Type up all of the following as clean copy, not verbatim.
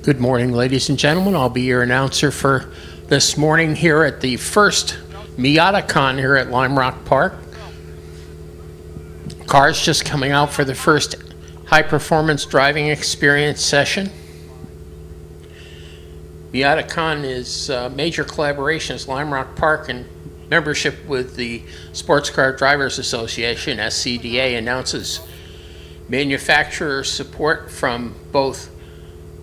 Good morning, ladies and gentlemen. I'll be your announcer for this morning here at the first Miatacon here at Lime Rock Park. Cars just coming out for the first high-performance driving experience session. Miatacon is a major collaboration as Lime Rock Park and membership with the Sports Car Drivers Association, SCDA, announces manufacturer support from both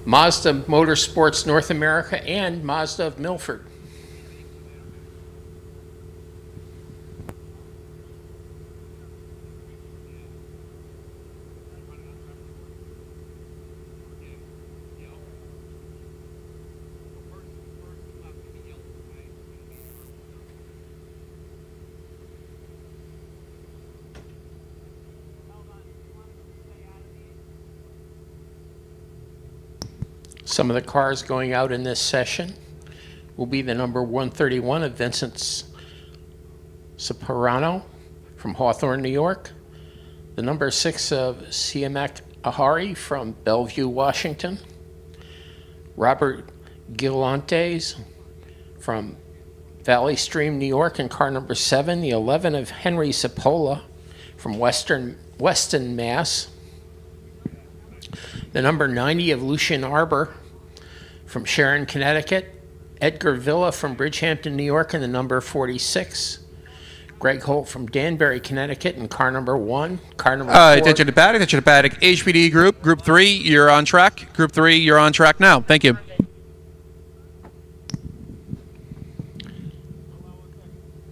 Mazda Motorsports North America and Mazda of Milford. Some of the cars going out in this session will be the number 131 of Vincent Soprano from Hawthorne, New York, the number 6 of Siamak Ahari from Bellevue, Washington, Robert Guillantes from Valley Stream, New York, and car number 7, the 11 of Henry Cipolla from Weston, Mass., the number 90 of Lucian Arbor from Sharon, Connecticut, Edgar Villa from Bridgehampton, New York, and the number 46, Greg Holt from Danbury, Connecticut, and car number 1. Car number 4. Attention to paddock. HPD Group 3, you're on track. Group 3, you're on track now. Thank you.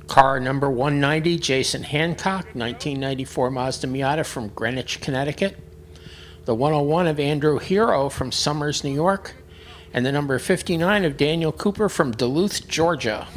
Car number 190, Jason Hancock, 1994 Mazda Miata from Greenwich, Connecticut. The 101 of Andrew Hero from Summers, New York, and the number 59 of Daniel Cooper from Duluth, Georgia.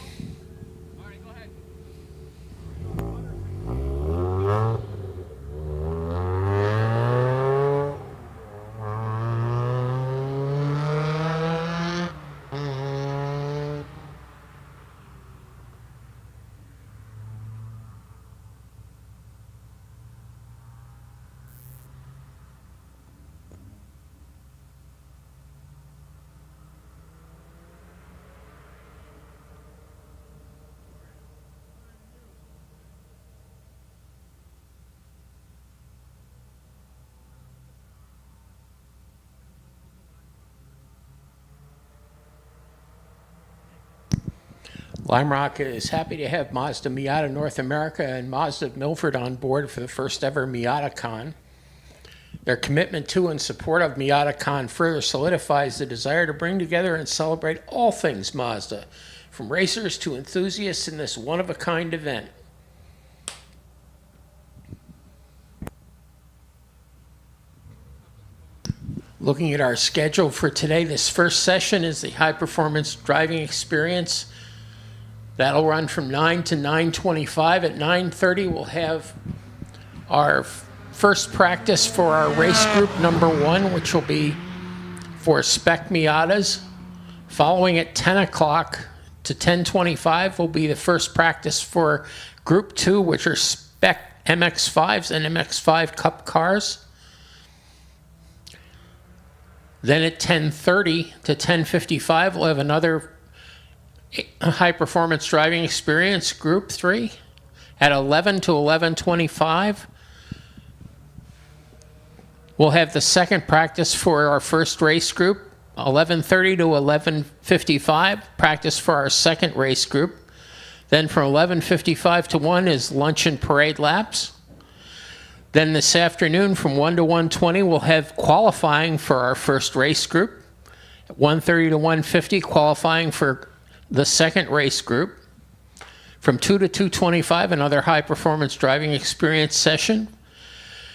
Lime Rock is happy to have Mazda Miata North America and Mazda of Milford on board for the first ever Miatacon. Their commitment to and support of Miatacon further solidifies the desire to bring together and celebrate all things Mazda, from racers to enthusiasts in this one-of-a-kind event. Looking at our schedule for today, this first session is the high-performance driving experience. That'll run from 9 to 9:25. At 9:30, we'll have our first practice for our race group number 1, which will be for spec Miatas. Following at 10 o'clock to 10:25 will be the first practice for group 2, which are spec MX-5s and MX-5 Cup cars. Then at 10:30 to 10:55, we'll have another high-performance driving experience, Group 3. At 11 to 11:25, we'll have the second practice for our first race group. 11:30 to 11:55, practice for our second race group. Then from 11:55 to 1 is lunch and parade laps. Then this afternoon from 1 to 1:20, we'll have qualifying for our first race group. At 1:30 to 1:50, qualifying for the second race group. From 2 to 2:25, another high-performance driving experience session.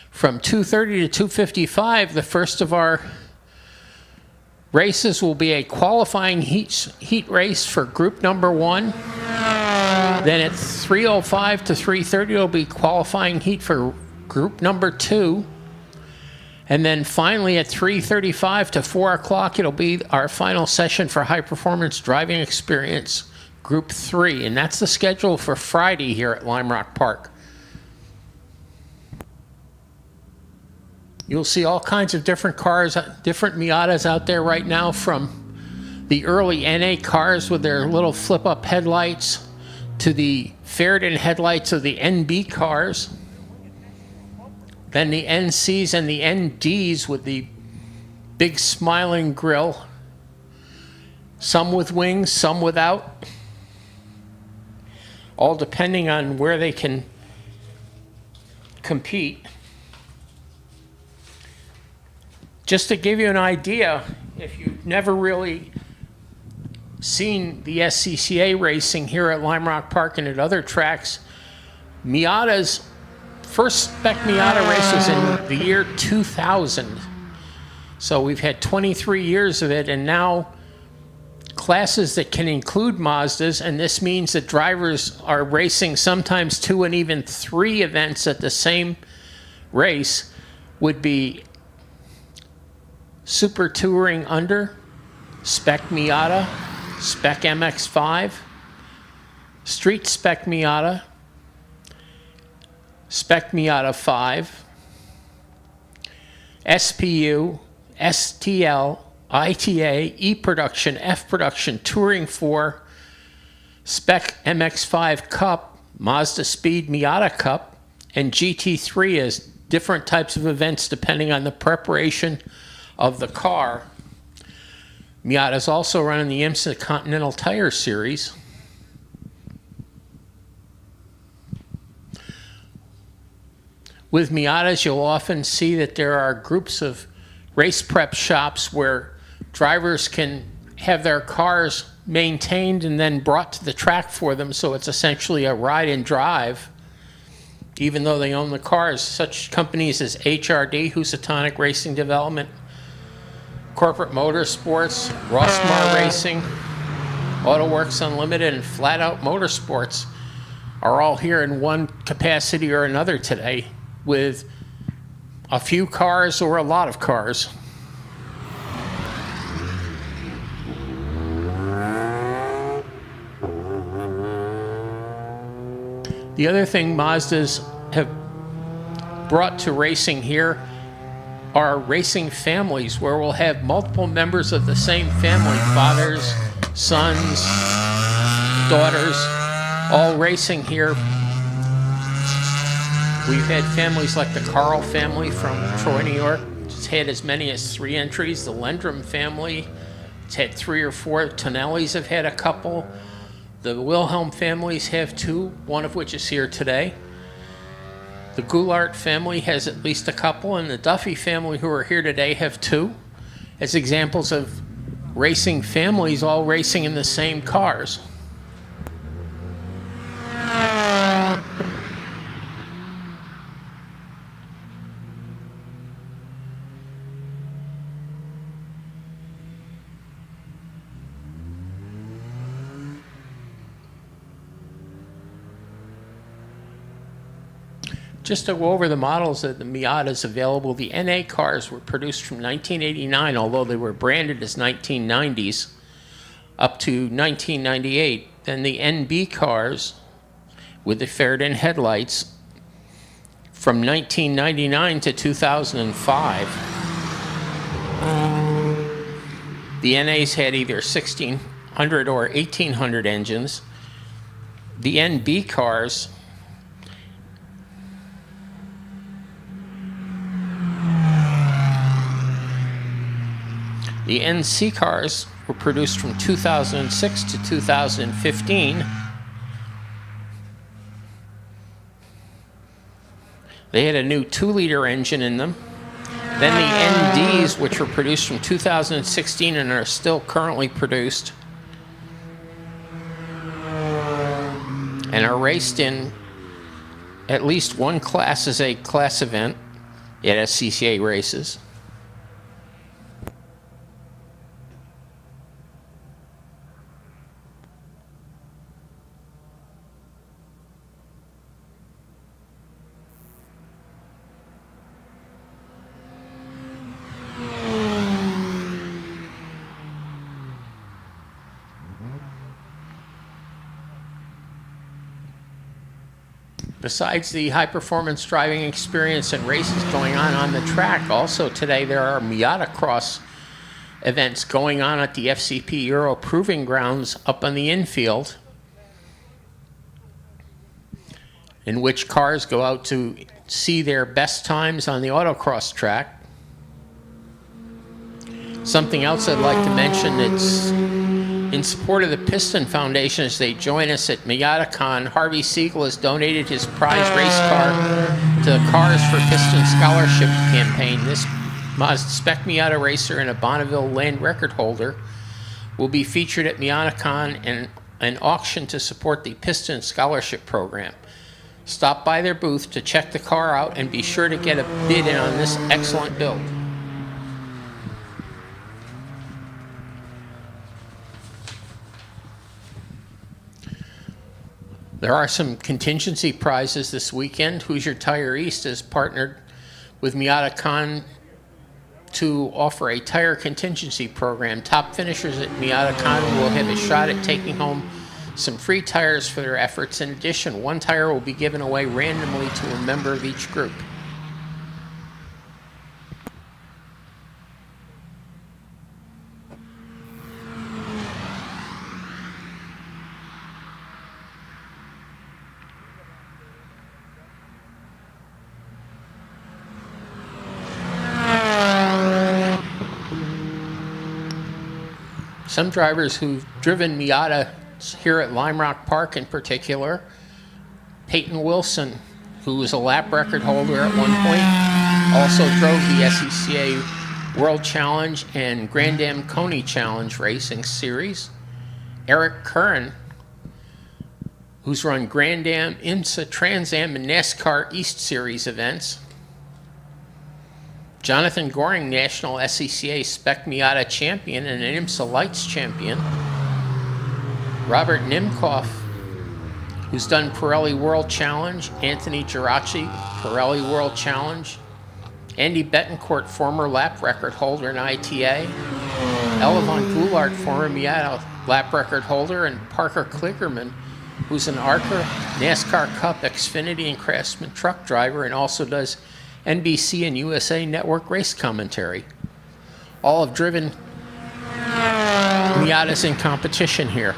From 2:30 to 2:55, the first of our races will be a qualifying heat race for group number 1. Then at 3:05 to 3:30, it'll be qualifying heat for group number 2. And then finally at 3:35 to 4 o'clock, it'll be our final session for high-performance driving experience, Group 3. And that's the schedule for Friday here at Lime Rock Park. You'll see all kinds of different cars, different Miatas out there right now, from the early NA cars with their little flip-up headlights to the Fairden headlights of the NB cars, then the NCs and the NDs with the big smiling grille, some with wings, some without, all depending on where they can compete. Just to give you an idea, if you've never really seen the SCCA racing here at Lime Rock Park and at other tracks, Miata's first spec Miata race was in the year 2000. So we've had 23 years of it, and now classes that can include Mazdas, and this means that drivers are racing sometimes 2 and even 3 events at the same race, would be Super Touring Under, Spec Miata, Spec MX-5, Street Spec Miata, Spec Miata 5, SPU, STL, ITA, E-Production, F-Production, Touring 4, Spec MX-5 Cup, Mazda Speed Miata Cup, and GT3 as different types of events depending on the preparation of the car. Miata is also running the IMSA Continental Tire Series. With Miatas, you'll often see that there are groups of race prep shops where drivers can have their cars maintained and then brought to the track for them, so it's essentially a ride and drive, even though they own the cars. Such companies as HRD, Housatonic Racing Development, Corporate Motorsports, Rossmar Racing, AutoWorks Unlimited, and Flat Out Motorsports are all here in one capacity or another today, with a few cars or a lot of cars. The other thing Mazdas have brought to racing here are racing families, where we'll have multiple members of the same family, fathers, sons, daughters, all racing here. We've had families like the Carl family from Troy, New York, which has had as many as 3 entries. The Lendrum family, it's had 3 or 4. Tonellis have had a couple. The Wilhelm families have 2, one of which is here today. The Goulart family has at least a couple, and the Duffy family, who are here today, have 2, as examples of racing families all racing in the same cars. Just to go over the models of the Miatas available, the NA cars were produced from 1989, although they were branded as 1990s, up to 1998. Then the NB cars with the Fairden headlights from 1999 to 2005. The NAs had either 1600 or 1800 engines. The NB cars The NC cars were produced from 2006 to 2015. They had a new 2-liter engine in them. Then the NDs, which were produced from 2016 and are still currently produced, and are raced in at least one Class as a class event at SCCA races. Besides the high-performance driving experience and races going on the track, also today there are Miatacon events going on at the FCP Euro Proving Grounds up on the infield, in which cars go out to see their best times on the autocross track. Something else I'd like to mention, it's in support of the Piston Foundation as they join us at Miatacon. Harvey Siegel has donated his prize race car to the Cars for Piston Scholarship campaign. This Spec Miata racer and a Bonneville land record holder will be featured at Miatacon and an auction to support the Piston Scholarship program. Stop by their booth to check the car out and be sure to get a bid in on this excellent build. There are some contingency prizes this weekend. Hoosier Tire East has partnered with Miatacon to offer a tire contingency program. Top finishers at Miatacon will have a shot at taking home some free tires for their efforts. In addition, one tire will be given away randomly to a member of each group. Some drivers who've driven Miata here at Lime Rock Park in particular, Peyton Wilson, who was a lap record holder at one point, also drove the SECA World Challenge and Grand Am Coney Challenge Racing Series. Eric Curran, who's run Grand Am, IMSA, Trans Am, and NASCAR East Series events. Jonathan Goring, National SCCA Spec Miata champion and an IMSA Lights champion. Robert Nimkoff, who's done Pirelli World Challenge. Anthony Geraci, Pirelli World Challenge. Andy Betancourt, former lap record holder in ITA. Ella Von Goulart, former Miata lap record holder. And Parker Kligerman, who's an ARCA, NASCAR Cup, Xfinity, and Craftsman truck driver and also does NBC and USA Network race commentary. All have driven Miatas in competition here.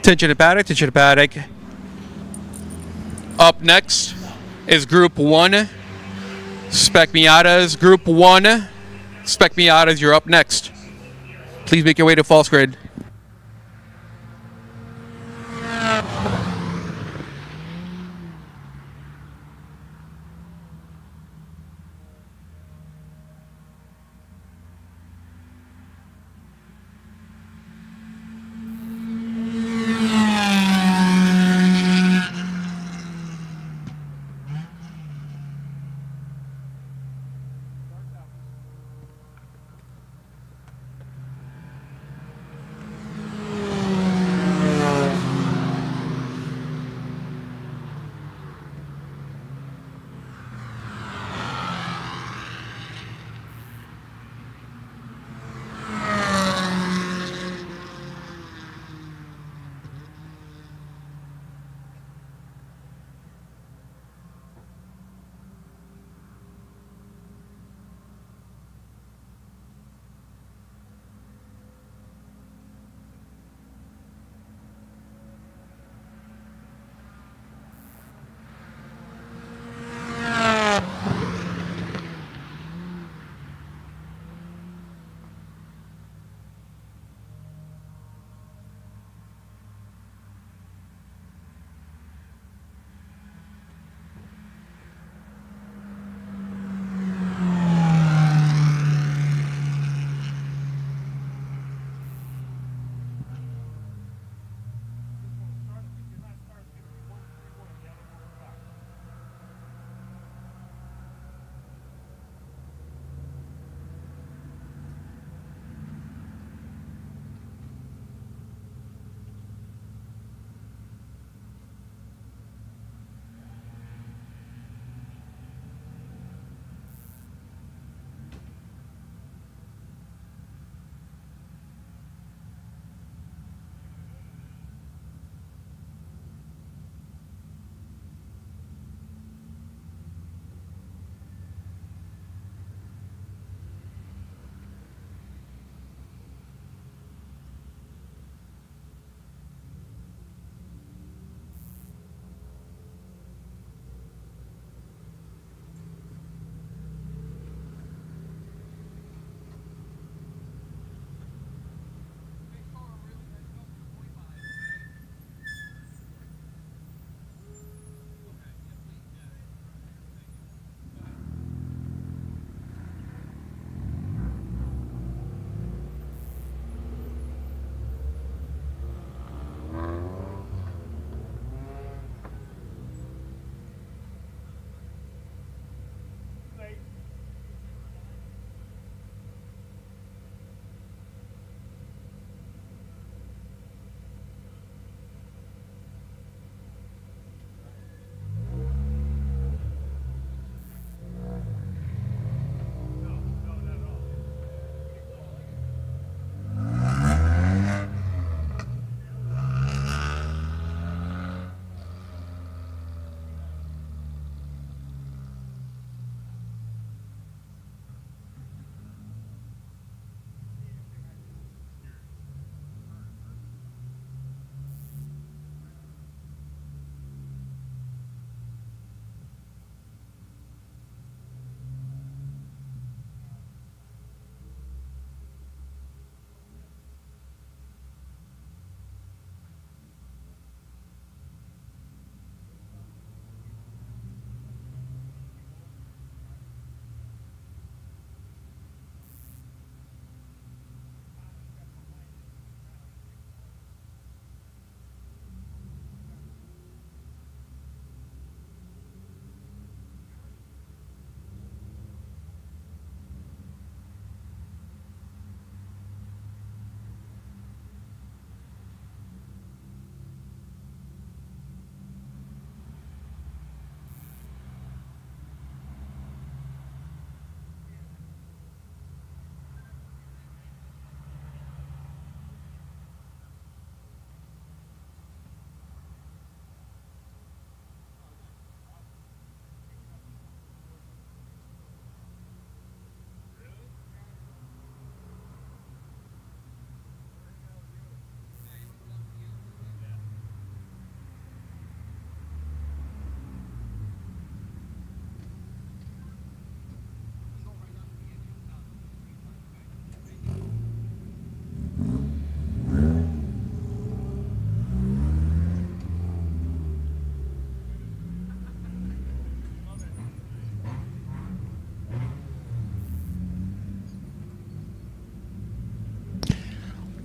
Attention to paddock, attention to paddock. Up next is Group 1. Spec Miatas, Group 1. Spec Miatas, you're up next. Please make your way to false grid.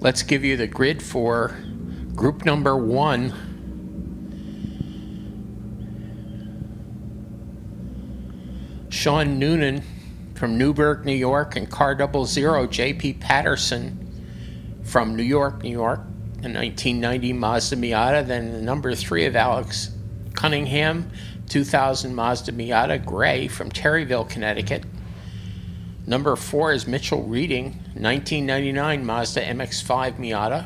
Let's give you the grid for group number 1. Sean Noonan from Newburgh, New York, and car 00 J.P. Patterson from New York, New York, a 1990 Mazda Miata. Then the number 3 of Alex Cunningham, 2000 Mazda Miata Gray from Terryville, Connecticut. Number 4 is Mitchell Reading, 1999 Mazda MX-5 Miata.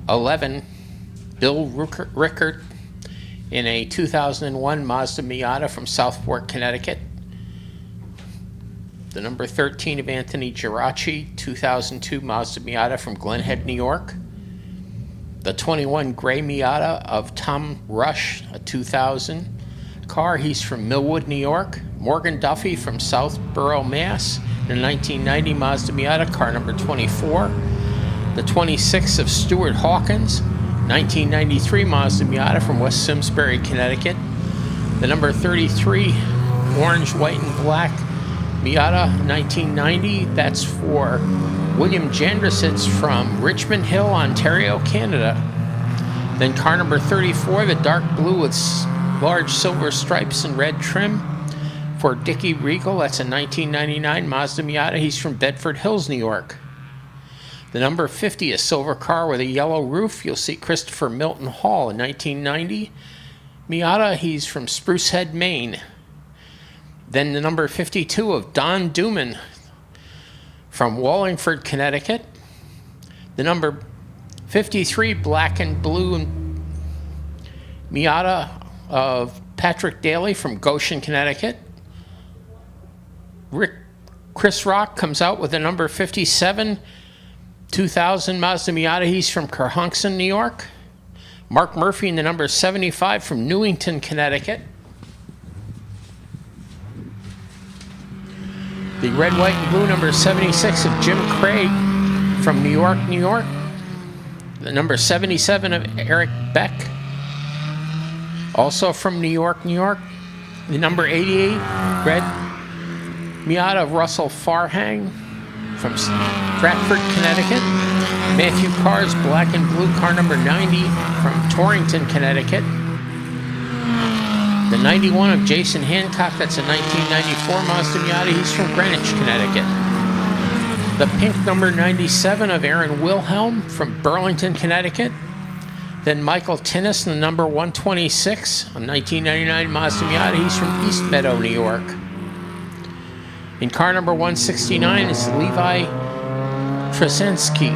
11, Bill Rickert in a 2001 Mazda Miata from Southport, Connecticut. The number 13 of Anthony Geraci, 2002 Mazda Miata from Glen Head, New York. The 21 Gray Miata of Tom Rush, a 2000 car. He's from Millwood, New York. Morgan Duffy from Southborough, Mass. In a 1990 Mazda Miata, car number 24. The 26 of Stuart Hawkins, 1993 Mazda Miata from West Simsbury, Connecticut. The number 33 orange, white, and black Miata 1990. That's for William Jandersitz from Richmond Hill, Ontario, Canada. Then car number 34, the dark blue with large silver stripes and red trim for Dickie Regal. That's a 1999 Mazda Miata. He's from Bedford Hills, New York. The number 50, a silver car with a yellow roof. You'll see Christopher Milton Hall, a 1990 Miata. He's from Sprucehead, Maine. Then the number 52 of Don Duman from Wallingford, Connecticut. The number 53 black and blue Miata of Patrick Daly from Goshen, Connecticut. Chris Rock comes out with the number 57 2000 Mazda Miata. He's from Kerhonkson, New York. Mark Murphy in the number 75 from Newington, Connecticut. The red, white, and blue number 76 of Jim Craig from New York, New York. The number 77 of Eric Beck, also from New York, New York. The number 88 red Miata of Russell Farhang from Stratford, Connecticut. Matthew Carr's black and blue car number 90 from Torrington, Connecticut. The 91 of Jason Hancock, that's a 1994 Mazda Miata. He's from Greenwich, Connecticut. The pink number 97 of Aaron Wilhelm from Burlington, Connecticut. Then Michael Tinnis in the number 126, a 1999 Mazda Miata. He's from East Meadow, New York. In car number 169 is Levi Trasensky,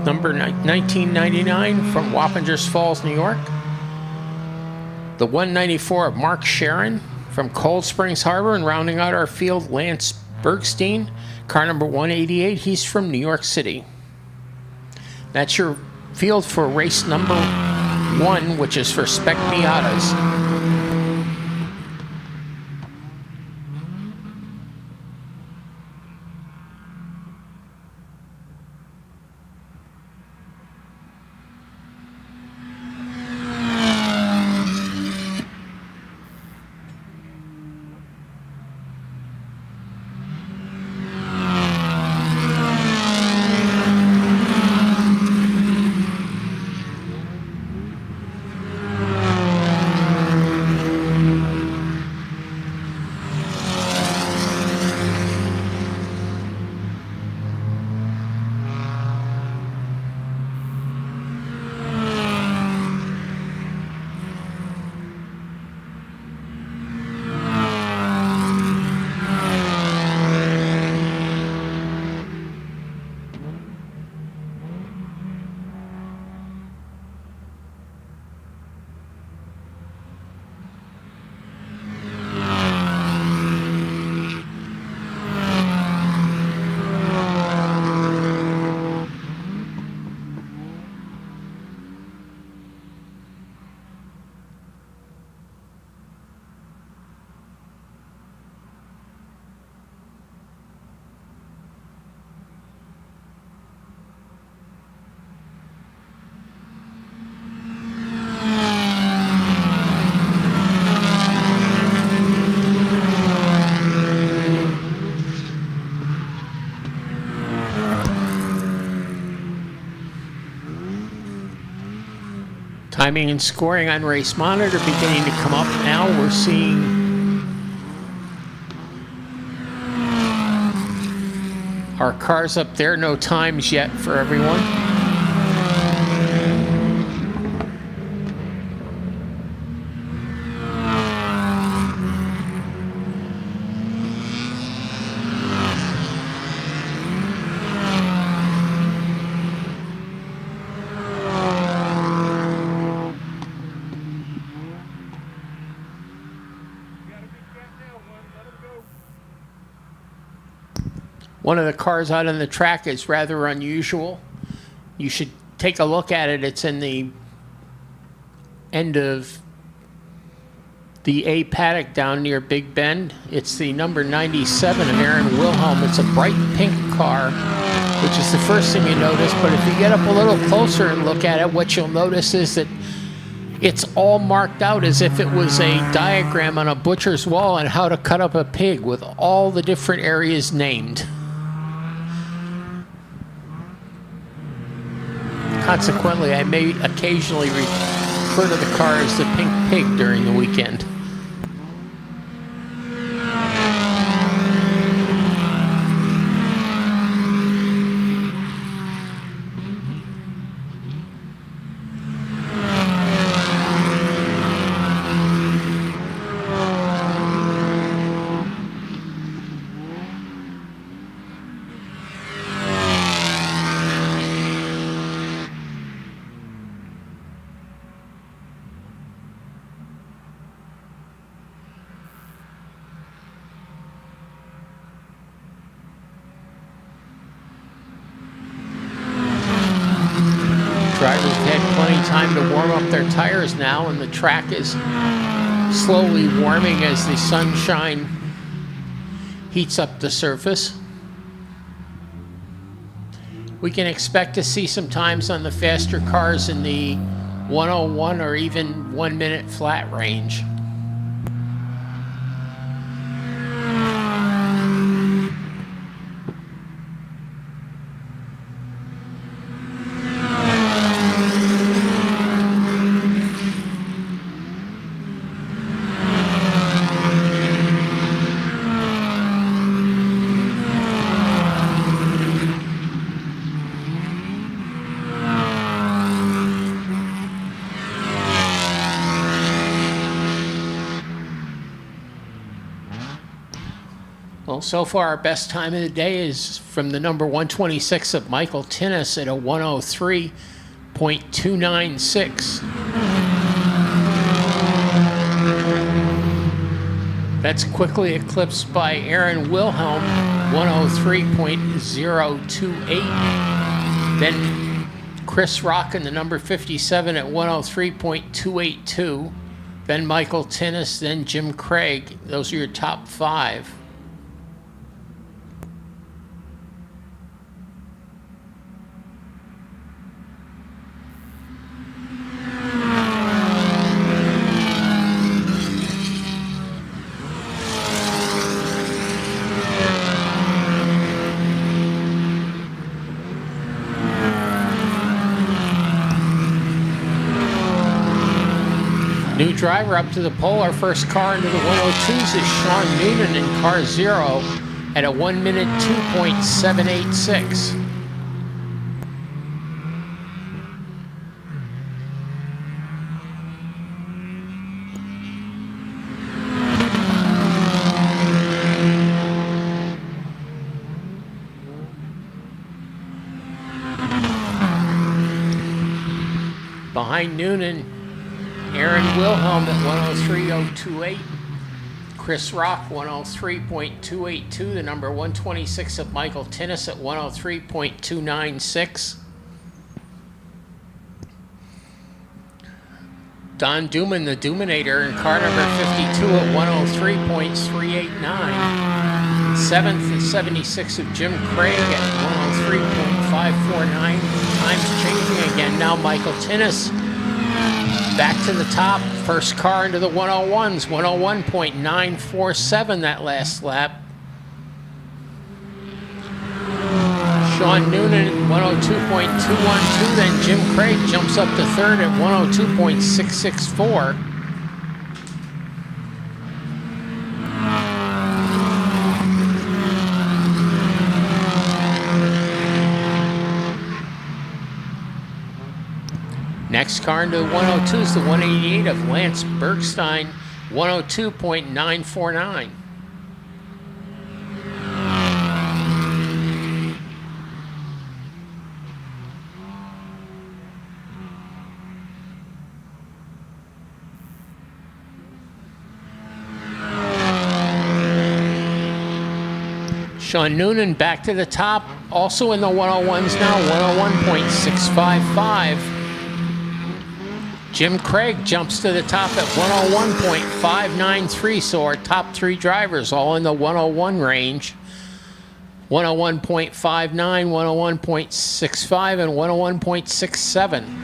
number 1999 from Wappingers Falls, New York. The 194 of Mark Sharon from Cold Springs Harbor, and rounding out our field, Lance Bergstein, car number 188. He's from New York City. That's your field for race number 1, which is for Spec Miatas. Timing and scoring on race monitor beginning to come up now. We're seeing our cars up there. No times yet for everyone. One of the cars out on the track is rather unusual. You should take a look at it. It's in the end of the A paddock down near Big Bend. It's the number 97 of Aaron Wilhelm. It's a bright pink car, which is the first thing you notice. But if you get up a little closer and look at it, what you'll notice is that it's all marked out as if it was a diagram on a butcher's wall on how to cut up a pig with all the different areas named. Consequently, I may occasionally refer to the car as the Pink Pig during the weekend. Drivers have had plenty of time to warm up their tires now, and the track is slowly warming as the sunshine heats up the surface. We can expect to see some times on the faster cars in the 101 or even 1 minute flat range. Well, so far our best time of the day is from the number 126 of Michael Tinnis at a 103.296. That's quickly eclipsed by Aaron Wilhelm, 103.028. Then Chris Rock in the number 57 at 103.282. Then Michael Tinnis, then Jim Craig. Those are your top five. New driver up to the pole. Our first car into the 102s is Sean Noonan in car 0 at a 1 minute 2.786. Behind Noonan, Aaron Wilhelm at 103.028. Chris Rock, 103.282. The number 126 of Michael Tinnis at 103.296. Don Duman, the Duminator, in car number 52 at 103.389. Seventh and 76 of Jim Craig at 103.549. Time's changing again. Now Michael Tinnis back to the top. First car into the 101s, 101.947 that last lap. Sean Noonan at 102.212. Then Jim Craig jumps up to third at 102.664. Next car into 102 is the 188 of Lance Bergstein, 102.949. Sean Noonan back to the top, also in the 101s now, 101.655. Jim Craig jumps to the top at 101.593, so our top three drivers all in the 101 range. 101.59, 101.65, and 101.67.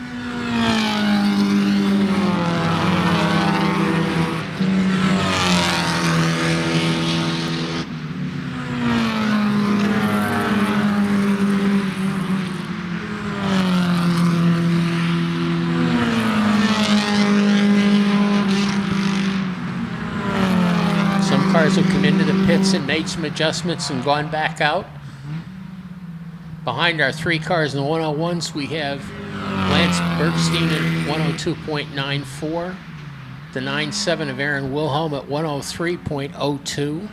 Cars have come into the pits and made some adjustments and gone back out. Behind our three cars in the 101s, we have Lance Bergstein at 102.94, the 97 of Aaron Wilhelm at 103.02,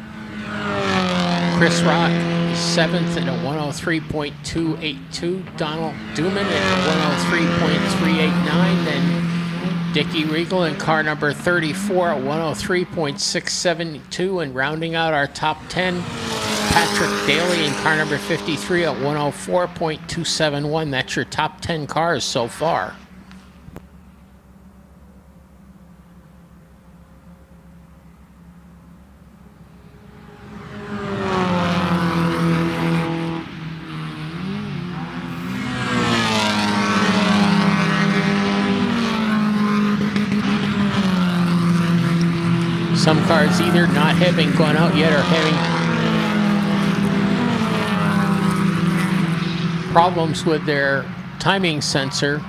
Chris Rock is 7th at a 103.282, Donald Duman at 103.389, then Dickie Regal in car number 34 at 103.672, and rounding out our top 10, Patrick Daly in car number 53 at 104.271. That's your top 10 cars so far. Some cars either not having gone out yet or having problems with their timing sensor.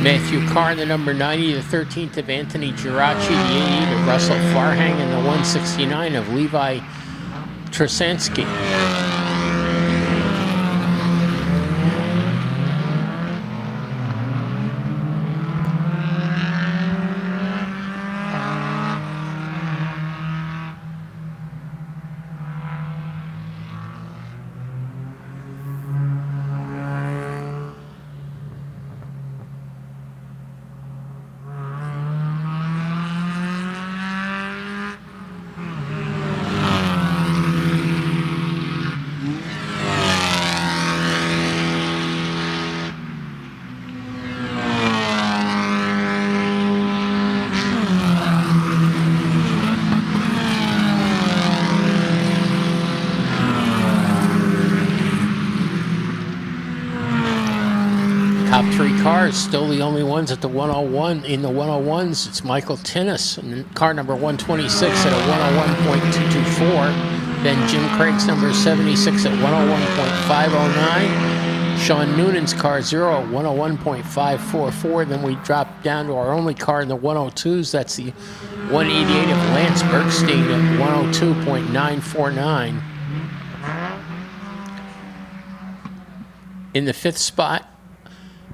Matthew Carr, the number 90, the 13th of Anthony Geraci, the 88 of Russell Farhang, and the 169 of Levi Tresansky. Top three cars, still the only ones at the 101. In the 101s, it's Michael Tinnis, and car number 126 at a 101.224. Then Jim Craig's number 76 at 101.509. Sean Noonan's car 0 at 101.544. Then we drop down to our only car in the 102s. That's the 188 of Lance Bergstein at 102.949. In the fifth spot,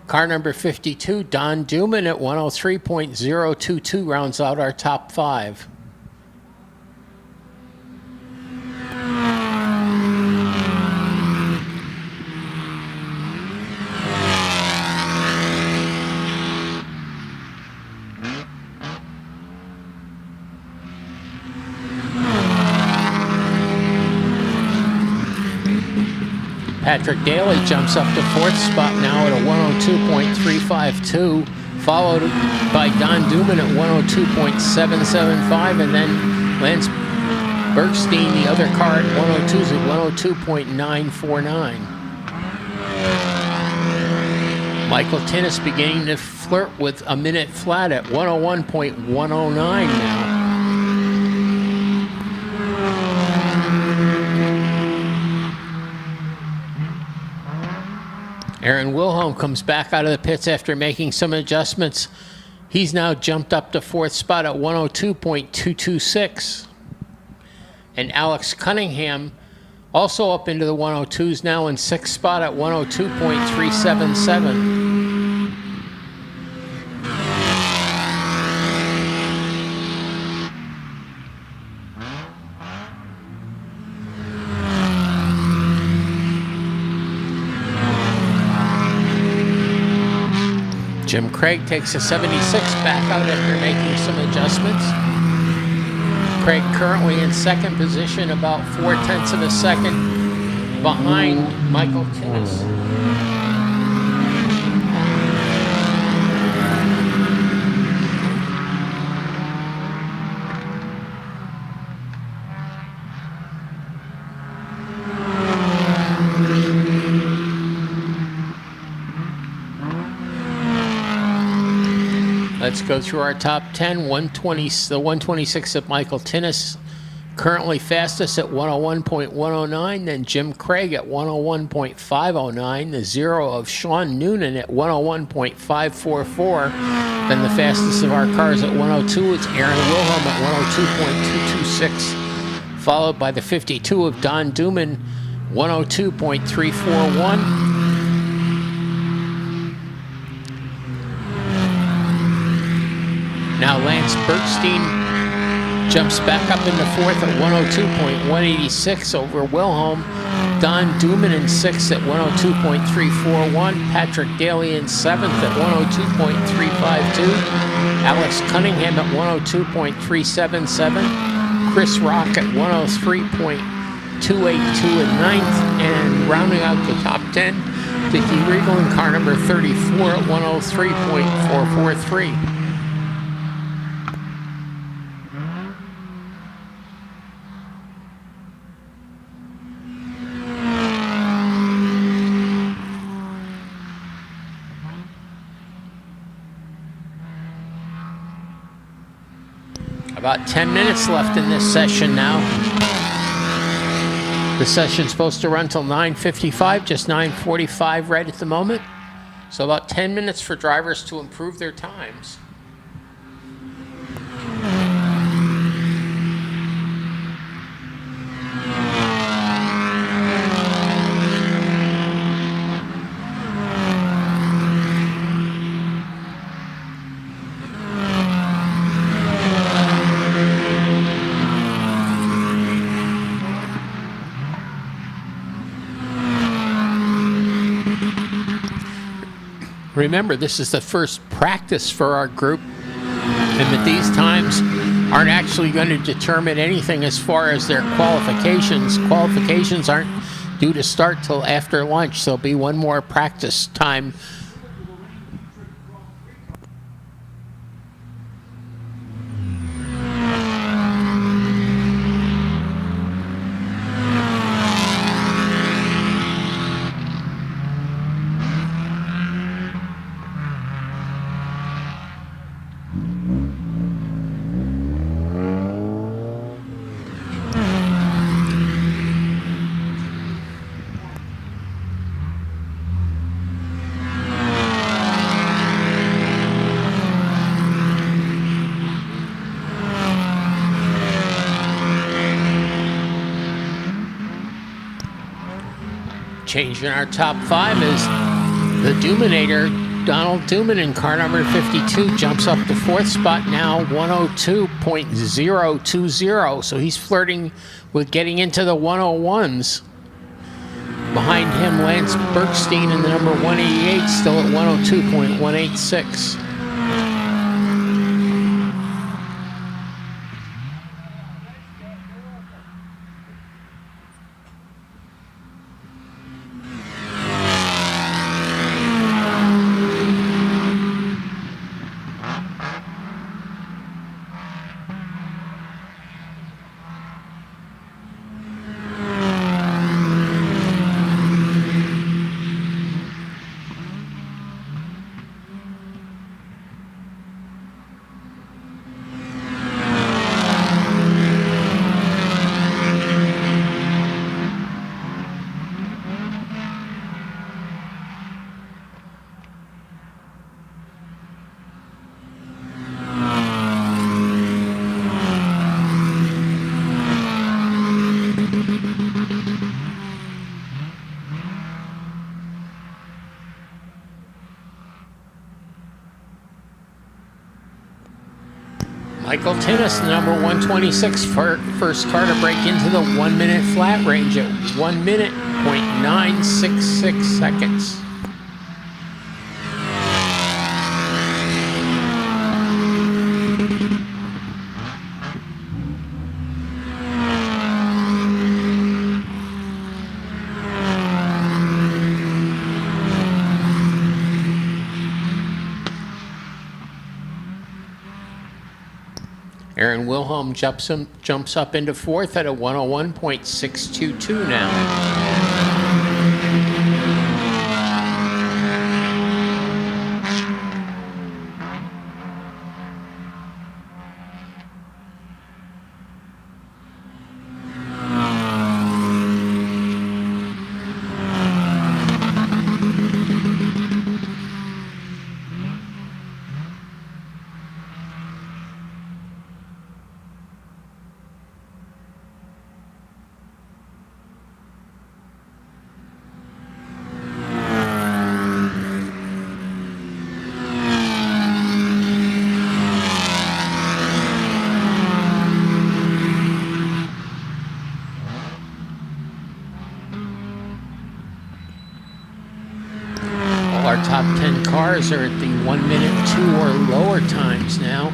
car number 52, Don Duman at 103.022 rounds out our top five. Patrick Daly jumps up to fourth spot now at a 102.352, followed by Don Duman at 102.775, and then Lance Bergstein, the other car at 102s at 102.949. Michael Tinnis beginning to flirt with a minute flat at 101.109 now. Aaron Wilhelm comes back out of the pits after making some adjustments. He's now jumped up to fourth spot at 102.226. And Alex Cunningham also up into the 102s, now in sixth spot at 102.377. Jim Craig takes a 76 back out after making some adjustments. Craig currently in second position, about 0.4 of a second behind Michael Tinnis. Let's go through our top 10. 126 of Michael Tinnis, currently fastest at 101.109. Then Jim Craig at 101.509. The 0 of Sean Noonan at 101.544. Then the fastest of our cars at 102 is Aaron Wilhelm at 102.226. Followed by the 52 of Don Duman, 102.341. Now Lance Bergstein jumps back up into fourth at 102.186 over Wilhelm. Don Duman in sixth at 102.341. Patrick Daly in seventh at 102.352. Alex Cunningham at 102.377. Chris Rock at 103.282 in ninth. And rounding out the top 10, Dickie Regal in car number 34 at 103.443. About 10 minutes left in this session now. The session's supposed to run till 9:55, just 9:45 right at the moment. So about 10 minutes for drivers to improve their times. Remember, this is the first practice for our group, and that these times aren't actually going to determine anything as far as their qualifications. Qualifications aren't due to start till after lunch. There'll be one more practice time. Changing our top five is the Duminator. Donald Duman in car number 52 jumps up to fourth spot now, 102.020. So he's flirting with getting into the 101s. Behind him, Lance Bergstein in the number 188, still at 102.186. Michael Tinnis, number 126, first car to break into the 1 minute flat range at 1 minute, 0.966 seconds. Aaron Wilhelm jumps up into fourth at a 101.622 now. Our top 10 cars are at the 1 minute 2 or lower times now.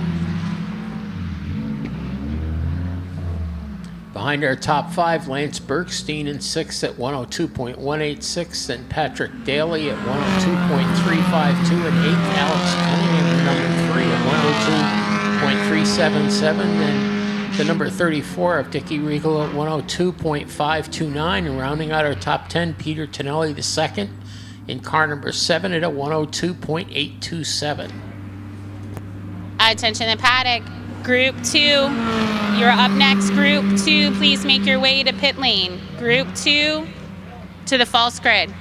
Behind our top 5, Lance Bergstein in 6th at 102.186, then Patrick Daly at 102.352, and 8th Alex Cunningham in number 3 at 102.377, then the number 34 of Dickie Regal at 102.529, and rounding out our top 10, Peter Tonelli II in car number 7 at a 102.827. Attention the paddock. Group 2, you're up next. Group 2, please make your way to pit lane. Group 2 to the false grid.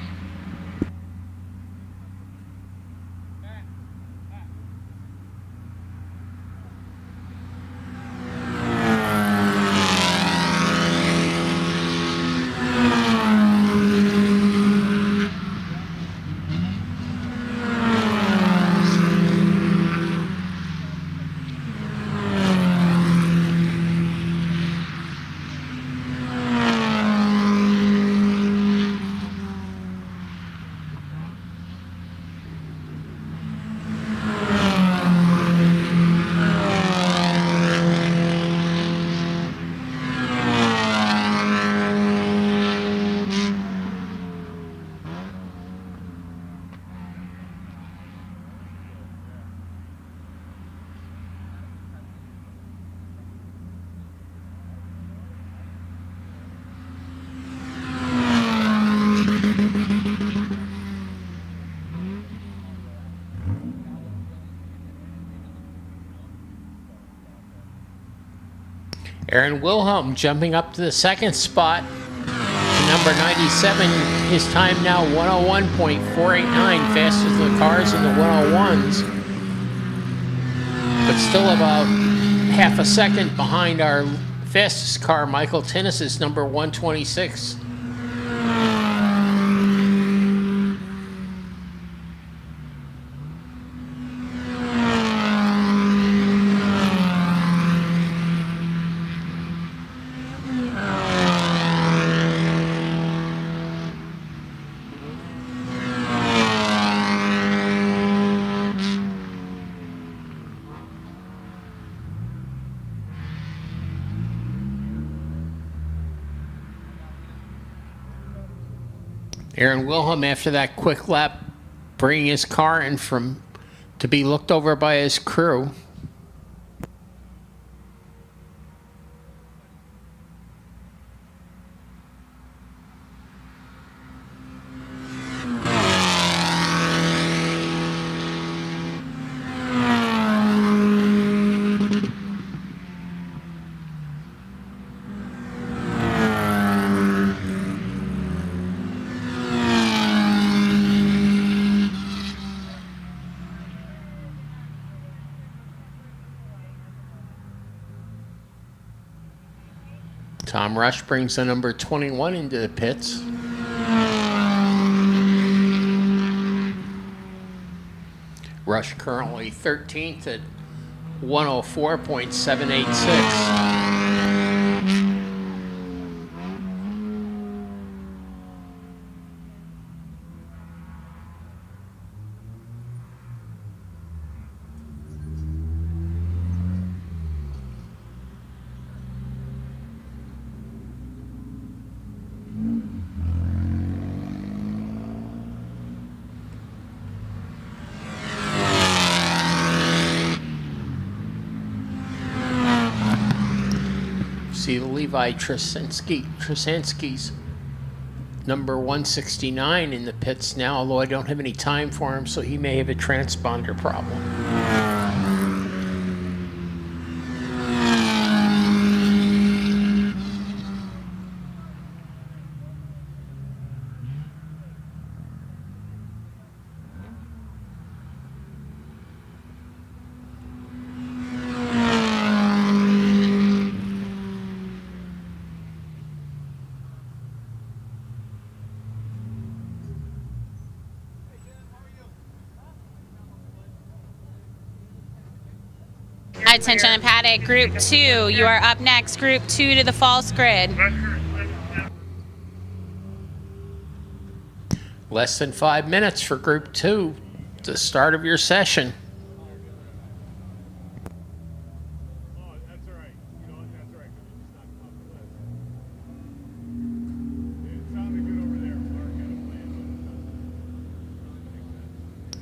Aaron Wilhelm jumping up to the second spot to number 97. His time now 101.489, fastest of the cars in the 101s, but still about half a second behind our fastest car, Michael Tinnis's number 126. Aaron Wilhelm, after that quick lap, bringing his car in to be looked over by his crew. Tom Rush brings the number 21 into the pits. Rush currently 13th at 104.786. See the Levi Trasanski's number 169 in the pits now, although I don't have any time for him, so he may have a transponder problem. Attention to paddock, Group 2. You are up next, Group 2 to the false grid. Less than 5 minutes for Group 2, the start of your session.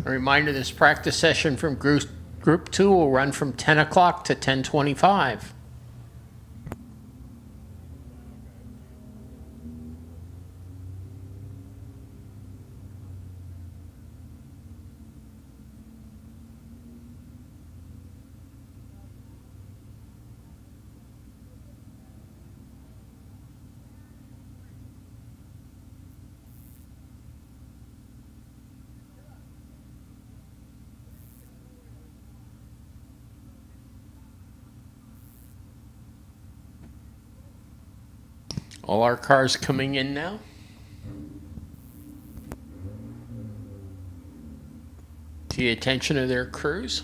A reminder, this practice session from Group 2 will run from 10 o'clock to 10:25. All our cars coming in now. To the attention of their crews.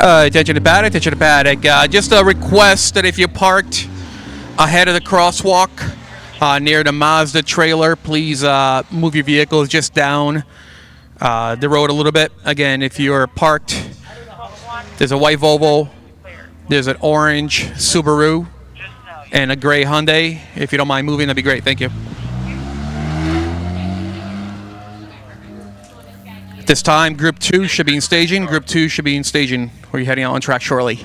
Attention to paddock, attention to paddock. Just a request that if you're parked ahead of the crosswalk near the Mazda trailer, please move your vehicles just down the road a little bit. Again, if you're parked, there's a white Volvo, there's an orange Subaru, and a gray Hyundai. If you don't mind moving, that'd be great. Thank you. At this time, Group 2 should be in staging. Group 2 should be in staging. We're heading out on track shortly.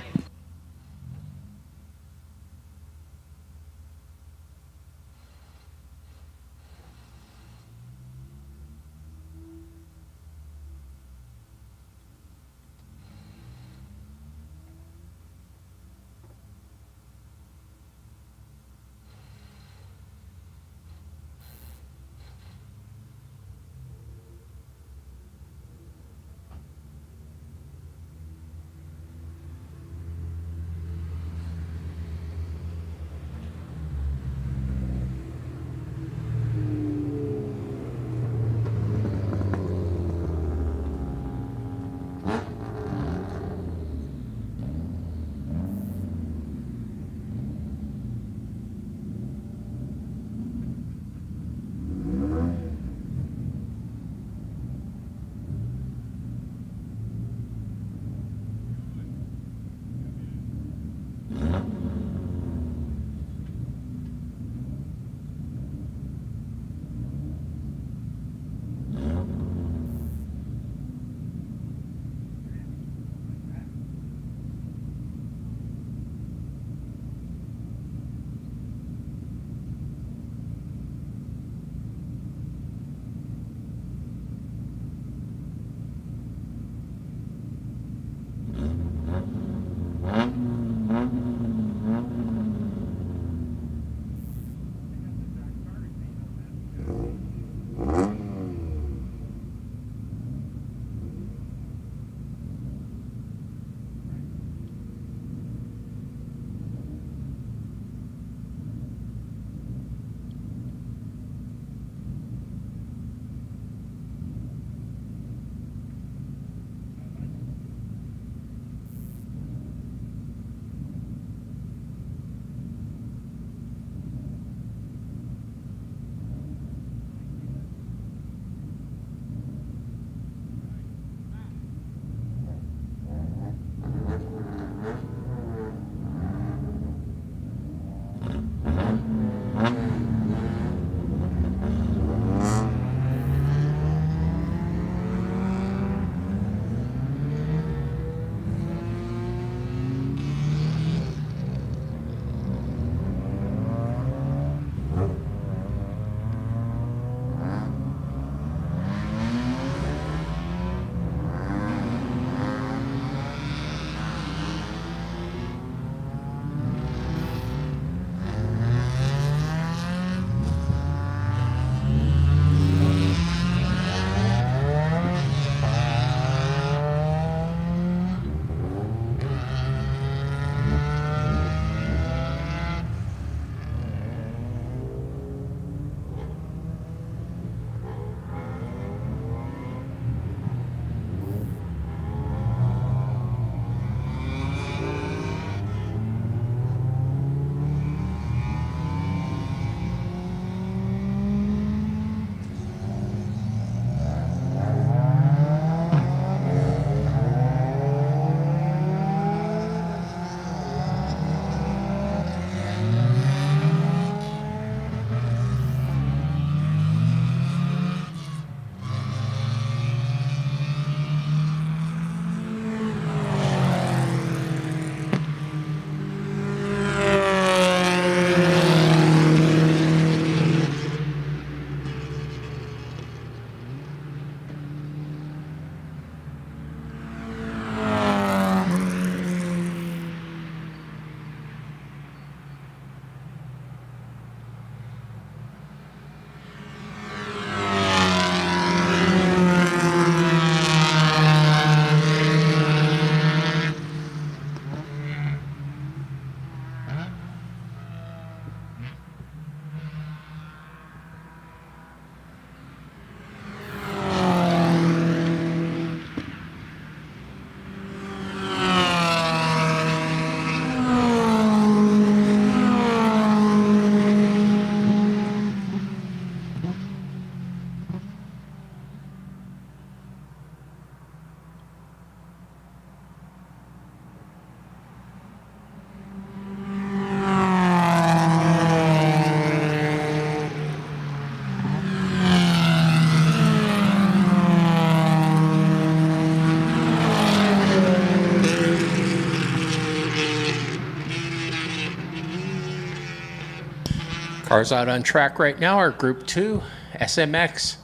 Cars out on track right now are Group 2, SMX,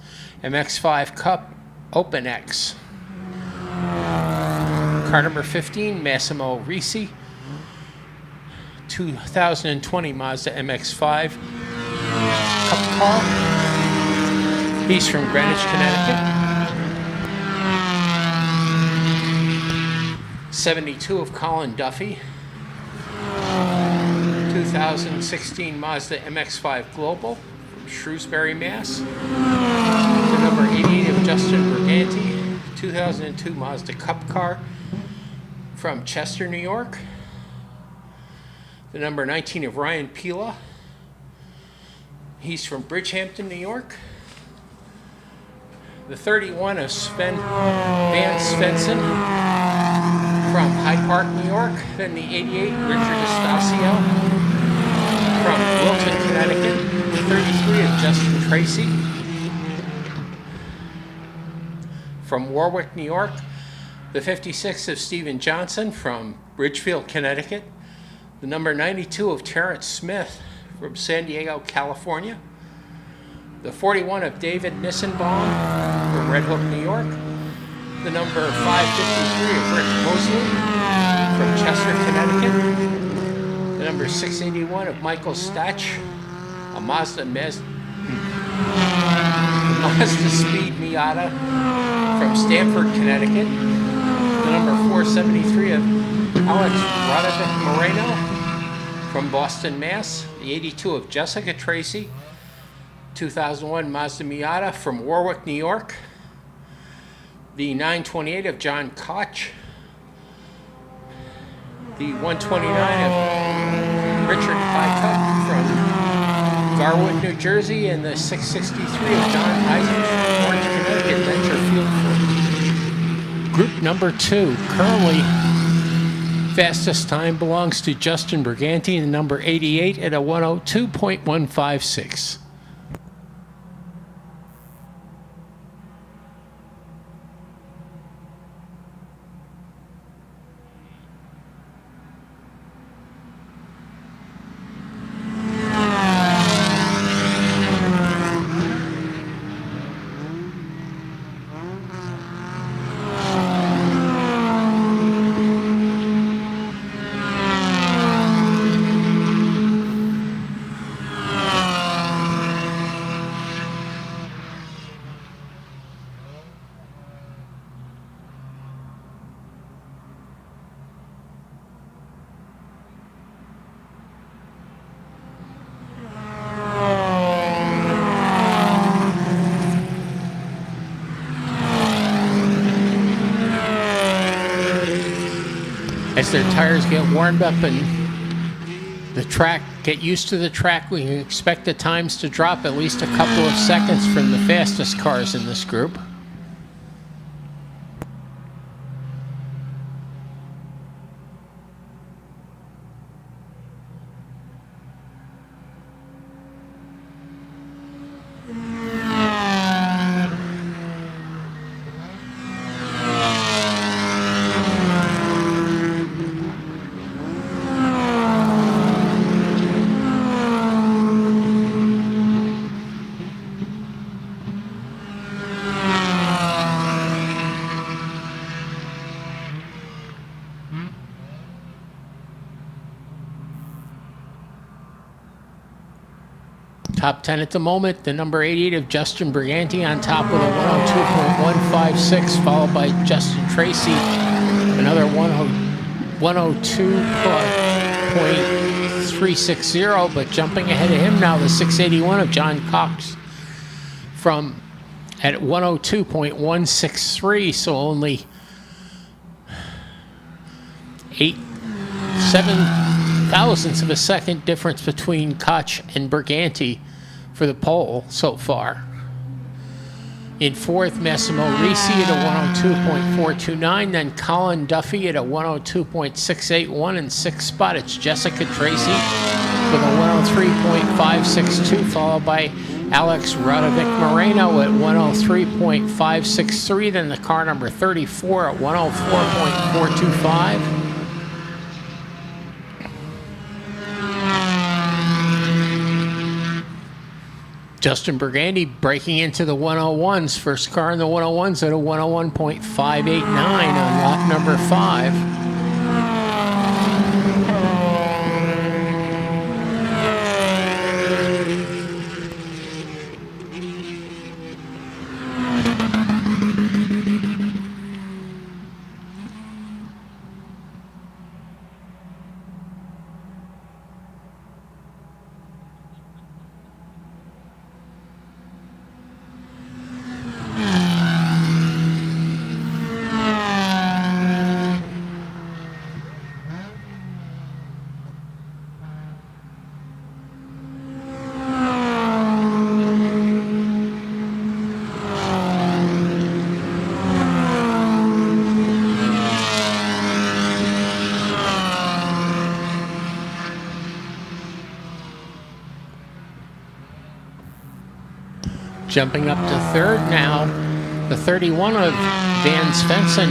MX5 Cup, Open X. Car number 15, Massimo Risi, 2020 Mazda MX5 Cup car. He's from Greenwich, Connecticut. 72 of Colin Duffy, 2016 Mazda MX-5 Global from Shrewsbury, Mass. The number 88 of Justin Briganti, 2002 Mazda Cup car from Chester, New York. The number 19 of Ryan Pila. He's from Bridgehampton, New York. The 31 of Sven Van Svensson from Hyde Park, New York. Then the 88, Richard Estacio from Wilton, Connecticut. The 33 of Justin Tracy from Warwick, New York. The 56 of Stephen Johnson from Ridgefield, Connecticut. The number 92 of Terrence Smith from San Diego, California. The 41 of David Nissenbaum from Red Hook, New York. The number 553 of Rick Mosley from Chester, Connecticut. The number 681 of Michael Stach, a Mazda Speed Miata from Stamford, Connecticut. The number 473 of Alex Radovic Moreno from Boston, Mass. The 82 of Jessica Tracy, 2001 Mazda Miata from Warwick, New York. The 928 of John Koch. The 129 of Richard Pickup from Garwood, New Jersey. And the 663 of John Eisen from Orange, Connecticut, Venture Field. Group number 2, currently fastest time belongs to Justin Briganti, the number 88 at a 102.156. As their tires get warmed up and the track, get used to the track, we expect the times to drop at least a couple of seconds from the fastest cars in this group. Top 10 at the moment, the number 88 of Justin Briganti on top with a 102.156, followed by Justin Tracy, another 102.360, but jumping ahead of him now, the 681 of John Cox from at 102.163, so only 7 thousandths of a second difference between Koch and Briganti for the pole so far. In fourth, Massimo Risi at a 102.429, then Colin Duffy at a 102.681. In sixth spot, it's Jessica Tracy with a 103.562, followed by Alex Radovic Moreno at 103.563, then the car number 34 at 104.425. Justin Burgandy breaking into the 101s. First car in the 101s at a 101.589 on lap number 5. Jumping up to third now, the 31 of Van Svensson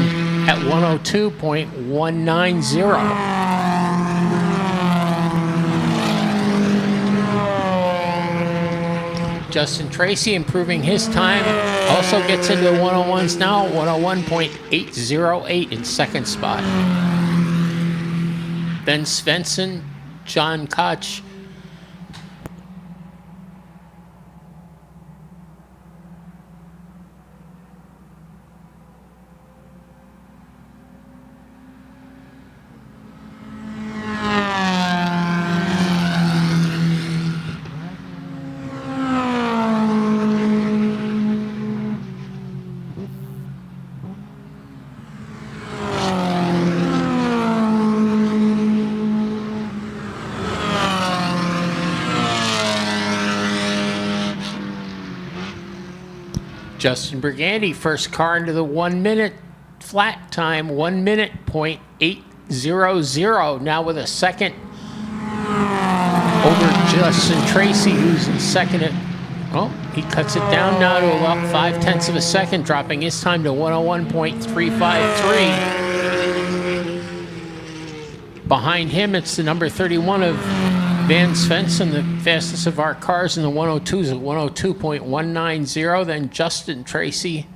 at 102.190. Justin Tracy improving his time, also gets into the 101s now, 101.808 in second spot. Then Svensson, John Koch, Justin Burgandy, first car into the 1 minute flat time, 1 minute .800. Now with a second over Justin Tracy, who's in second at, oh, he cuts it down now to about 0.5 of a second, dropping his time to 101.353. Behind him, it's the number 31 of Van Svensson, the fastest of our cars in the 102s at 102.190. Then Justin Tracy.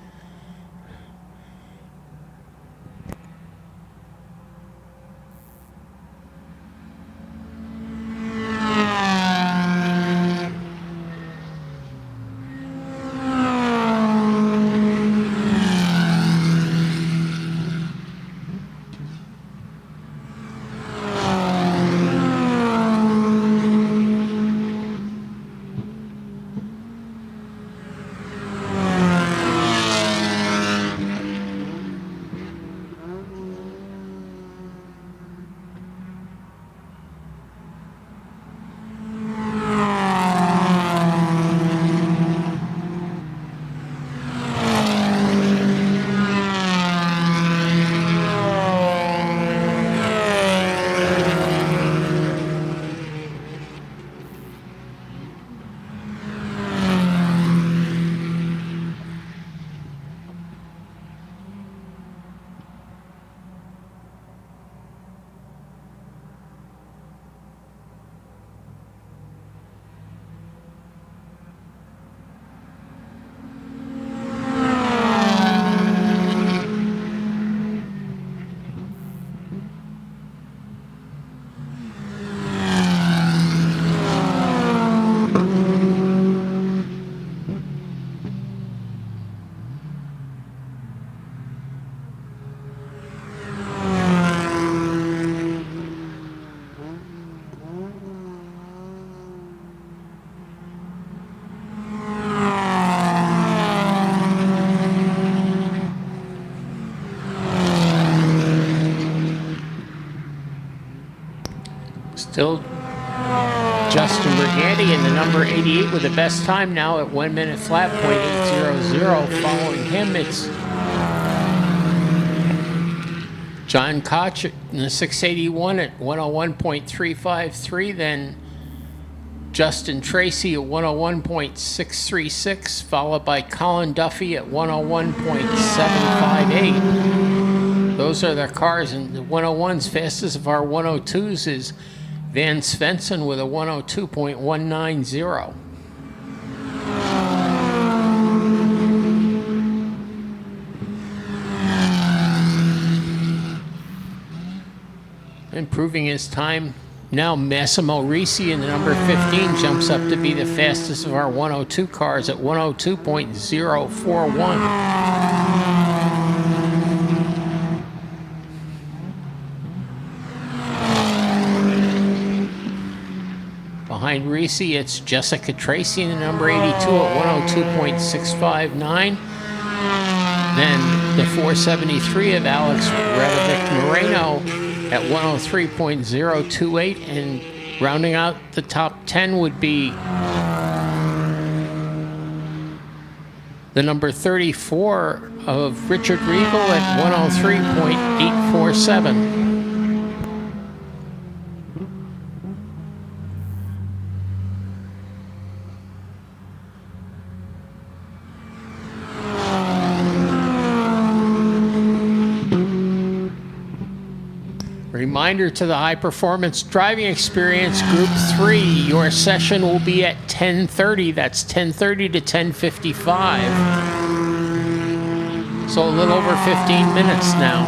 Still Justin Burgandy in the number 88 with the best time now at 1 minute flat, .800. Following him, it's John Koch in the 681 at 101.353. Then Justin Tracy at 101.636, followed by Colin Duffy at 101.758. Those are their cars, and the 101's fastest of our 102s is Van Svensson with a 102.190. improving his time. Now Massimo Risi in the number 15 jumps up to be the fastest of our 102 cars at 102.041. Behind Risi, it's Jessica Tracy in the number 82 at 102.659. Then the 473 of Alex Radovic Moreno at 103.028. And rounding out the top 10 would be the number 34 of Richard Riegel at 103.847. Reminder to the High Performance Driving Experience Group 3, your session will be at 10:30. That's 10:30 to 10:55. So a little over 15 minutes now.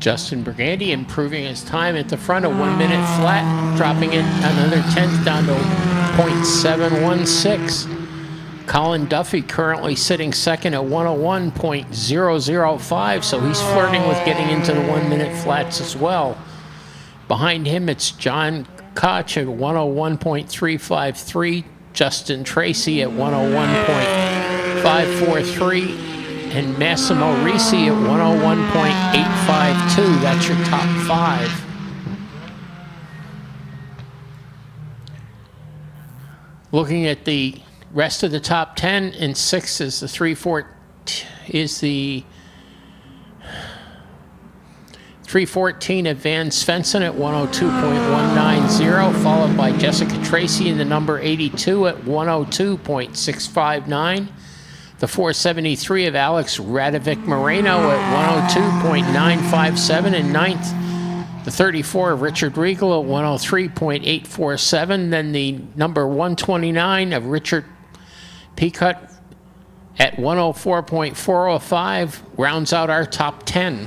Justin Briganti improving his time at the front, a 1 minute flat, dropping it another tenth down to .716. Colin Duffy currently sitting second at 101.005, so he's flirting with getting into the 1 minute flats as well. Behind him, it's John Koch at 101.353, Justin Tracy at 101.543, and Massimo Risi at 101.852. That's your top five. Looking at the rest of the top 10 in 6 is the 314 of Van Svensson at 102.190, followed by Jessica Tracy in the number 82 at 102.659. The 473 of Alex Radovic Moreno at 102.957 in ninth. The 34 of Richard Regal at 103.847. Then the number 129 of Richard Peacutt at 104.405 rounds out our top 10.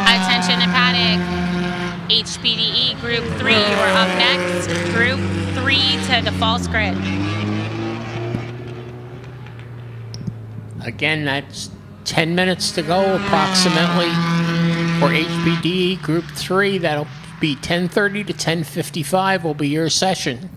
Attention to paddock. HBDE Group 3, you are up next. Group 3 to the false grid. Again, that's 10 minutes to go approximately for HBDE Group 3. That'll be 10:30 to 10:55 will be your session.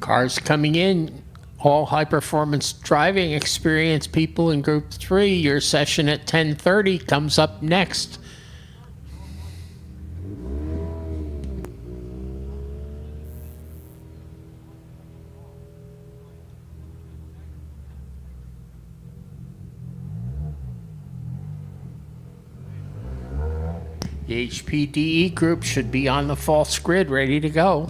Cars coming in, all high-performance driving experience people in Group 3. Your session at 10:30 comes up next. The HPDE group should be on the false grid, ready to go.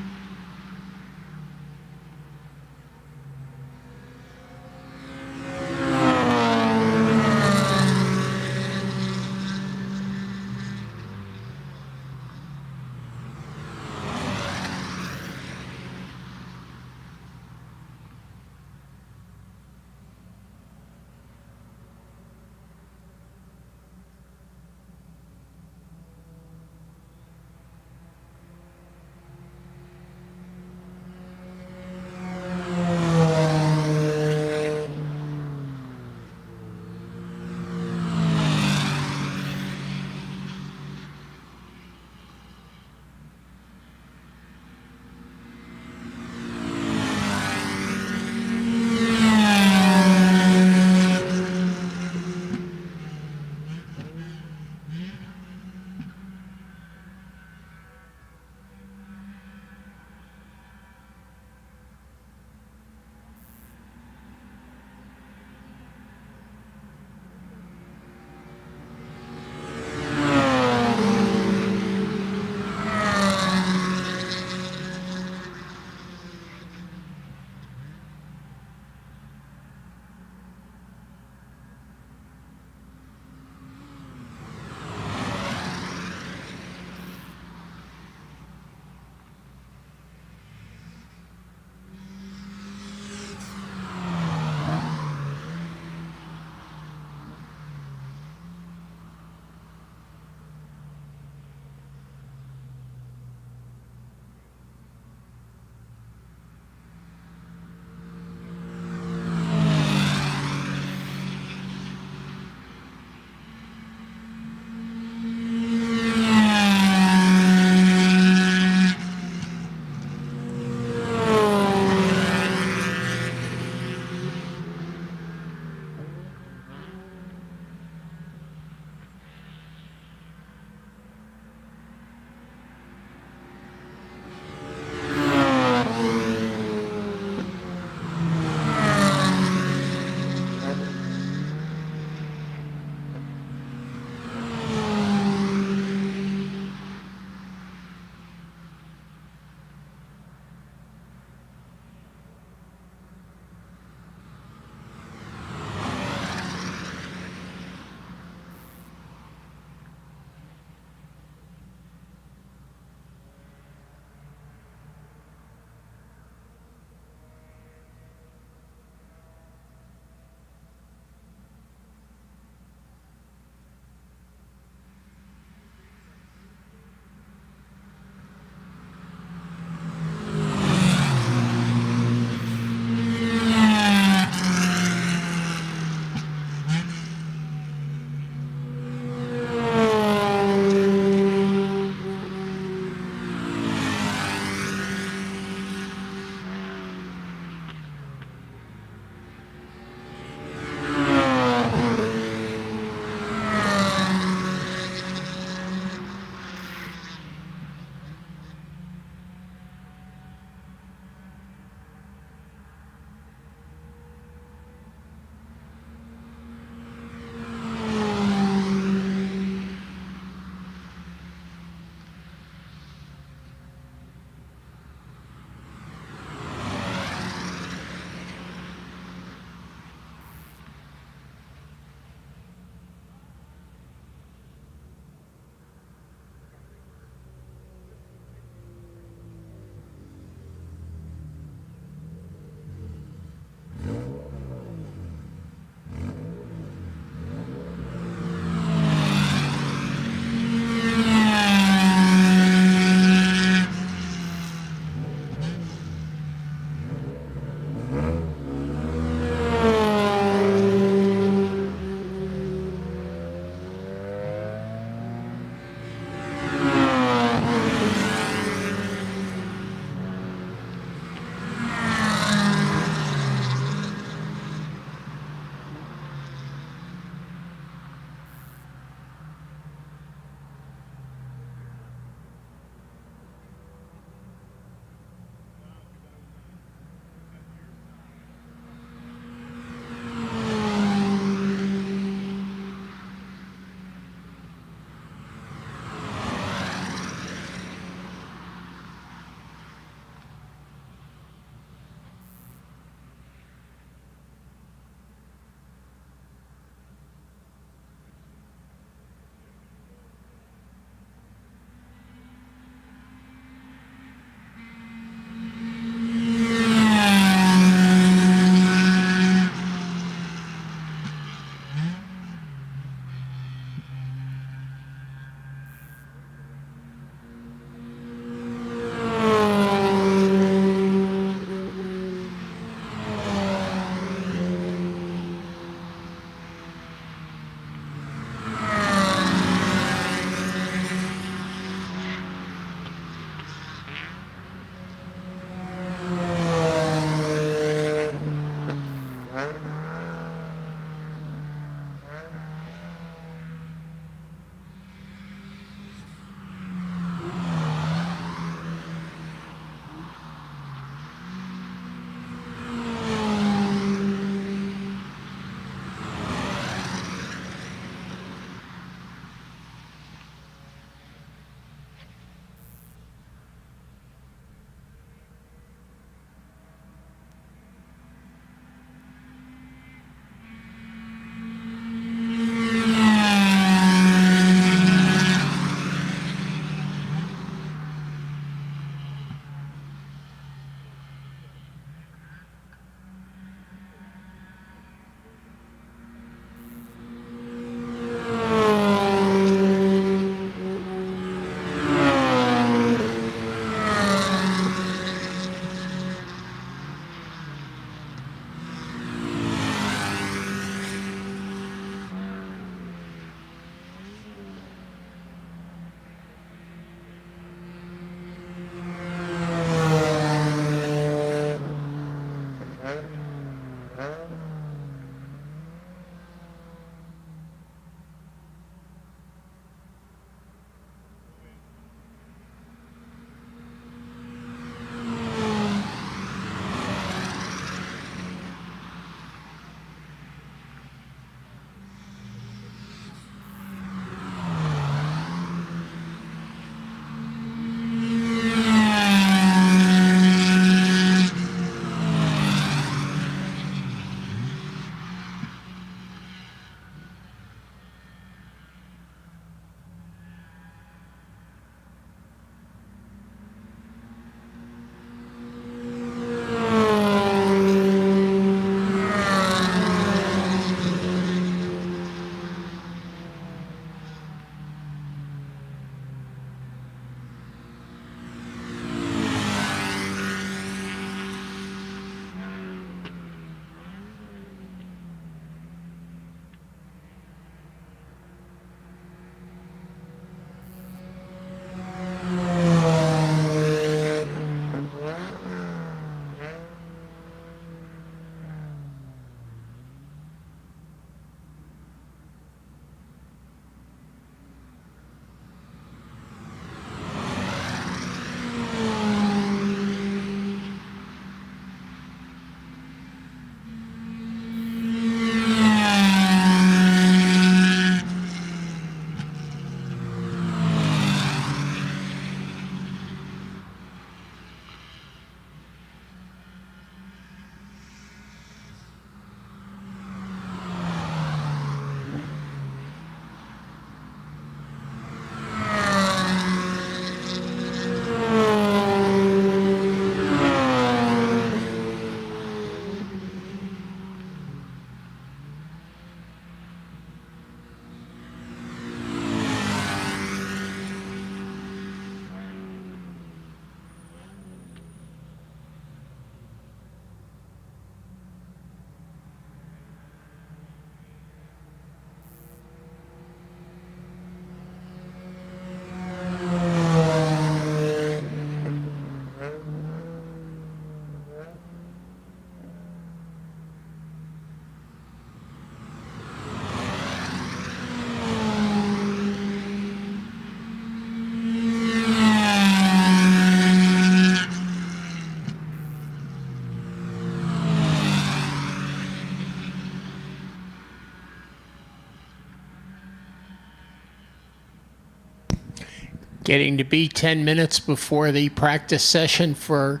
Getting to be 10 minutes before the practice session for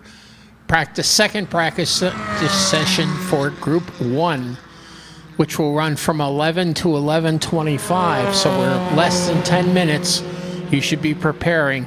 second practice session for Group 1, which will run from 11 to 11:25. So we're less than 10 minutes. You should be preparing.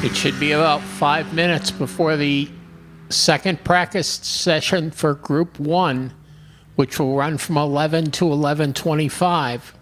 It should be about 5 minutes before the second practice session for Group 1, which will run from 11 to 11:25.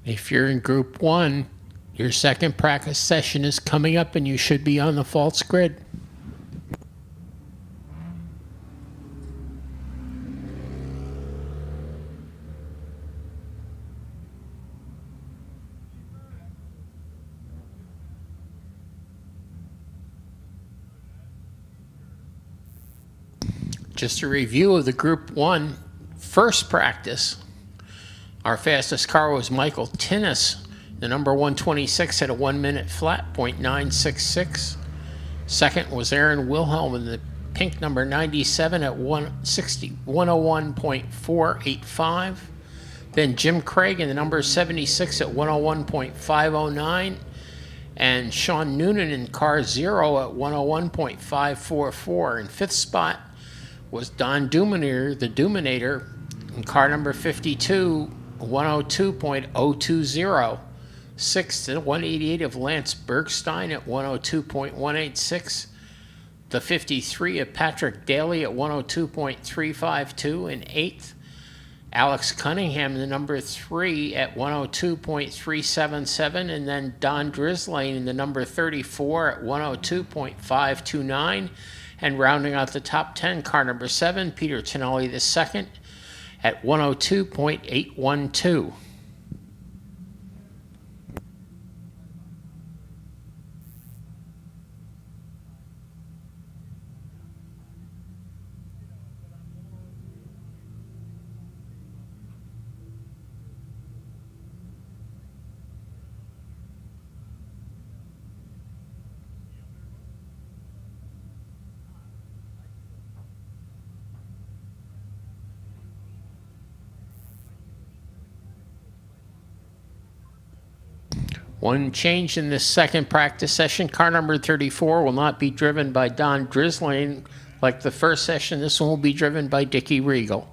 If you're in Group 1, your second practice session is coming up and you should be on the false grid. Just a review of the Group 1 first practice. Our fastest car was Michael Tinnis. The number 126 had a 1 minute flat, .966. Second was Aaron Wilhelm in the pink number 97 at 101.485. Then Jim Craig in the number 76 at 101.509. and Sean Noonan in car 0 at 101.544. In fifth spot was Don Duminator, the Duminator, in car number 52, 102.020. Sixth at 188 of Lance Bergstein at 102.186. The 53 of Patrick Daly at 102.352. And eighth, Alex Cunningham, the number 3 at 102.377. And then Don Drislane in the number 34 at 102.529. And rounding out the top 10, car number 7, Peter Tonelli II at 102.812. One change in this second practice session, car number 34 will not be driven by Don Drislane like the first session. This one will be driven by Dickie Regal.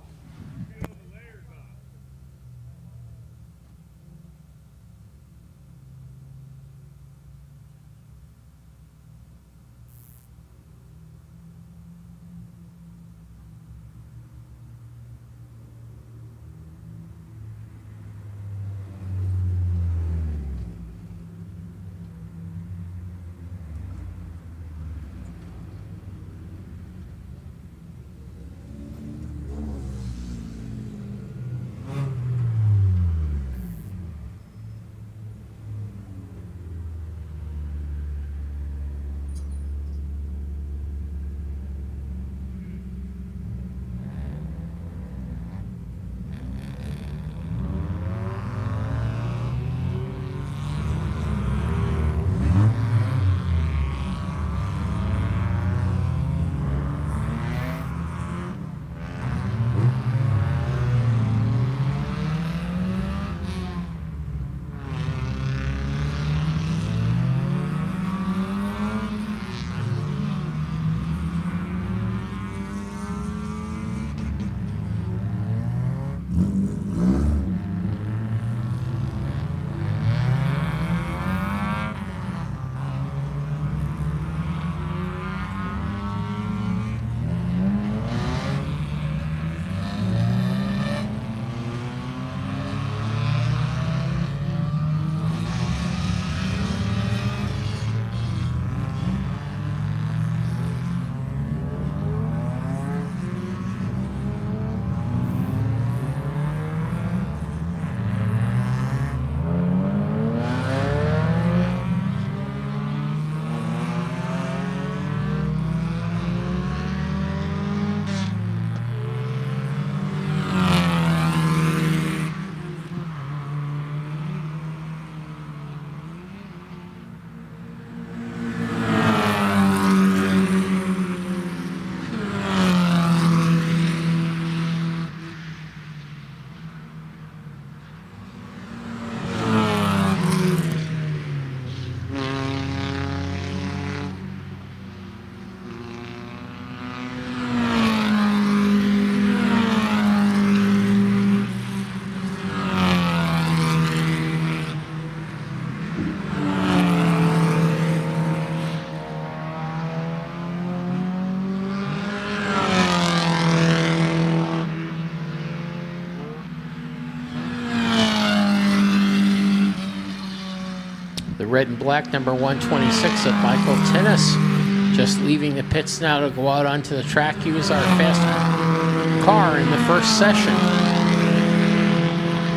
The red and black number 126 of Michael Tennis, just leaving the pits now to go out onto the track. He was our fastest car in the first session.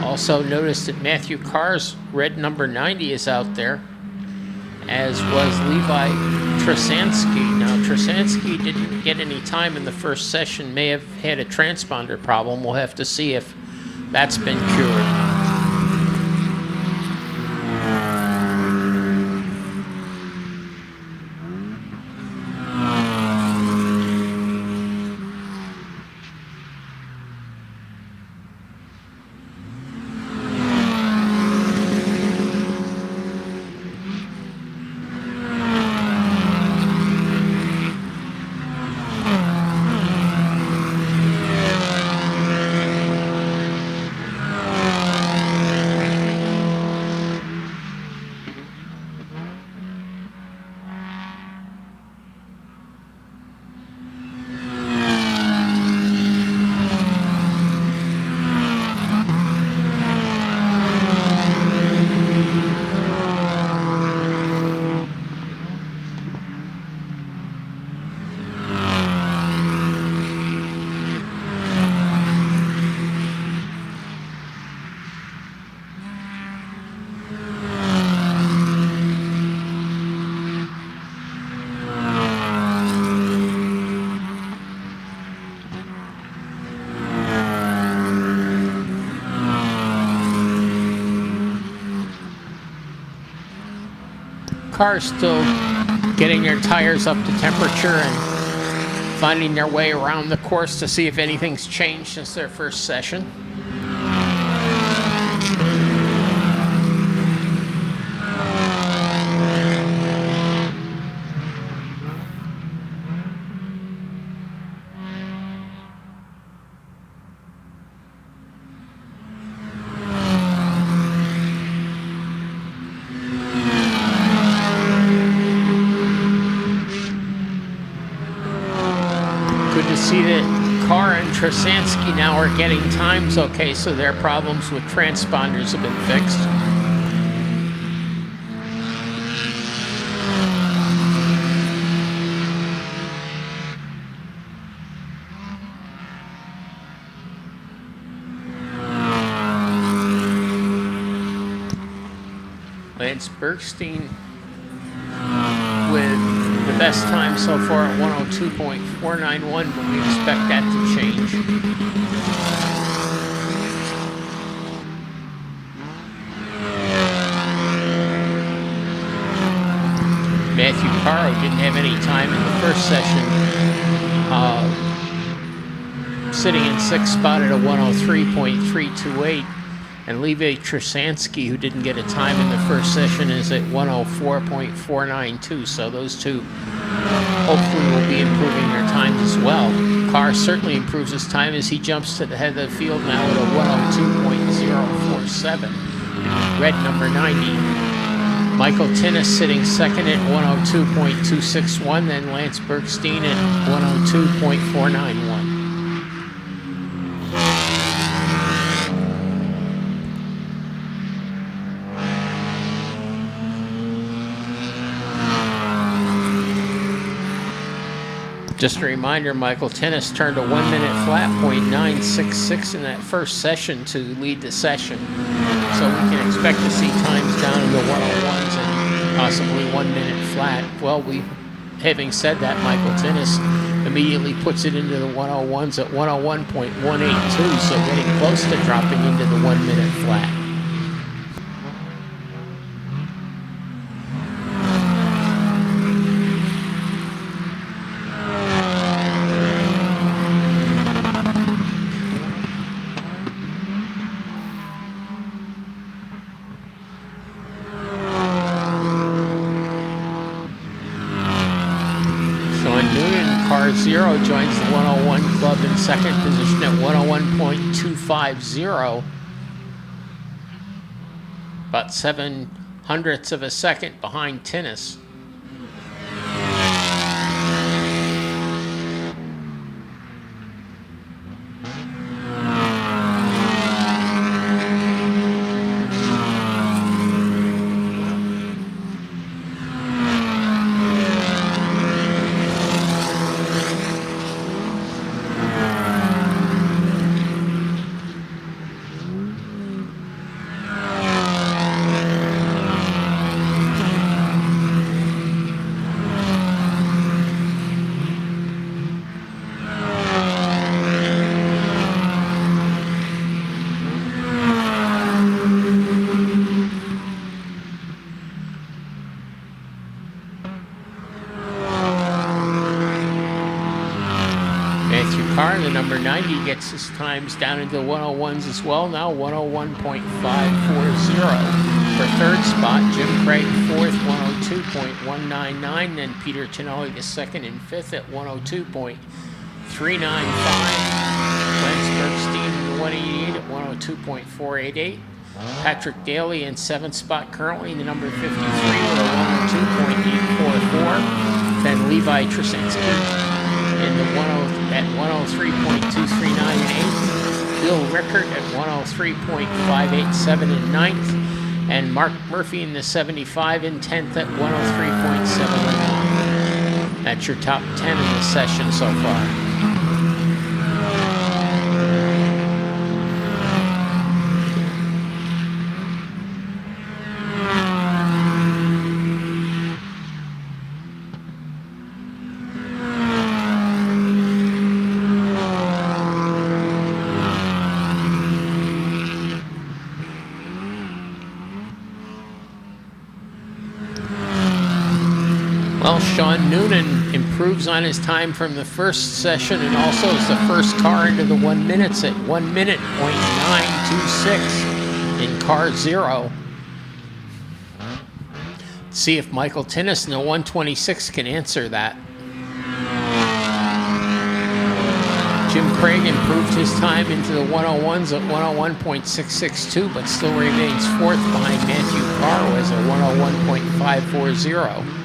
Also noticed that Matthew Carr's red number 90 is out there, as was Levi Tresansky. Now, Tresansky didn't get any time in the first session, may have had a transponder problem. We'll have to see if that's been cured. cars still getting their tires up to temperature and finding their way around the course to see if anything's changed since their first session. Good to see that Carr and Trasansky now are getting times okay, so their problems with transponders have been fixed. Lance Bergstein with the best time so far at 102.491, but we expect that to change. Matthew Caro didn't have any time in the first session, sitting in sixth spot at a 103.328. And Levi Trasansky, who didn't get a time in the first session, is at 104.492. So those two hopefully will be improving their times as well. Carr certainly improves his time as he jumps to the head of the field now at a 102.047. Red number 90. Michael Tinnis sitting second at 102.261. Then Lance Bergstein at 102.491. Just a reminder, Michael Tinnis turned a 1 minute flat, .966 in that first session to lead the session. So we can expect to see times down in the 101s and possibly 1 minute flat. Well, having said that, Michael Tinnis immediately puts it into the 101s at 101.182, so getting close to dropping into the 1 minute flat. Zero joins the 101 club in second position at 101.250, about 0.07 of a second behind Tinnis. The number 90 gets his times down into the 101s as well, now 101.540. For third spot, Jim Craig fourth, 102.199, then Peter Tonelli the second and fifth at 102.395. Lance Bergstein in the 188 at 102.488. Patrick Daly in seventh spot currently, the number 53 with a 102.844. Then Levi Trasansky in the at 103.239 in eighth, Bill Rickert at 103.587 in ninth, and Mark Murphy in the 75 in 10th at 103.719. That's your top 10 in the session so far. Well, Sean Noonan improves on his time from the first session and also is the first car into the 1 minutes at 1 minute .926 in car 0. See if Michael Tinnis in the 126 can answer that. Jim Craig improved his time into the 101s at 101.662, but still remains fourth behind Matthew Carr, who has a 101.540.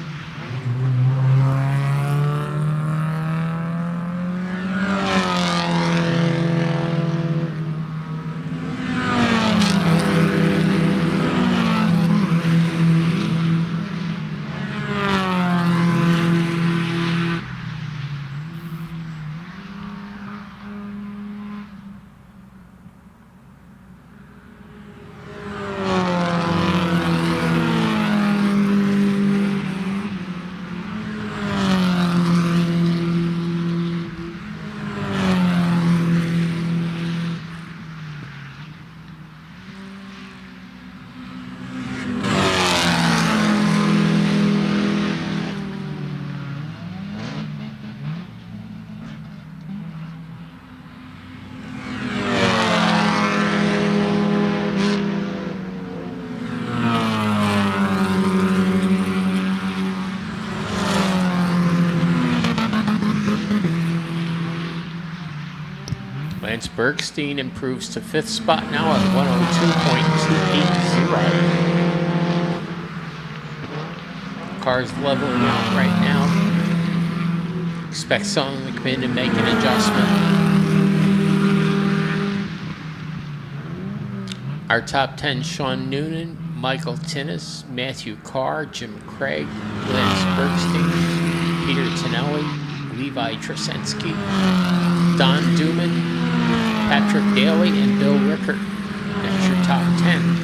Lance Bergstein improves to fifth spot now at 102.280. Car's leveling out right now. Expect someone to come in and make an adjustment. Our top 10: Sean Noonan, Michael Tinnis, Matthew Carr, Jim Craig, Lance Bergstein, Peter Tonelli, Levi Trusensky, Don Duman, Patrick Daly, and Bill Rickard. That's your top 10.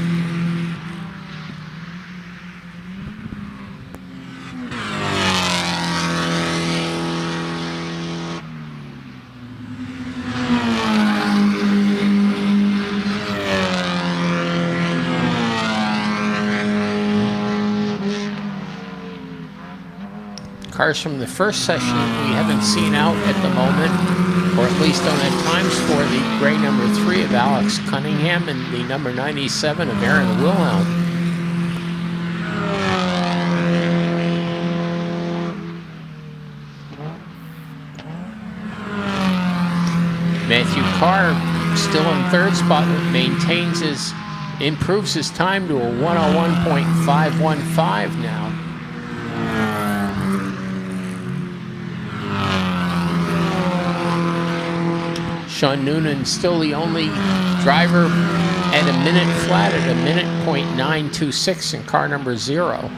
Cars from the first session we haven't seen out at the moment, or at least don't have times for: the gray number 3 of Alex Cunningham and the number 97 of Aaron Wilhelm. Matthew Carr still in third spot, improves his time to a 101.515 now. Sean Noonan still the only driver at a minute flat at a minute .926 in car number 0.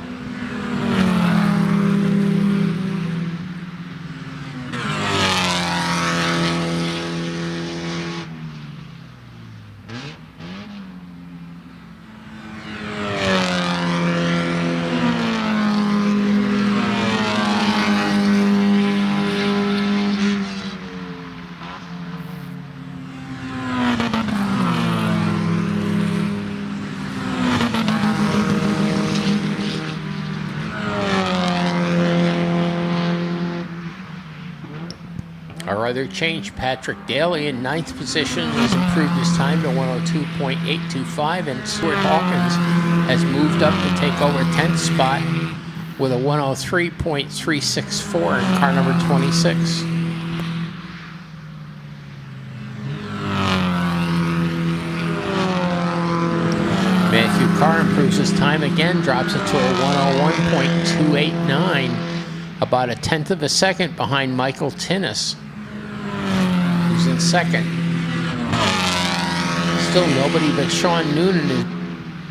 Our other change: Patrick Daly in 9th position has improved his time to 102.825, and Stuart Hawkins has moved up to take over 10th spot with a 103.364 in car number 26. Matthew Carr improves his time again, drops it to a 101.289, about a tenth of a second behind Michael Tinnis, who's in second. Still nobody but Sean Noonan has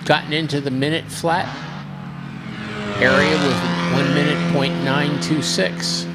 gotten into the minute flat area with 1 minute .926.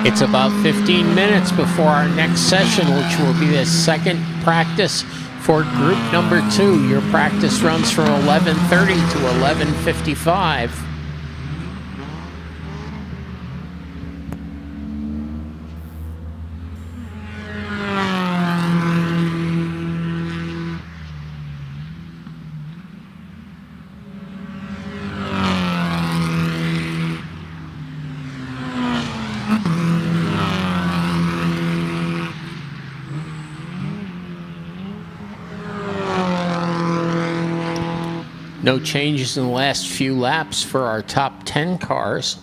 It's about 15 minutes before our next session, which will be the second practice for group number 2. Your practice runs from 11:30 to 11:55. No changes in the last few laps for our top 10 cars.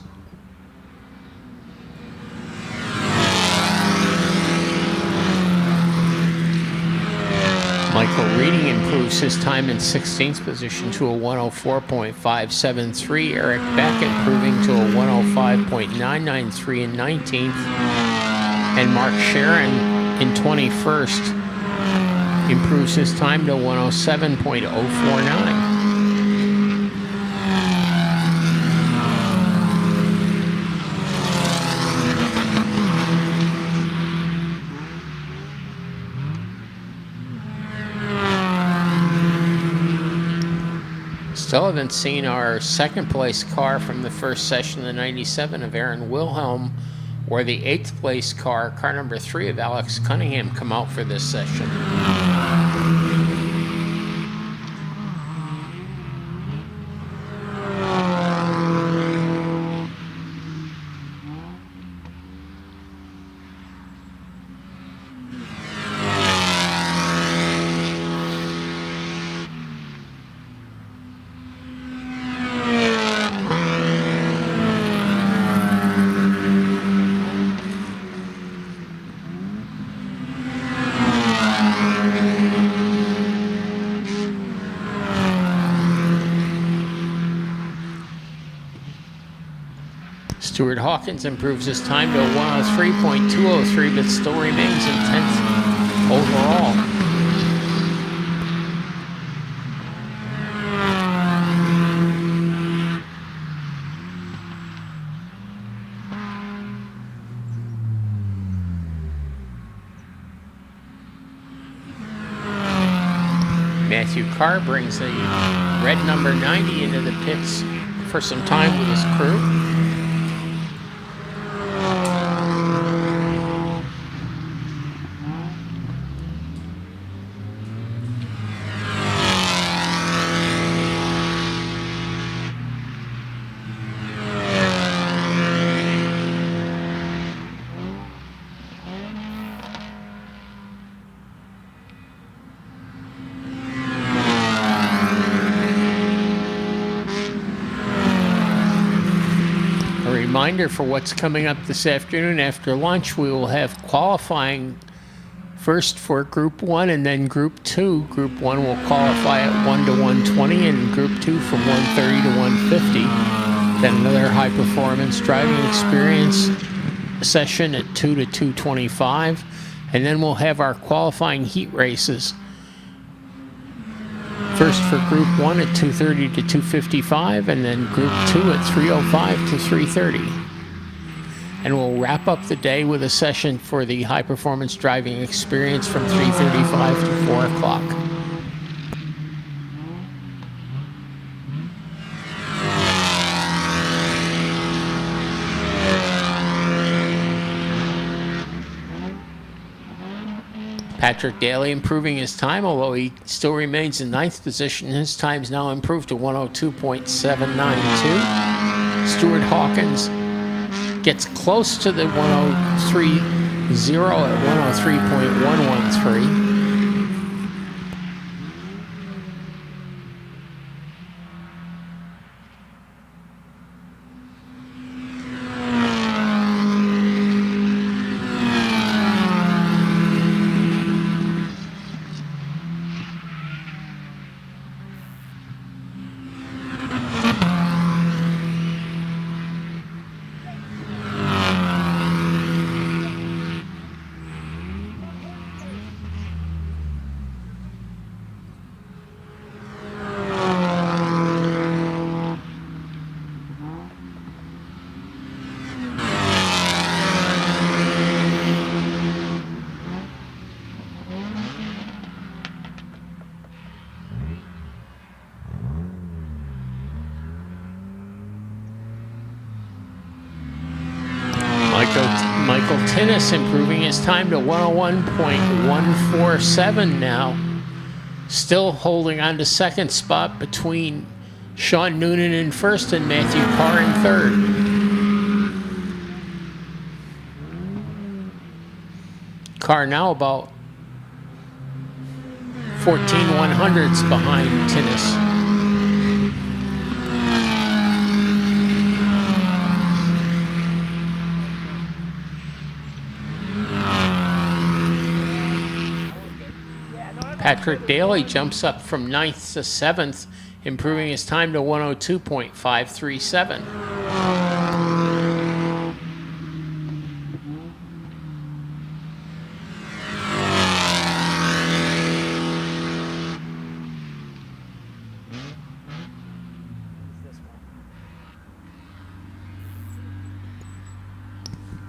Michael Reading improves his time in 16th position to a 104.573. Eric Beck improving to a 105.993 in 19th. And Mark Sharon in 21st improves his time to 107.049. Still haven't seen our second place car from the first session of the 97 of Aaron Wilhelm, or the 8th place car number 3 of Alex Cunningham, come out for this session. Stuart Hawkins improves his time to 103.203, but still remains in 10th overall. Matthew Carr brings the red number 90 into the pits for some time with his crew. Reminder for what's coming up this afternoon. After lunch, we will have qualifying first for Group 1 and then Group 2. Group 1 will qualify at 1 to 120 and Group 2 from 130 to 150. Then another high-performance driving experience session at 2 to 225. And then we'll have our qualifying heat races. First for Group 1 at 230 to 255, and then Group 2 at 305 to 330. And we'll wrap up the day with a session for the high-performance driving experience from 3:35 to 4 o'clock. Patrick Daly improving his time, although he still remains in 9th position. His time's now improved to 102.792. Stuart Hawkins gets close to the 103.0 at 103.113. Michael Tinnis improving his time to 101.147 now. Still holding on to second spot between Sean Noonan in first and Matthew Parr in third. Carr now about 14/100ths behind Tinnis. Patrick Daly jumps up from 9th to 7th, improving his time to 102.537.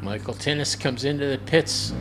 Michael Tinnis comes into the pits.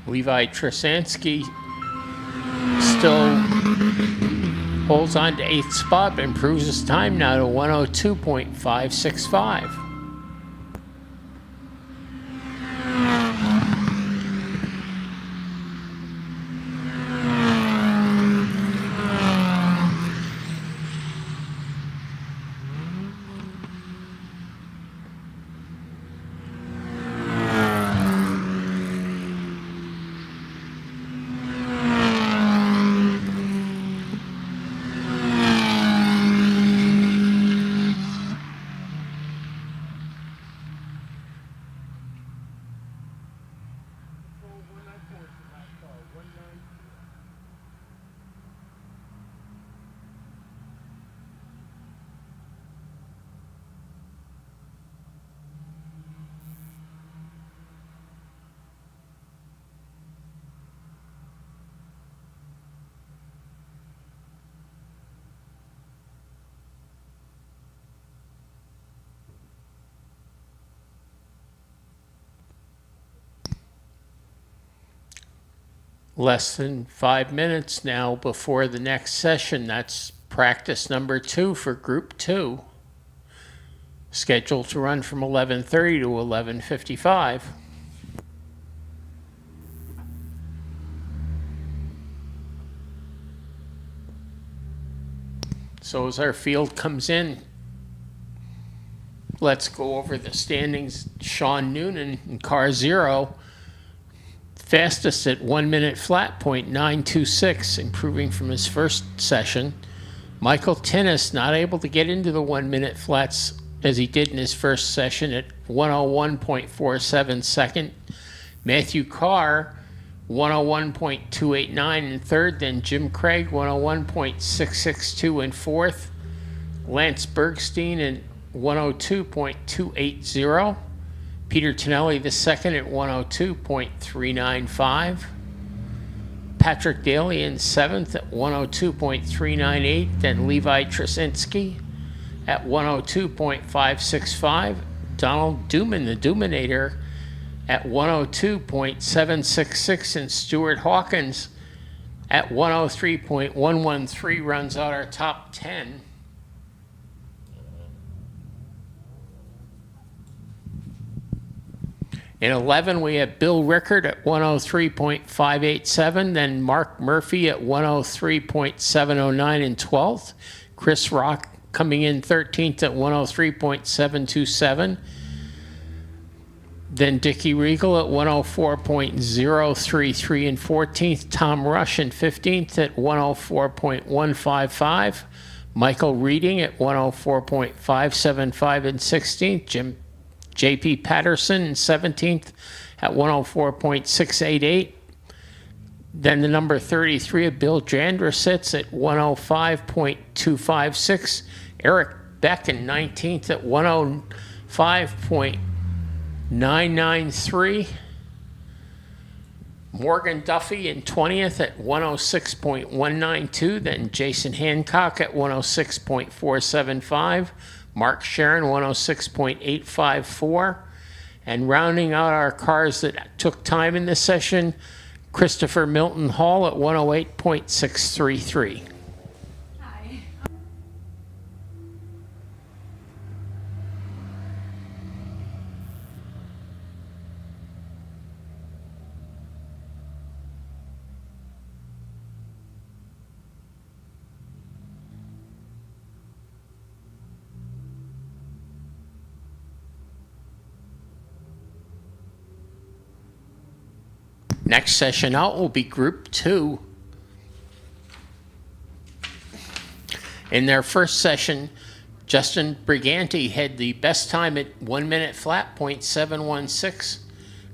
Levi Tresansky still holds on to 8th spot, but improves his time now to 102.565. Less than 5 minutes now before the next session. That's practice number 2 for group 2. Scheduled to run from 11:30 to 11:55. So as our field comes in, let's go over the standings. Sean Noonan in car 0, fastest at 1 minute flat, 0.926, improving from his first session. Michael Tinnis not able to get into the 1 minute flats as he did in his first session at 101.47 second. Matthew Carr, 101.289 in third. Then Jim Craig, 101.662 in fourth. Lance Bergstein at 102.280. Peter Tonelli the second at 102.395. Patrick Daly in seventh at 102.398. Then Levi Trasinski at 102.565. Donald Duman, the Duminator, at 102.766. And Stuart Hawkins at 103.113 runs out our top 10. In 11, we have Bill Rickard at 103.587, then Mark Murphy at 103.709 in 12th. Chris Rock coming in 13th at 103.727. Then Dickie Regal at 104.033 in 14th. Tom Rush in 15th at 104.155. Michael Reading at 104.575 in 16th. J.P. Patterson in 17th at 104.688. Then the number 33 of Bill Jandra sits at 105.256. Eric Beck in 19th at 105.993. Morgan Duffy in 20th at 106.192. Then Jason Hancock at 106.475. Mark Sharon, 106.854. And rounding out our cars that took time in this session, Christopher Milton Hall at 108.633. Hi. Next session out will be Group 2. In their first session, Justin Briganti had the best time at 1 minute flat, 0.716.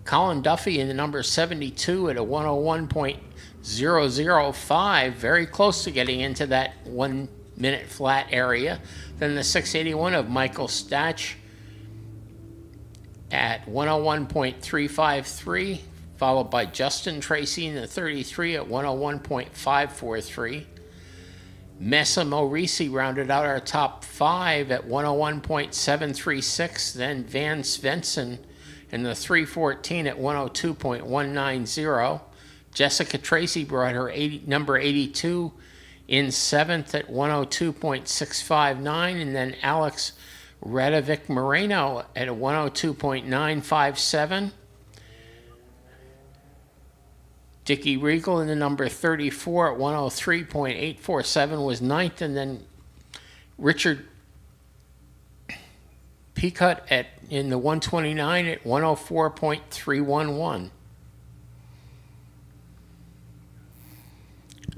Colin Duffy in the number 72 at a 101.005, very close to getting into that 1 minute flat area. Then the 681 of Michael Stach at 101.353. Followed by Justin Tracy in the 33 at 101.543. Messa Morisi rounded out our top 5 at 101.736. Then Van Svensson in the 314 at 102.190. Jessica Tracy brought her number 82 in 7th at 102.659. And then Alex Radovic Moreno at a 102.957. Dickie Regal in the number 34 at 103.847 was 9th, and then Richard Peacutt in the 129 at 104.311.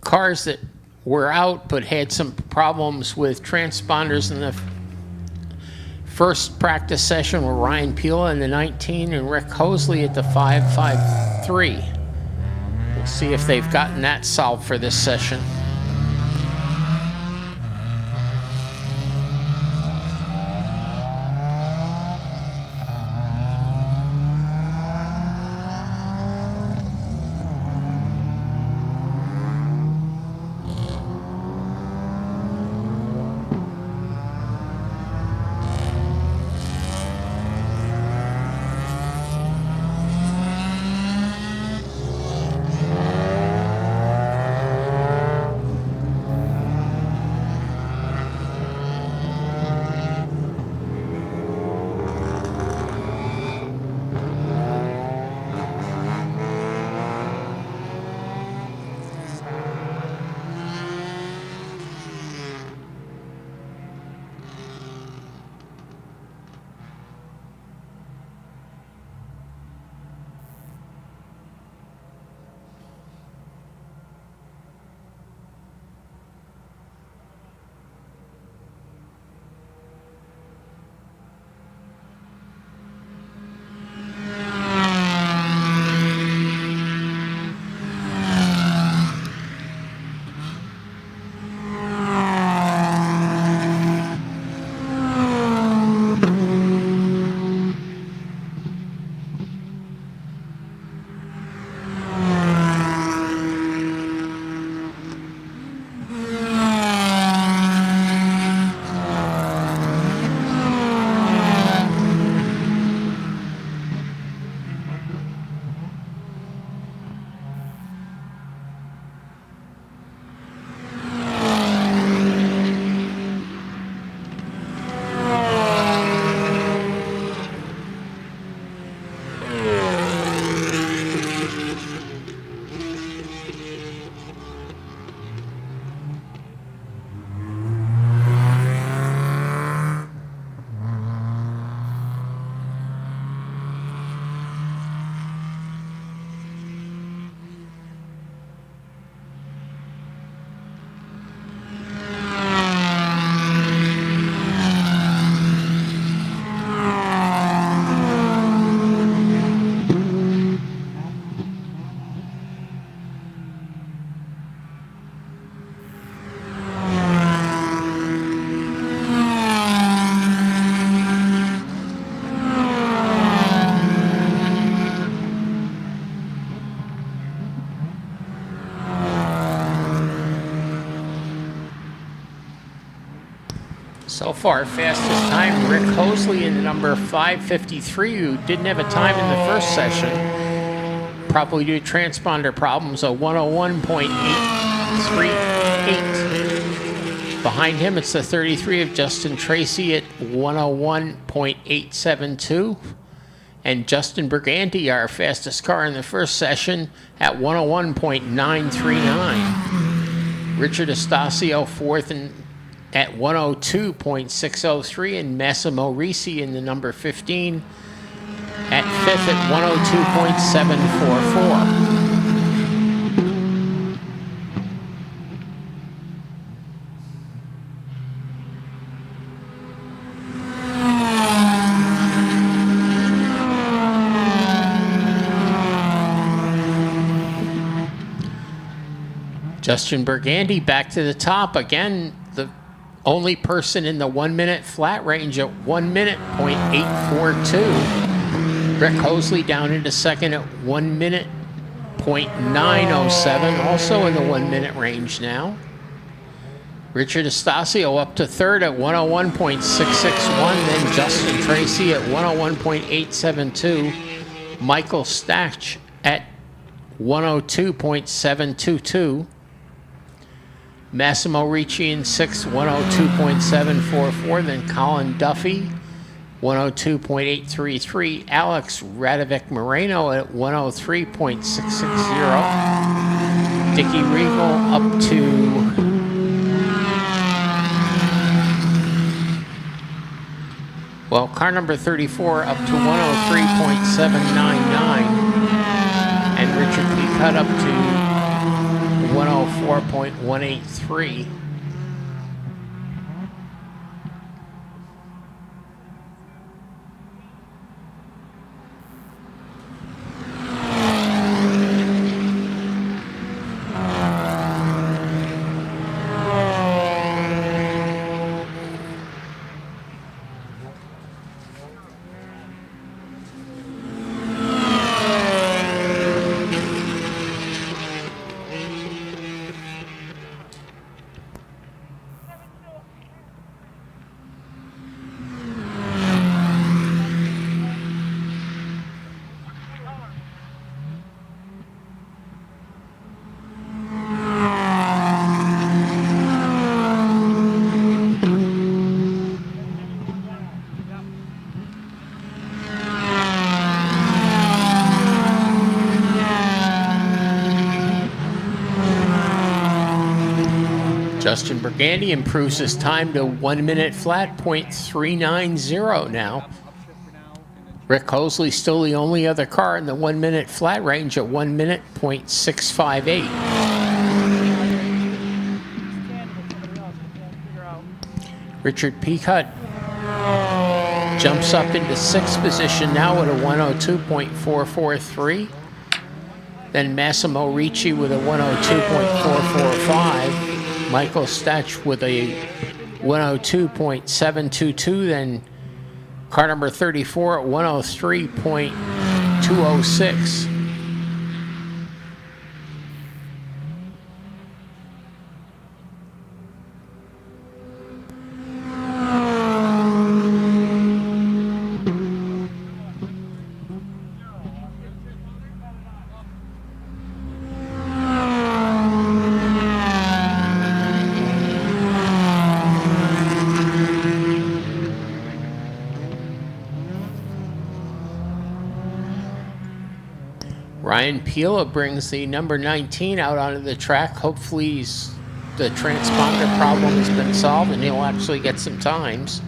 Cars that were out but had some problems with transponders in the first practice session were Ryan Pila in the 19 and Rick Hosley at the 553. See if they've gotten that solved for this session. So far, fastest time, Rick Hosley in the number 553, who didn't have a time in the first session, probably due to transponder problems, a 101.838. Behind him, it's the 33 of Justin Tracy at 101.872. And Justin Briganti, our fastest car in the first session, at 101.939. Richard Estacio, fourth at 102.603, and Massimo Risi in the number 15 at fifth at 102.744. Justin Burgandy back to the top again, the only person in the 1 minute flat range at 1 minute .842. Rick Hosley down into second at 1 minute .907, also in the 1 minute range now. Richard Estacio up to third at 101.661, then Justin Tracy at 101.872, Michael Stach at 102.722. Massimo Ricci in sixth, 102.744. Then Colin Duffy, 102.833. Alex Radovic Moreno at 103.660. Dickie Regal up to car number 34 up to 103.799. And Richard Peacutt up to 104.183. Justin Burgandy improves his time to 1 minute flat, .390 now. Rick Hosley still the only other car in the 1 minute flat range at 1 minute .658. Richard Peacutt jumps up into sixth position now at a 102.443. Then Massimo Ricci with a 102.445. Michael Stach with a 102.722. Then car number 34 at 103.206. Ryan Pila brings the number 19 out onto the track. Hopefully the transponder problem has been solved and he'll actually get some times.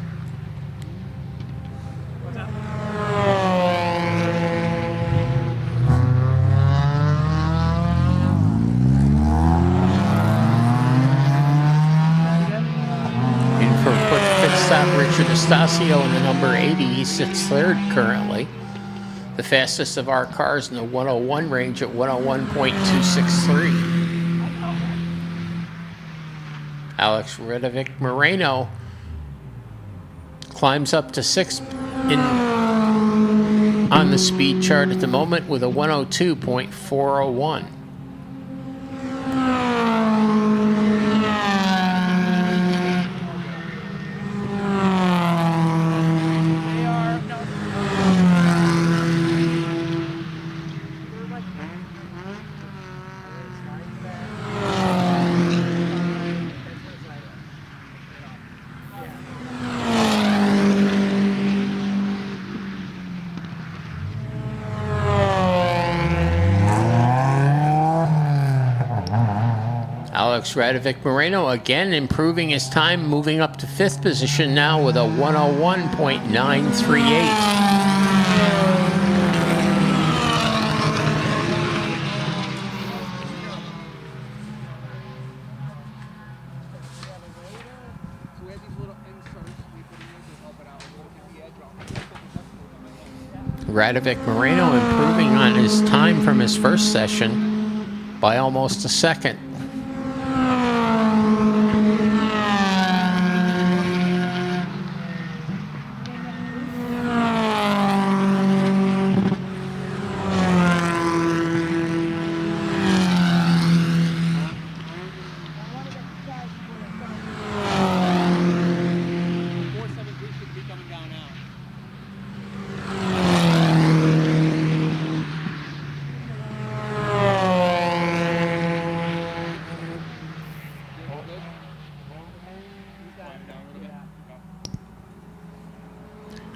In for a quick pit stop, Richard Estacio in the number 80. He sits third currently. The fastest of our cars in the 101 range at 101.263. Alex Radovic Moreno climbs up to sixth on the speed chart at the moment with a 102.401. Alex Radovic Moreno again improving his time, moving up to 5th position now with a 101.938. Radovic Moreno improving on his time from his first session by almost a second.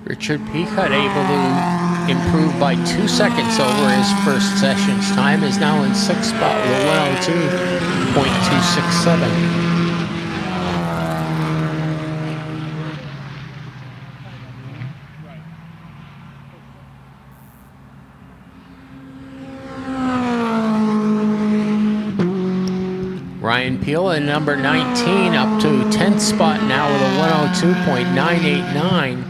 Richard Peacock able to improve by 2 seconds over his first session's time, is now in 6th spot with a 102.267. Ryan Peel in number 19 up to 10th spot now with a 102.989.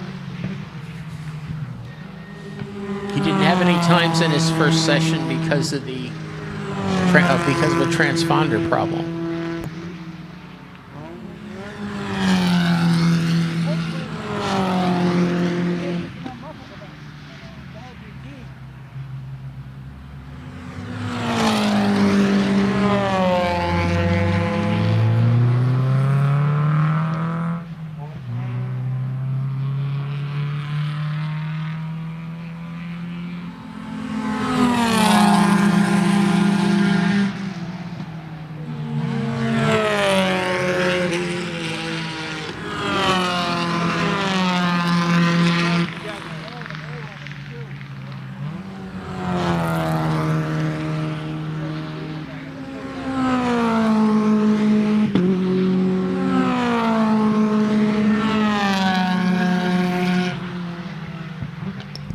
He didn't have any times in his first session because of a transponder problem.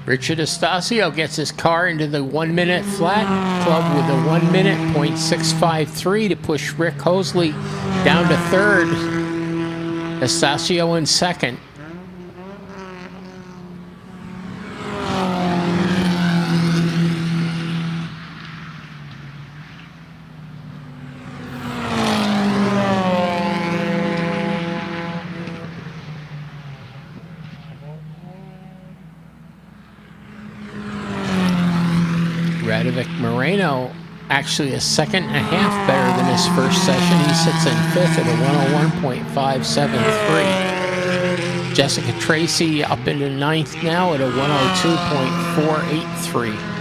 Richard Estacio gets his car into the 1 minute flat club with a 1 minute .653 to push Rick Hosley down to 3rd. Estacio in 2nd. Radovic Moreno actually a second and a half better than his first session. He sits in 5th at a 101.573. Jessica Tracy up into 9th now at a 102.483.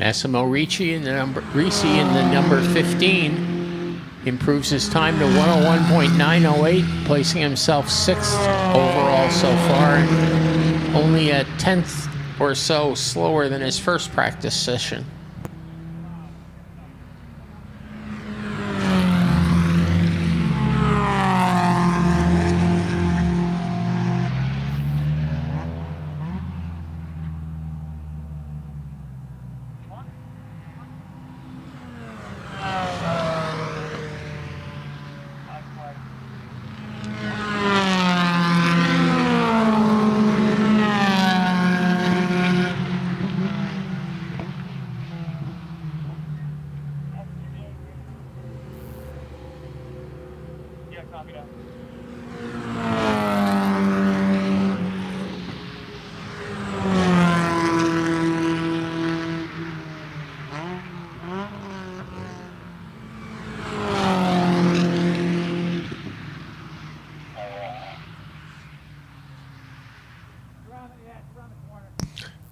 Massimo Ricci in the number 15 improves his time to 101.908, placing himself 6th overall so far, and only a 10th or so slower than his first practice session.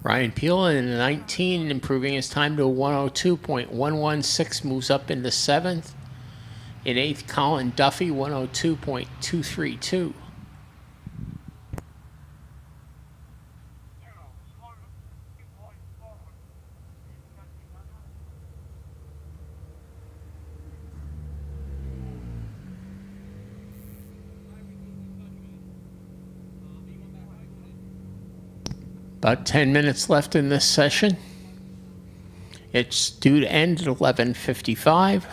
Ryan Peele in the 19, improving his time to 102.116, moves up into 7th. In 8th, Colin Duffy, 102.232. About 10 minutes left in this session. It's due to end at 11:55.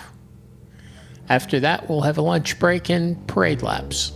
After that, we'll have a lunch break and parade laps.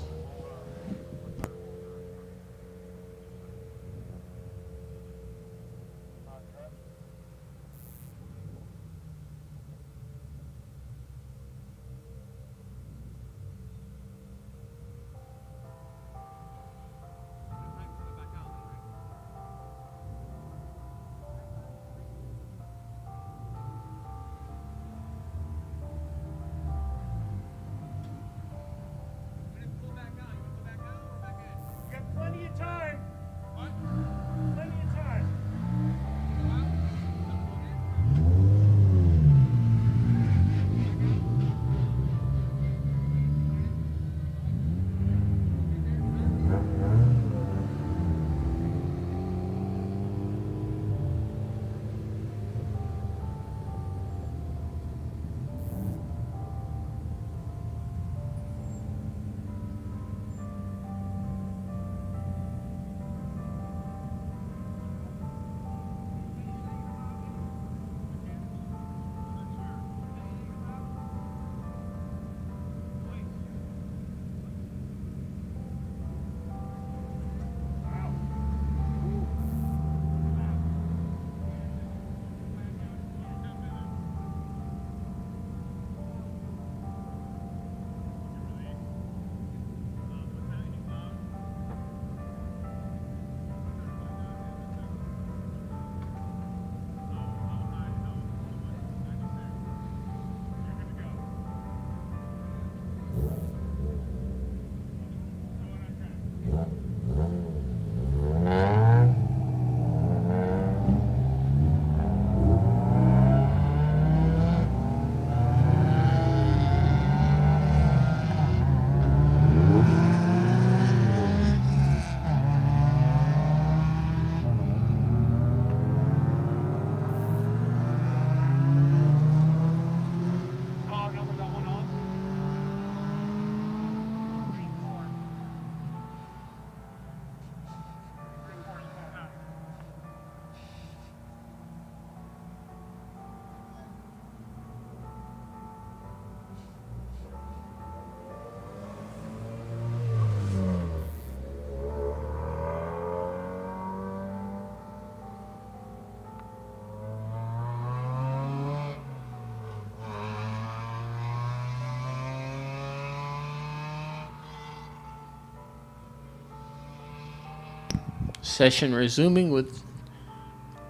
Session resuming with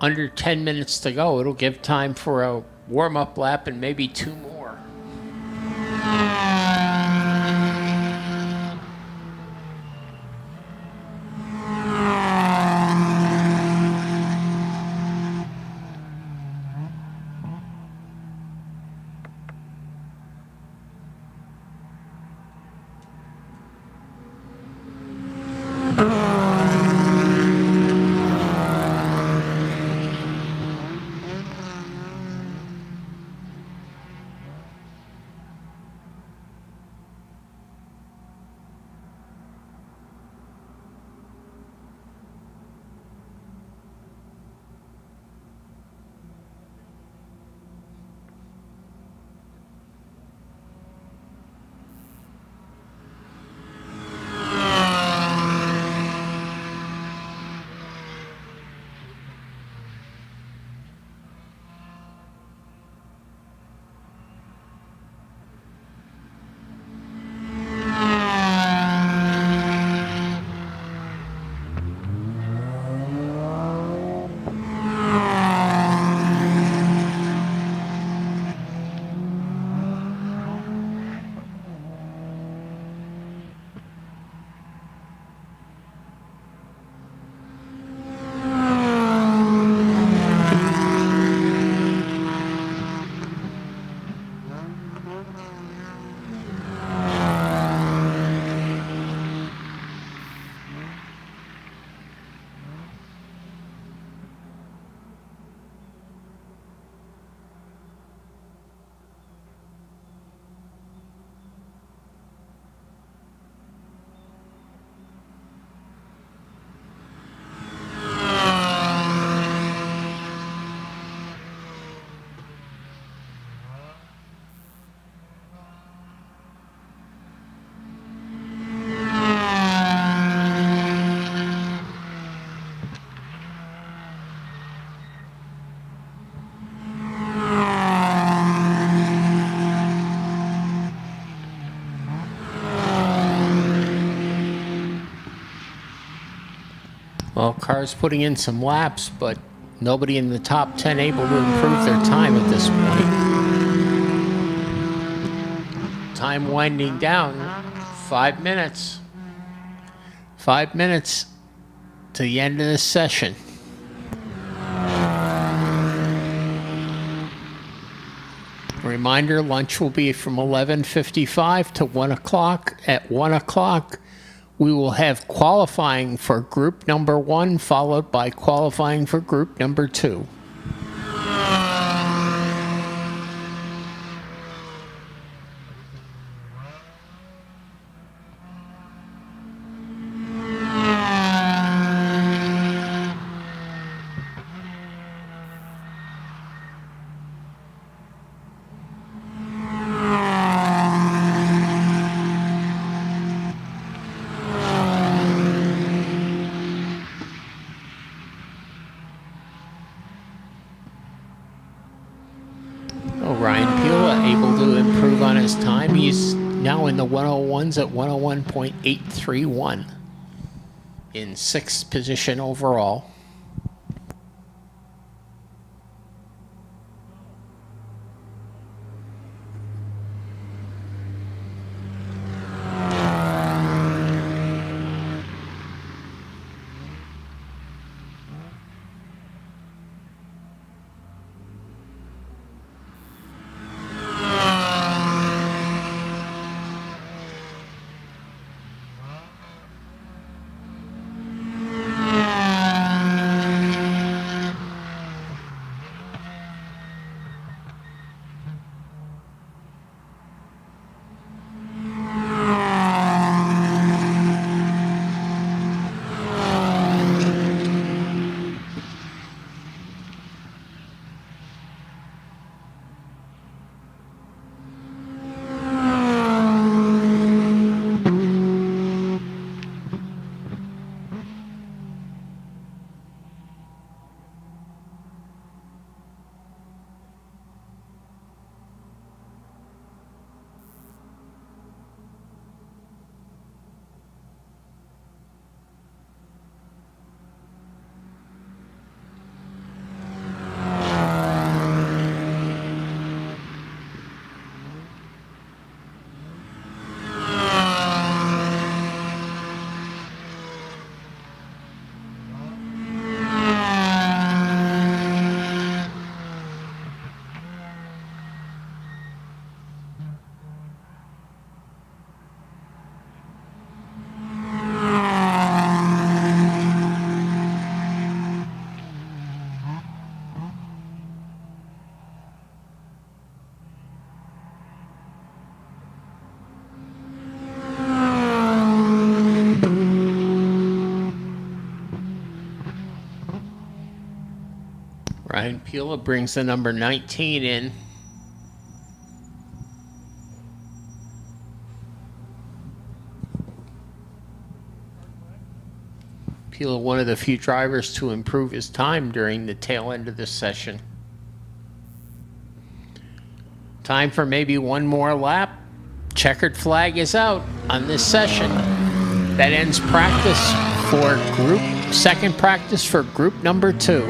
under 10 minutes to go. It'll give time for a warm-up lap and maybe 2 more. Well, cars putting in some laps, but nobody in the top 10 able to improve their time at this point. Time winding down. 5 minutes. 5 minutes to the end of this session. Reminder, lunch will be from 11:55 to 1 o'clock. At 1 o'clock, we will have qualifying for group number 1, followed by qualifying for group number 2. Ryan Pila able to improve on his time. He's now in the 101s at 101.831 in 6th position overall. Ryan Pila brings the number 19 in. Pila, one of the few drivers to improve his time during the tail end of this session. Time for maybe one more lap. Checkered flag is out on this session. That ends practice for second practice for group number 2.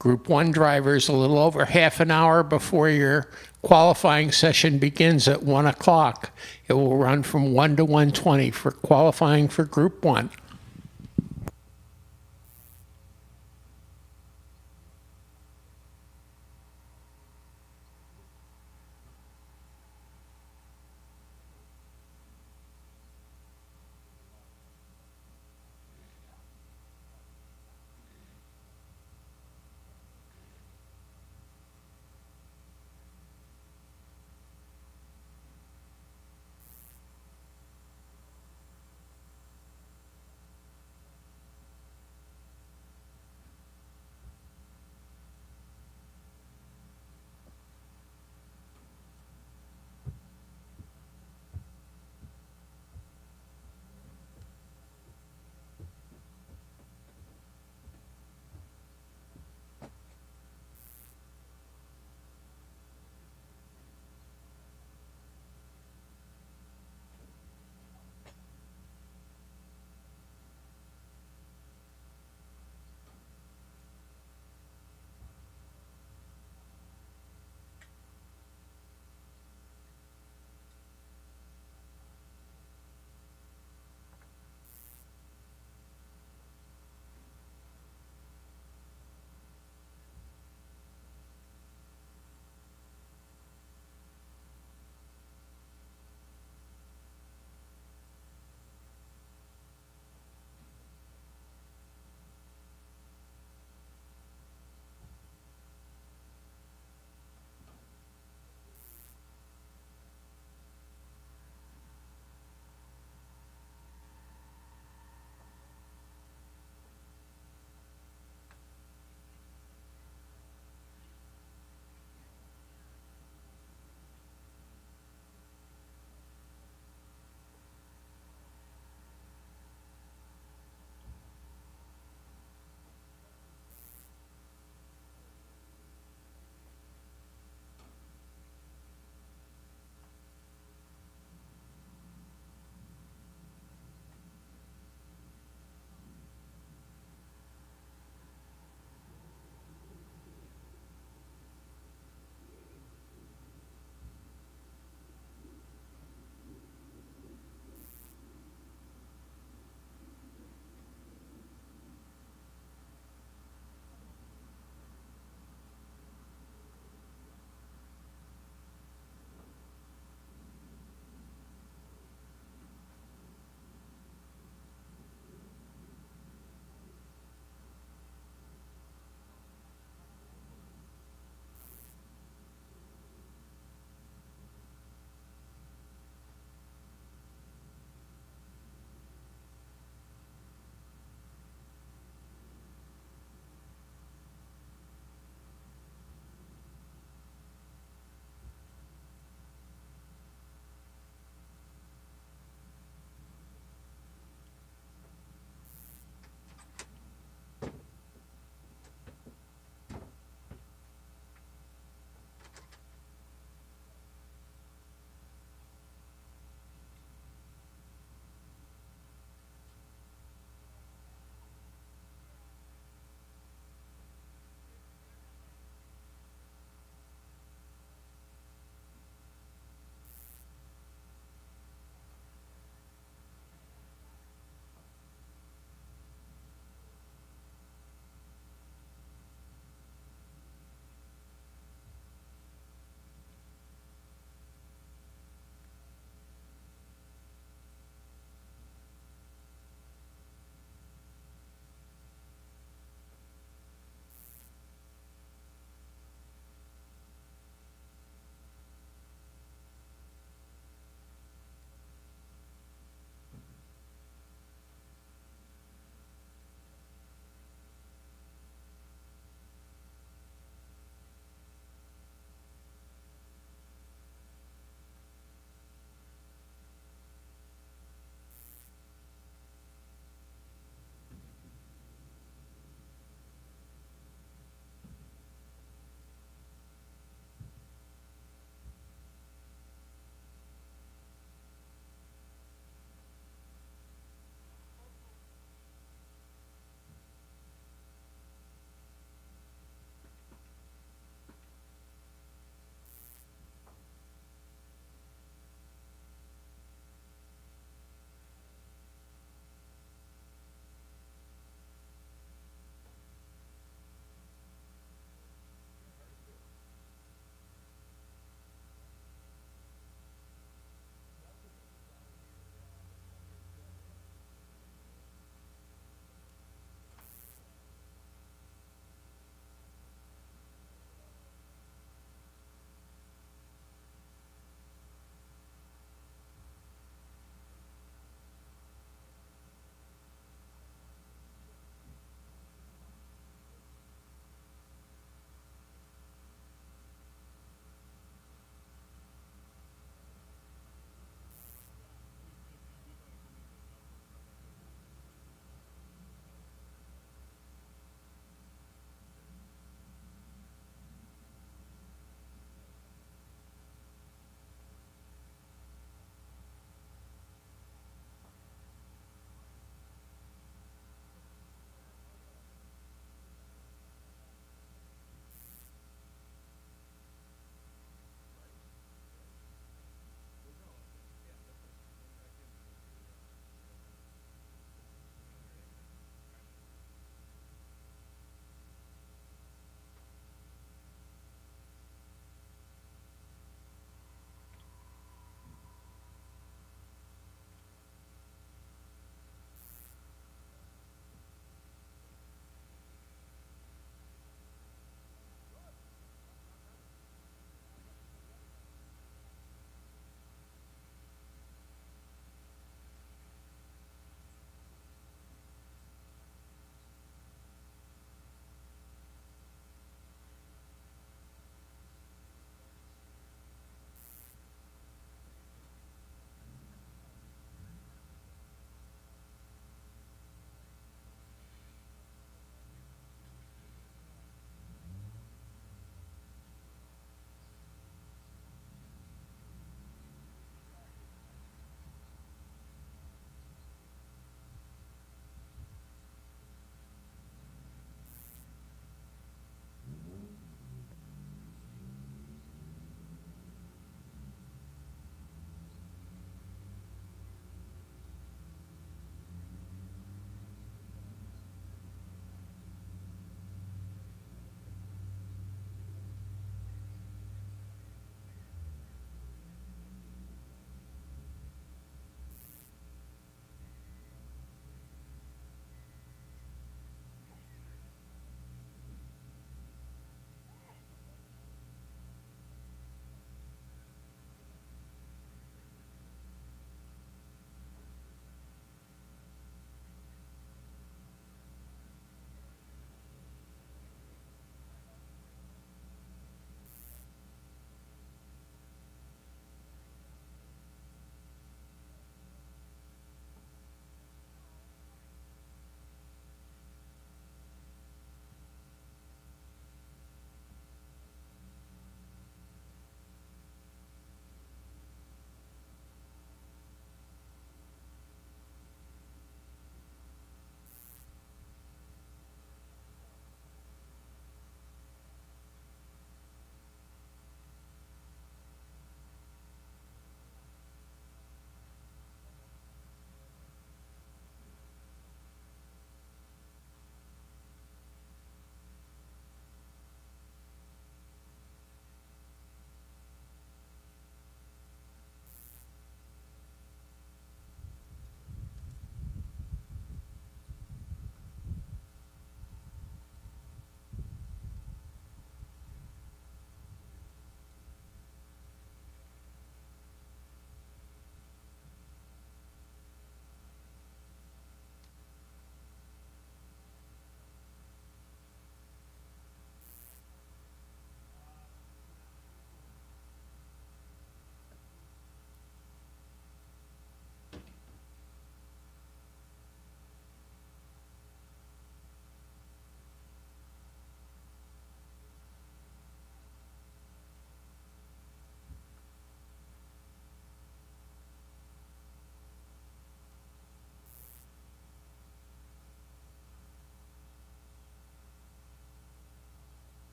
Group 1 drivers, a little over half an hour before your qualifying session begins at 1 o'clock. It will run from 1 to 1:20 for qualifying for Group 1.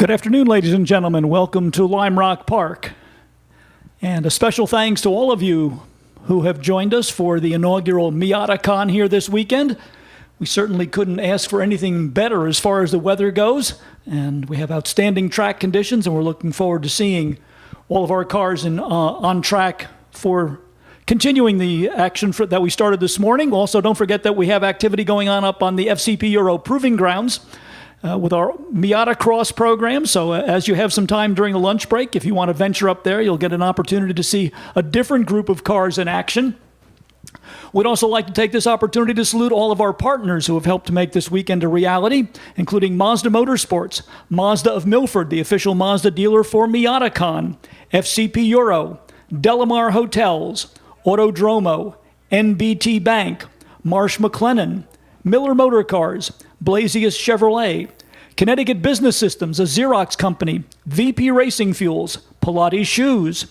Good afternoon, ladies and gentlemen. Welcome to Lime Rock Park. And a special thanks to all of you who have joined us for the inaugural Miatacon here this weekend. We certainly couldn't ask for anything better as far as the weather goes. And we have outstanding track conditions, and we're looking forward to seeing all of our cars on track for continuing the action that we started this morning. Also, don't forget that we have activity going on up on the FCP Euro Proving Grounds with our Miata Cross program. So as you have some time during the lunch break, if you want to venture up there, you'll get an opportunity to see a different group of cars in action. We'd also like to take this opportunity to salute all of our partners who have helped to make this weekend a reality, including Mazda Motorsports, Mazda of Milford, the official Mazda dealer for Miatacon, FCP Euro, Delamar Hotels, Autodromo, NBT Bank, Marsh McLennan, Miller Motor Cars, Blazius Chevrolet, Connecticut Business Systems, a Xerox company, VP Racing Fuels, Pilates Shoes,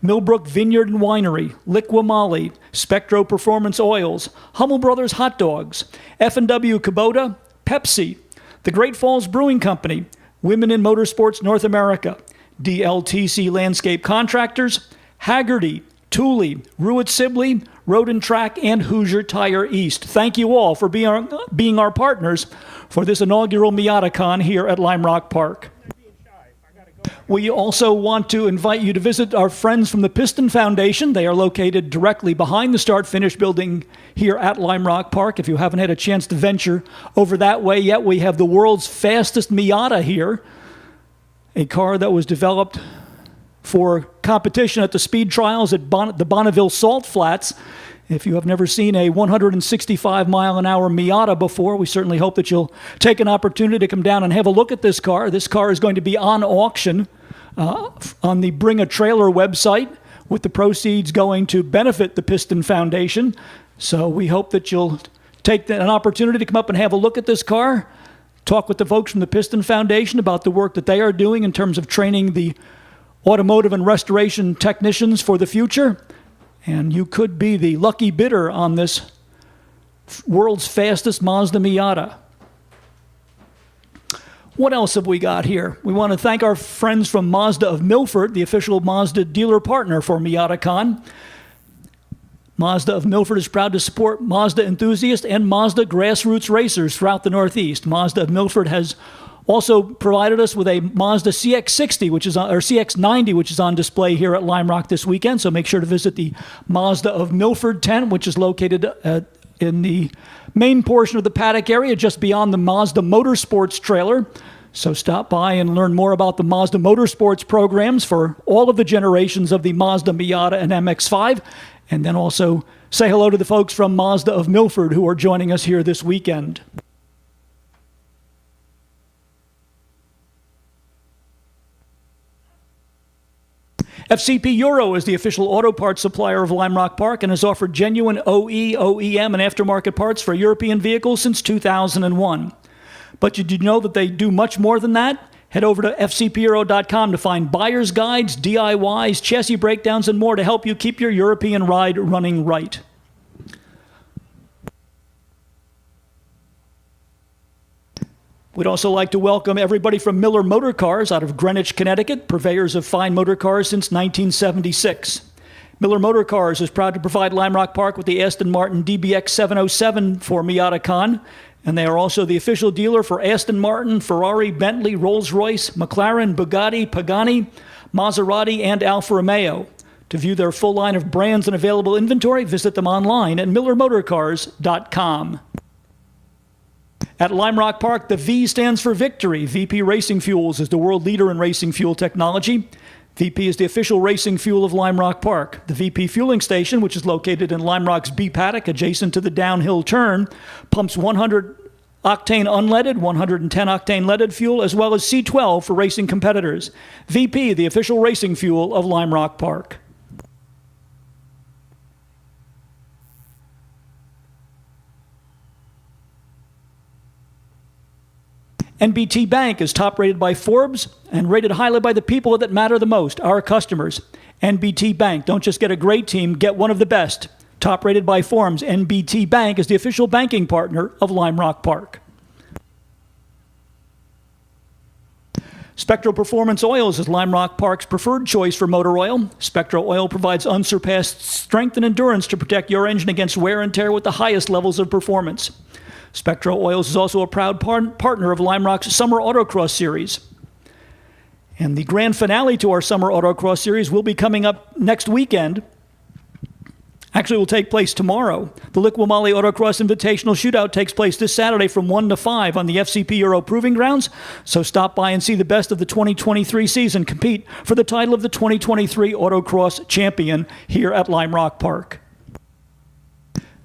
Millbrook Vineyard and Winery, Liqua Moly, Spectro Performance Oils, Hummel Brothers Hot Dogs, F&W Kubota, Pepsi, the Great Falls Brewing Company, Women in Motorsports North America, DLTC Landscape Contractors, Haggerty, Thule, Ruitt Sibley, Road and Track, and Hoosier Tire East. Thank you all for being our partners for this inaugural Miatacon here at Lime Rock Park. We also want to invite you to visit our friends from the Piston Foundation. They are located directly behind the start-finish building here at Lime Rock Park. If you haven't had a chance to venture over that way yet, we have the world's fastest Miata here, a car that was developed for competition at the speed trials at the Bonneville Salt Flats. If you have never seen a 165-mile-an-hour Miata before, we certainly hope that you'll take an opportunity to come down and have a look at this car. This car is going to be on auction on the Bring a Trailer website, with the proceeds going to benefit the Piston Foundation. So we hope that you'll take an opportunity to come up and have a look at this car, talk with the folks from the Piston Foundation about the work that they are doing in terms of training the automotive and restoration technicians for the future. And you could be the lucky bidder on this world's fastest Mazda Miata. What else have we got here? We want to thank our friends from Mazda of Milford, the official Mazda dealer partner for Miatacon. Mazda of Milford is proud to support Mazda enthusiasts and Mazda grassroots racers throughout the Northeast. Mazda of Milford has also provided us with a Mazda CX-60, or CX-90, which is on display here at Lime Rock this weekend. So make sure to visit the Mazda of Milford tent, which is located in the main portion of the paddock area, just beyond the Mazda Motorsports trailer. So stop by and learn more about the Mazda Motorsports programs for all of the generations of the Mazda Miata and MX-5. And then also say hello to the folks from Mazda of Milford who are joining us here this weekend. FCP Euro is the official auto parts supplier of Lime Rock Park and has offered genuine OE, OEM, and aftermarket parts for European vehicles since 2001. But did you know that they do much more than that? Head over to fcpeuro.com to find buyer's guides, DIYs, chassis breakdowns, and more to help you keep your European ride running right. We'd also like to welcome everybody from Miller Motor Cars out of Greenwich, Connecticut, purveyors of fine motor cars since 1976. Miller Motor Cars is proud to provide Lime Rock Park with the Aston Martin DBX 707 for Miatacon, and they are also the official dealer for Aston Martin, Ferrari, Bentley, Rolls-Royce, McLaren, Bugatti, Pagani, Maserati, and Alfa Romeo. To view their full line of brands and available inventory, visit them online at millermotorcars.com. At Lime Rock Park, the V stands for Victory. VP Racing Fuels is the world leader in racing fuel technology. VP is the official racing fuel of Lime Rock Park. The VP fueling station, which is located in Lime Rock's B paddock adjacent to the downhill turn, pumps 100 octane unleaded, 110 octane leaded fuel, as well as C12 for racing competitors. VP, the official racing fuel of Lime Rock Park. NBT Bank is top rated by Forbes and rated highly by the people that matter the most, our customers. NBT Bank, don't just get a great team, get one of the best. Top rated by Forbes, NBT Bank is the official banking partner of Lime Rock Park. Spectral Performance Oils is Lime Rock Park's preferred choice for motor oil. Spectral Oil provides unsurpassed strength and endurance to protect your engine against wear and tear with the highest levels of performance. Spectral Oils is also a proud partner of Lime Rock's Summer Autocross Series. And the grand finale to our Summer Autocross Series will be coming up next weekend. Actually, will take place tomorrow. The Liqui-Moly Autocross Invitational Shootout takes place this Saturday from 1 to 5 on the FCP Euro Proving Grounds. So stop by and see the best of the 2023 season compete for the title of the 2023 Autocross Champion here at Lime Rock Park.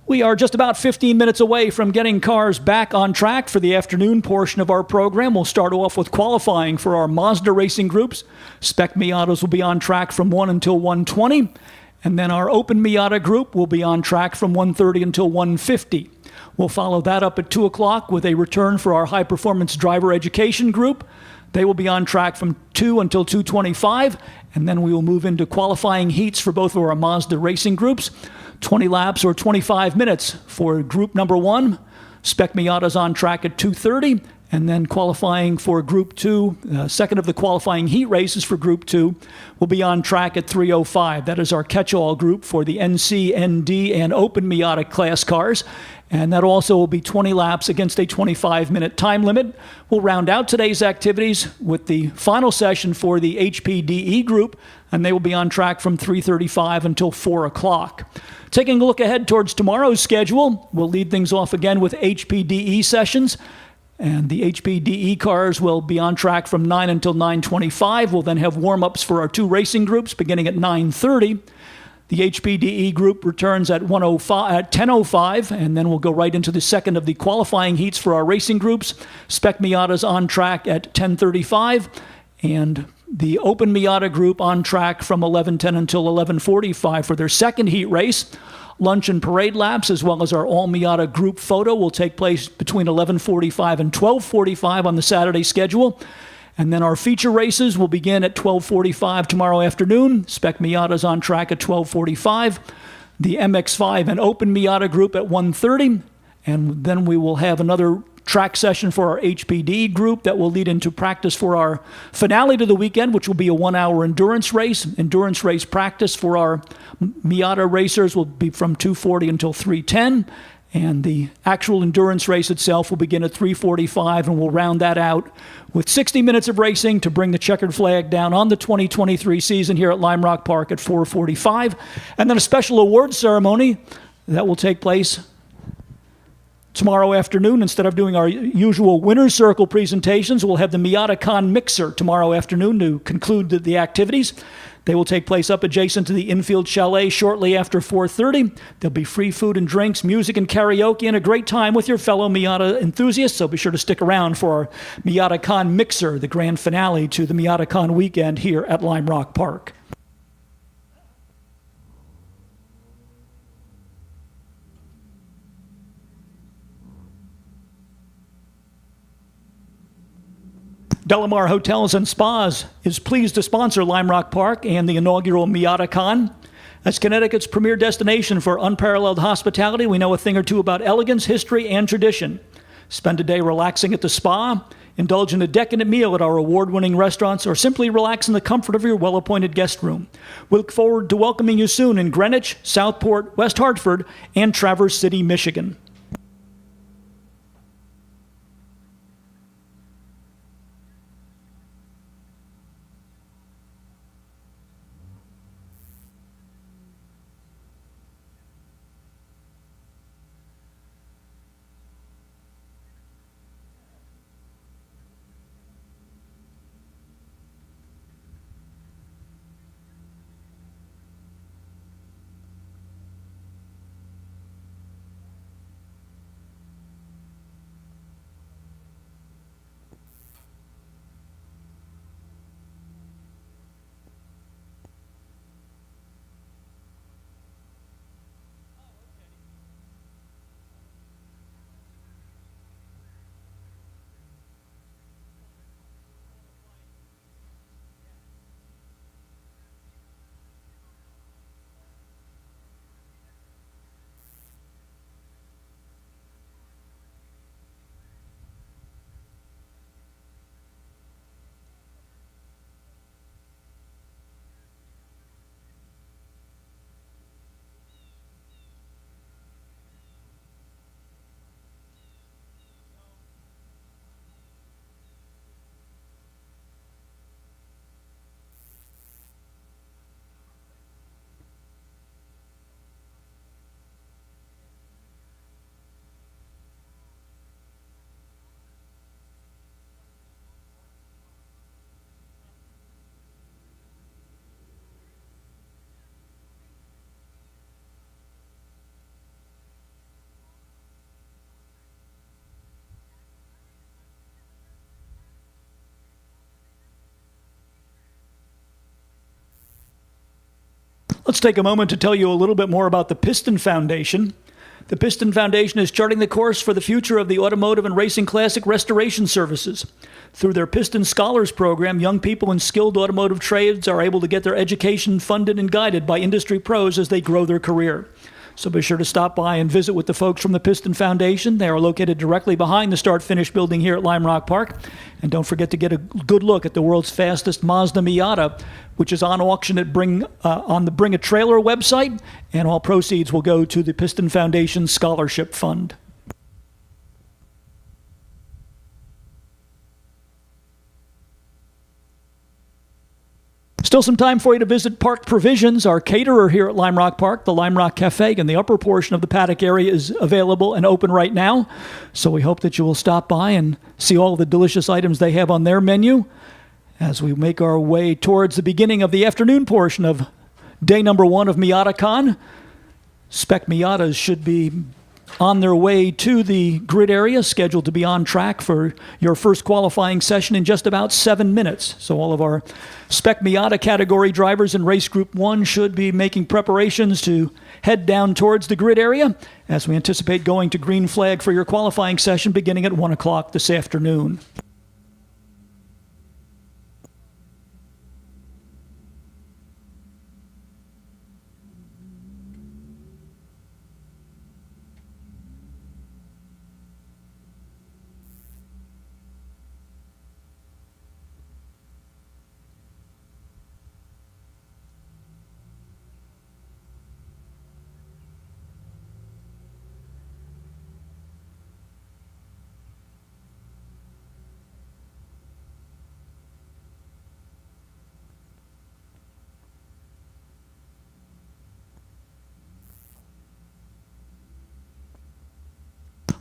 We are just about 15 minutes away from getting cars back on track for the afternoon portion of our program. We'll start off with qualifying for our Mazda racing groups. Spec Miatas will be on track from 1 until 1:20. And then our Open Miata group will be on track from 1:30 until 1:50. We'll follow that up at 2 o'clock with a return for our High Performance Driver Education group. They will be on track from 2 until 2:25. And then we will move into qualifying heats for both of our Mazda racing groups. 20 laps or 25 minutes for group number 1. Spec Miata's on track at 2:30. And then qualifying for Group 2, second of the qualifying heat races for Group 2, will be on track at 3:05. That is our catch-all group for the NC, ND, and Open Miata class cars. And that also will be 20 laps against a 25-minute time limit. We'll round out today's activities with the final session for the HPDE group, and they will be on track from 3:35 until 4 o'clock. Taking a look ahead towards tomorrow's schedule, we'll lead things off again with HPDE sessions. And the HPDE cars will be on track from 9 until 9:25. We'll then have warm-ups for our 2 racing groups beginning at 9:30. The HPDE group returns at 10:05, and then we'll go right into the second of the qualifying heats for our racing groups. Spec Miata's on track at 10:35, and the Open Miata group on track from 11:10 until 11:45 for their second heat race. Lunch and parade laps, as well as our All Miata group photo, will take place between 11:45 and 12:45 on the Saturday schedule. And then our feature races will begin at 12:45 tomorrow afternoon. Spec Miata's on track at 12:45. The MX-5 and Open Miata group at 1:30. And then we will have another track session for our HPD group that will lead into practice for our finale to the weekend, which will be a 1-hour endurance race. Endurance race practice for our Miata racers will be from 2:40 until 3:10. And the actual endurance race itself will begin at 3:45, and we'll round that out with 60 minutes of racing to bring the checkered flag down on the 2023 season here at Lime Rock Park at 4:45. And then a special awards ceremony that will take place tomorrow afternoon. Instead of doing our usual winner's circle presentations, we'll have the Miatacon mixer tomorrow afternoon to conclude the activities. They will take place up adjacent to the infield chalet shortly after 4:30. There'll be free food and drinks, music and karaoke, and a great time with your fellow Miata enthusiasts. So be sure to stick around for our Miatacon mixer, the grand finale to the Miatacon weekend here at Lime Rock Park. Delamar Hotels and Spas is pleased to sponsor Lime Rock Park and the inaugural Miatacon. As Connecticut's premier destination for unparalleled hospitality, we know a thing or two about elegance, history, and tradition. Spend a day relaxing at the spa, indulge in a decadent meal at our award-winning restaurants, or simply relax in the comfort of your well-appointed guest room. We look forward to welcoming you soon in Greenwich, Southport, West Hartford, and Traverse City, Michigan. Let's take a moment to tell you a little bit more about the Piston Foundation. The Piston Foundation is charting the course for the future of the automotive and racing classic restoration services. Through their Piston Scholars Program, young people in skilled automotive trades are able to get their education funded and guided by industry pros as they grow their career. So be sure to stop by and visit with the folks from the Piston Foundation. They are located directly behind the Start Finish building here at Lime Rock Park. And don't forget to get a good look at the world's fastest Mazda Miata, which is on auction at on the Bring a Trailer website, and all proceeds will go to the Piston Foundation Scholarship Fund. Still some time for you to visit Park Provisions, our caterer here at Lime Rock Park. The Lime Rock Cafe in the upper portion of the paddock area is available and open right now. So we hope that you will stop by and see all the delicious items they have on their menu as we make our way towards the beginning of the afternoon portion of day number 1 of Miatacon. Spec Miatas should be on their way to the grid area, scheduled to be on track for your first qualifying session in just about 7 minutes. So all of our Spec Miata category drivers in Race Group 1 should be making preparations to head down towards the grid area as we anticipate going to green flag for your qualifying session beginning at 1 o'clock this afternoon.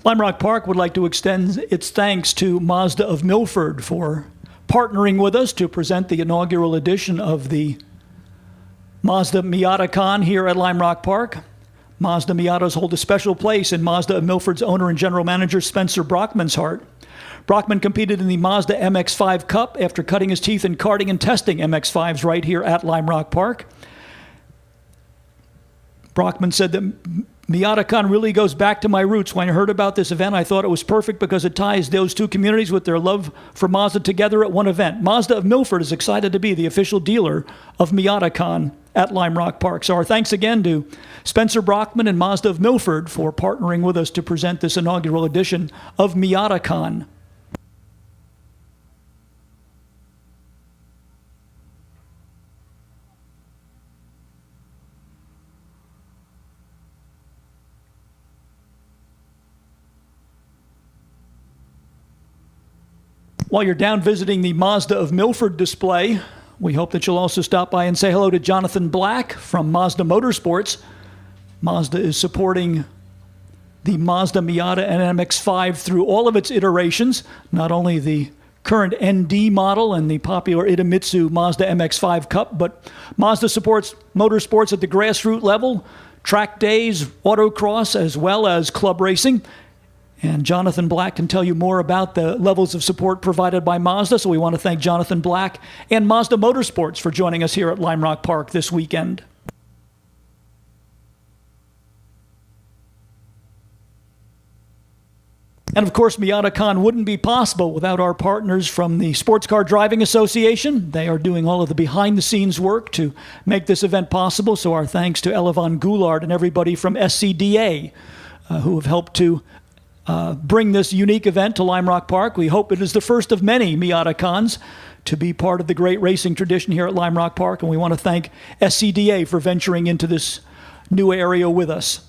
Lime Rock Park would like to extend its thanks to Mazda of Milford for partnering with us to present the inaugural edition of the Mazda Miatacon here at Lime Rock Park. Mazda Miatas hold a special place in Mazda of Milford's owner and general manager Spencer Brockman's heart. Brockman competed in the Mazda MX-5 Cup after cutting his teeth in karting and testing MX-5s right here at Lime Rock Park. Brockman said that Miatacon really goes back to my roots. When I heard about this event, I thought it was perfect because it ties those two communities with their love for Mazda together at one event. Mazda of Milford is excited to be the official dealer of Miatacon at Lime Rock Park. So our thanks again to Spencer Brockman and Mazda of Milford for partnering with us to present this inaugural edition of Miatacon. While you're down visiting the Mazda of Milford display, we hope that you'll also stop by and say hello to Jonathan Black from Mazda Motorsports. Mazda is supporting the Mazda Miata and MX-5 through all of its iterations, not only the current ND model and the popular Idemitsu Mazda MX-5 Cup, but Mazda supports motorsports at the grassroots level, track days, autocross, as well as club racing. And Jonathan Black can tell you more about the levels of support provided by Mazda, so we want to thank Jonathan Black and Mazda Motorsports for joining us here at Lime Rock Park this weekend. And of course, Miatacon wouldn't be possible without our partners from the Sports Car Driving Association. They are doing all of the behind-the-scenes work to make this event possible, so our thanks to Elevan Goulart and everybody from SCDA who have helped to bring this unique event to Lime Rock Park. We hope it is the first of many Miatacons to be part of the great racing tradition here at Lime Rock Park, and we want to thank SCDA for venturing into this new area with us.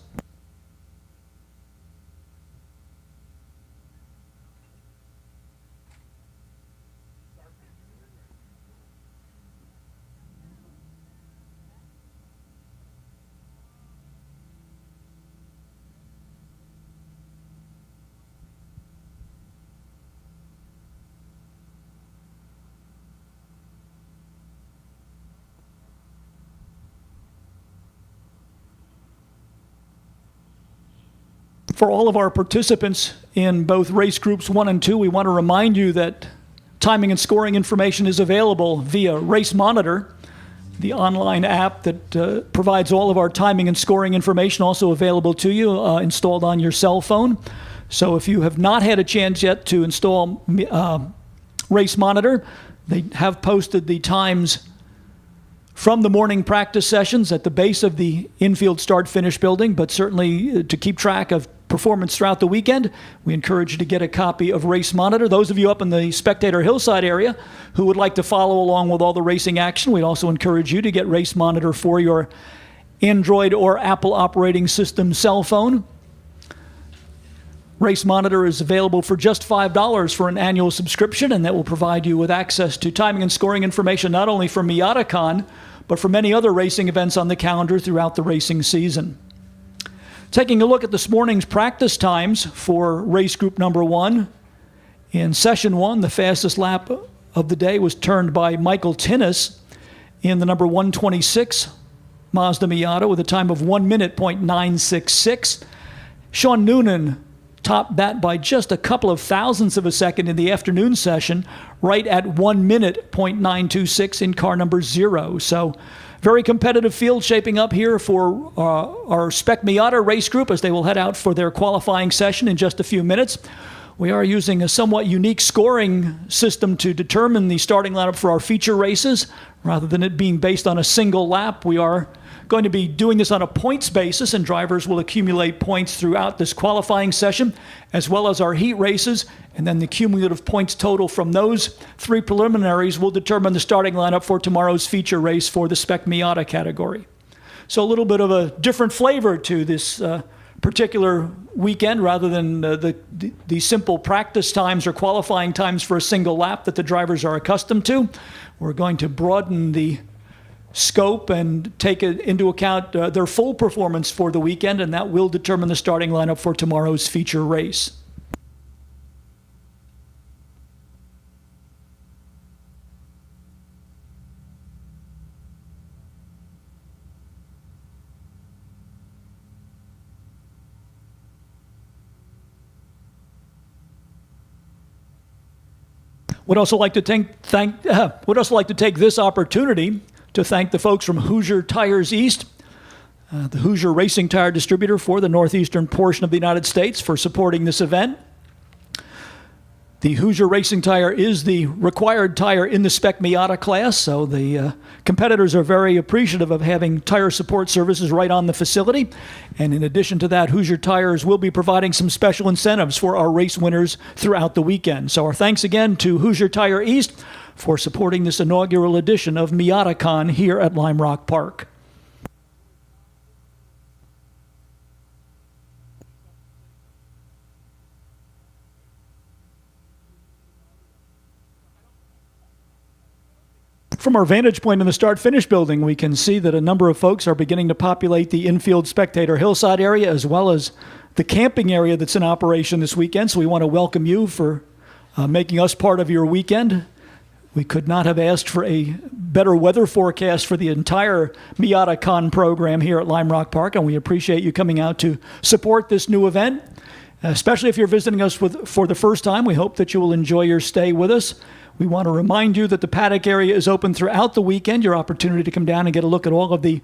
For all of our participants in both race groups 1 and 2, we want to remind you that timing and scoring information is available via Race Monitor. the online app that provides all of our timing and scoring information, also available to you, installed on your cell phone. So if you have not had a chance yet to install Race Monitor, they have posted the times from the morning practice sessions at the base of the infield start-finish building, but certainly to keep track of performance throughout the weekend, we encourage you to get a copy of Race Monitor. Those of you up in the Spectator Hillside area who would like to follow along with all the racing action, we'd also encourage you to get Race Monitor for your Android or Apple operating system cell phone. Race Monitor is available for just $5 for an annual subscription, and that will provide you with access to timing and scoring information not only for Miatacon, but for many other racing events on the calendar throughout the racing season. Taking a look at this morning's practice times for race group number 1. In session 1, the fastest lap of the day was turned by Michael Tinnis in the number 126 Mazda Miata with a time of 1 minute .966. Sean Noonan topped that by just a couple of thousandths of a second in the afternoon session, right at 1 minute .926 in car number 0. So very competitive field shaping up here for our Spec Miata race group as they will head out for their qualifying session in just a few minutes. We are using a somewhat unique scoring system to determine the starting lineup for our feature races. Rather than it being based on a single lap, we are going to be doing this on a points basis, and drivers will accumulate points throughout this qualifying session, as well as our heat races, and then the cumulative points total from those 3 preliminaries will determine the starting lineup for tomorrow's feature race for the Spec Miata category. So a little bit of a different flavor to this particular weekend, rather than the simple practice times or qualifying times for a single lap that the drivers are accustomed to. We're going to broaden the scope and take into account their full performance for the weekend, and that will determine the starting lineup for tomorrow's feature race. Would also like to take this opportunity to thank the folks from Hoosier Tires East, the Hoosier Racing Tire distributor for the northeastern portion of the United States, for supporting this event. The Hoosier Racing Tire is the required tire in the Spec Miata class, so the competitors are very appreciative of having tire support services right on the facility. And in addition to that, Hoosier Tires will be providing some special incentives for our race winners throughout the weekend. So our thanks again to Hoosier Tire East for supporting this inaugural edition of Miatacon here at Lime Rock Park. From our vantage point in the start-finish building, we can see that a number of folks are beginning to populate the infield Spectator Hillside area, as well as the camping area that's in operation this weekend. So we want to welcome you for making us part of your weekend. We could not have asked for a better weather forecast for the entire Miatacon program here at Lime Rock Park, and we appreciate you coming out to support this new event. Especially if you're visiting us for the first time, we hope that you will enjoy your stay with us. We want to remind you that the paddock area is open throughout the weekend. Your opportunity to come down and get a look at all of the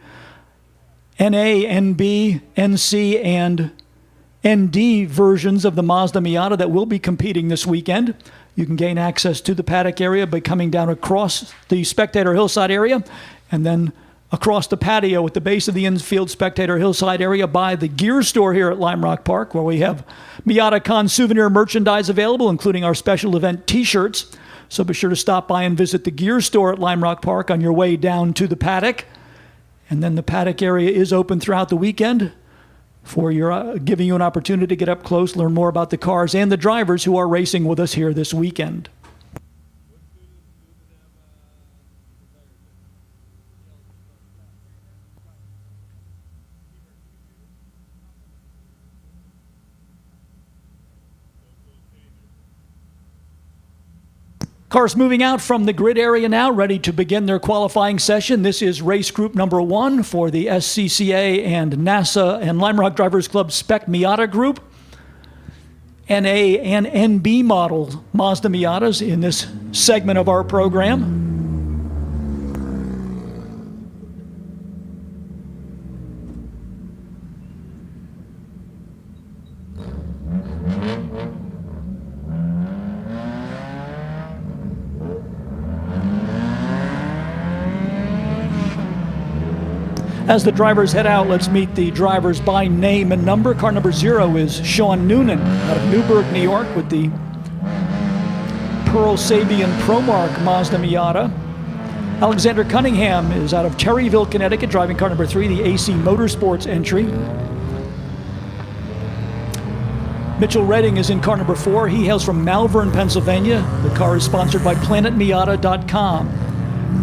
NA, NB, NC, and ND versions of the Mazda Miata that will be competing this weekend. You can gain access to the paddock area by coming down across the Spectator Hillside area and then across the patio at the base of the infield Spectator Hillside area by the gear store here at Lime Rock Park, where we have Miatacon souvenir merchandise available, including our special event t-shirts. So be sure to stop by and visit the gear store at Lime Rock Park on your way down to the paddock. And then the paddock area is open throughout the weekend for giving you an opportunity to get up close, learn more about the cars and the drivers who are racing with us here this weekend. Cars moving out from the grid area now, ready to begin their qualifying session. This is race group number 1 for the SCCA and NASA and Lime Rock Drivers Club Spec Miata group. NA and NB model Mazda Miatas in this segment of our program. As the drivers head out, let's meet the drivers by name and number. Car number 0 is Sean Noonan out of Newburgh, New York, with the Pearl Sabian ProMark Mazda Miata. Alexander Cunningham is out of Terryville, Connecticut, driving car number 3, the AC Motorsports entry. Mitchell Redding is in car number 4. He hails from Malvern, Pennsylvania. The car is sponsored by PlanetMiata.com.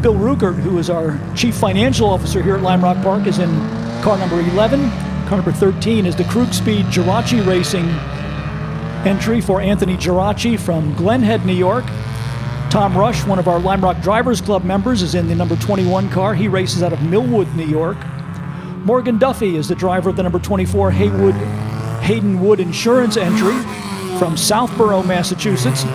Bill Rukert, who is our Chief Financial Officer here at Lime Rock Park, is in car number 11. Car number 13 is the Krug Speed Geraci Racing entry for Anthony Geraci from Glenhead, New York. Tom Rush, one of our Lime Rock Drivers Club members, is in the number 21 car. He races out of Millwood, New York. Morgan Duffy is the driver of the number 24 Hayden Wood Insurance entry from Southborough, Massachusetts.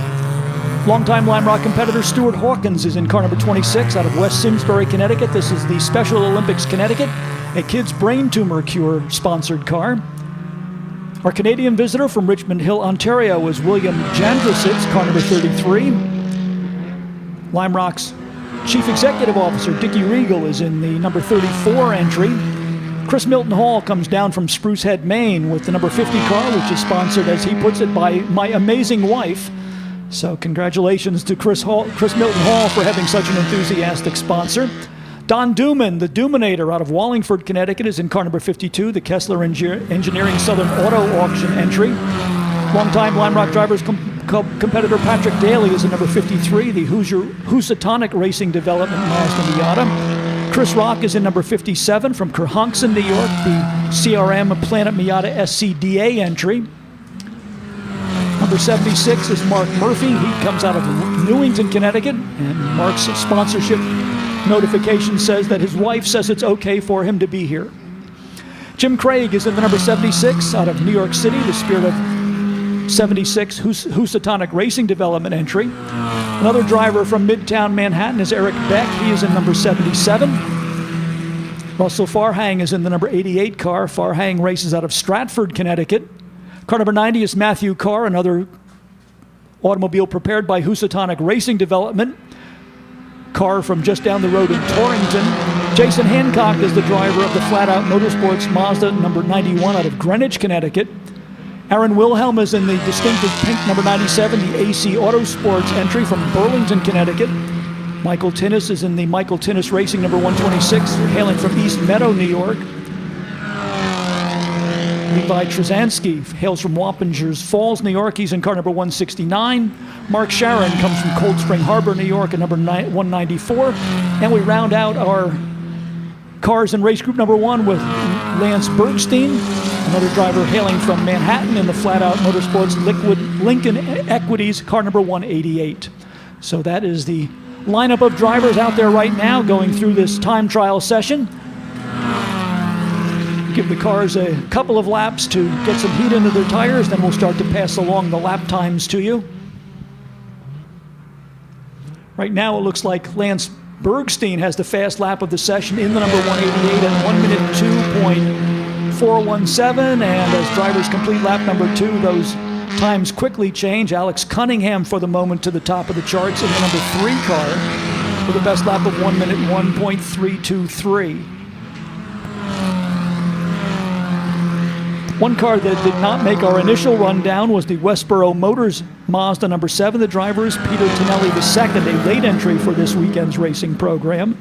Longtime Lime Rock competitor Stuart Hawkins is in car number 26 out of West Simsbury, Connecticut. This is the Special Olympics Connecticut, a kids' brain tumor cure sponsored car. Our Canadian visitor from Richmond Hill, Ontario is William Jandrusitz, car number 33. Lime Rock's Chief Executive Officer Dickie Regal is in the number 34 entry. Chris Milton Hall comes down from Spruce Head, Maine with the number 50 car, which is sponsored, as he puts it, by my amazing wife. So congratulations to Chris Milton Hall for having such an enthusiastic sponsor. Don Duman, the Duminator out of Wallingford, Connecticut, is in car number 52, the Kessler Engineering Southern Auto Auction entry. Longtime Lime Rock Drivers competitor Patrick Daly is in number 53, the Housatonic Racing Development Mazda Miata. Chris Rock is in number 57 from Kerhonkson, New York, the CRM Planet Miata SCDA entry. Number 76 is Mark Murphy. He comes out of Newington, Connecticut, and Mark's sponsorship notification says that his wife says it's okay for him to be here. Jim Craig is in the number 76 out of New York City, the Spirit of 76 Housatonic Racing Development entry. Another driver from Midtown Manhattan is Eric Beck. He is in number 77. Russell Farhang is in the number 88 car. Farhang races out of Stratford, Connecticut. Car number 90 is Matthew Carr, another automobile prepared by Housatonic Racing Development. Car from just down the road in Torrington. Jason Hancock is the driver of the Flat Out Motorsports Mazda number 91 out of Greenwich, Connecticut. Aaron Wilhelm is in the distinctive pink number 97, the AC Autosports entry from Burlington, Connecticut. Michael Tinnis is in the Michael Tinnis Racing number 126, hailing from East Meadow, New York. Levi Trzanski hails from Wappingers Falls, New York. He's in car number 169. Mark Sharon comes from Cold Spring Harbor, New York, at number 194. And we round out our cars in race group number 1 with Lance Bergstein, another driver hailing from Manhattan in the Flat Out Motorsports Lincoln Equities, car number 188. So that is the lineup of drivers out there right now going through this time trial session. Give the cars a couple of laps to get some heat into their tires, then we'll start to pass along the lap times to you. Right now it looks like Lance Bergstein has the fast lap of the session in the number 188 at 1 minute 2.417, and as drivers complete lap number 2, those times quickly change. Alex Cunningham for the moment to the top of the charts in the number 3 car with a best lap of 1 minute 1.323. One car that did not make our initial rundown was the Westboro Motors Mazda number 7. The driver is Peter Tonelli II, a late entry for this weekend's racing program.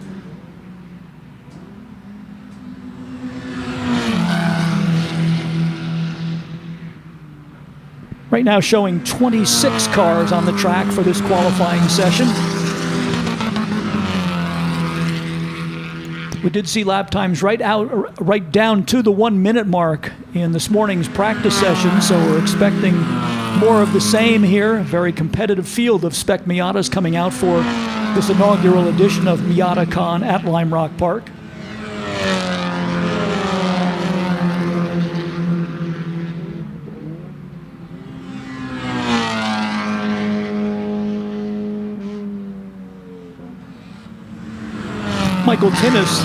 Right now showing 26 cars on the track for this qualifying session. We did see lap times right down to the 1 minute mark in this morning's practice session, so we're expecting more of the same here. A very competitive field of spec Miatas coming out for this inaugural edition of Miatacon at Lime Rock Park. Michael Tinnis,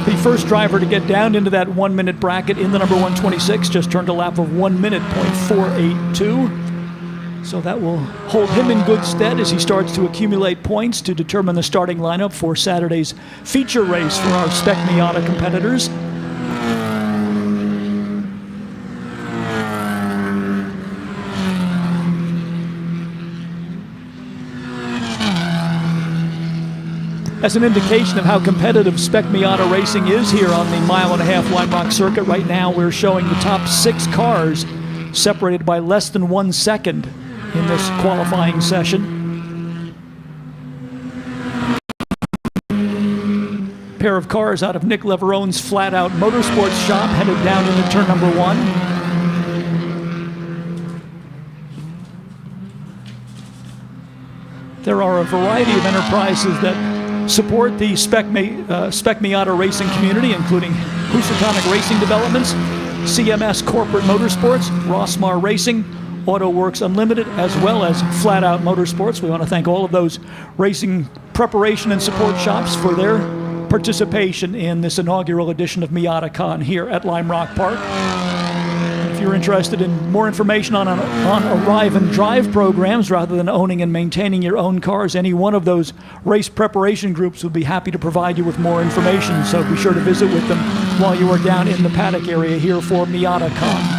the first driver to get down into that 1 minute bracket in the number 126, just turned a lap of 1 minute .482. So that will hold him in good stead as he starts to accumulate points to determine the starting lineup for Saturday's feature race for our Spec Miata competitors. As an indication of how competitive Spec Miata racing is here on the mile-and-a-half Lime Rock circuit, right now we're showing the top 6 cars separated by less than 1 second in this qualifying session. Pair of cars out of Nick Leverone's Flat Out Motorsports shop headed down into turn number 1. There are a variety of enterprises that support the Spec Miata racing community, including Housatonic Racing Developments, CMS Corporate Motorsports, Rossmar Racing, Auto Works Unlimited, as well as Flat Out Motorsports. We want to thank all of those racing preparation and support shops for their participation in this inaugural edition of Miatacon here at Lime Rock Park. If you're interested in more information on arrive and drive programs rather than owning and maintaining your own cars, any one of those race preparation groups would be happy to provide you with more information. So be sure to visit with them while you are down in the paddock area here for Miatacon.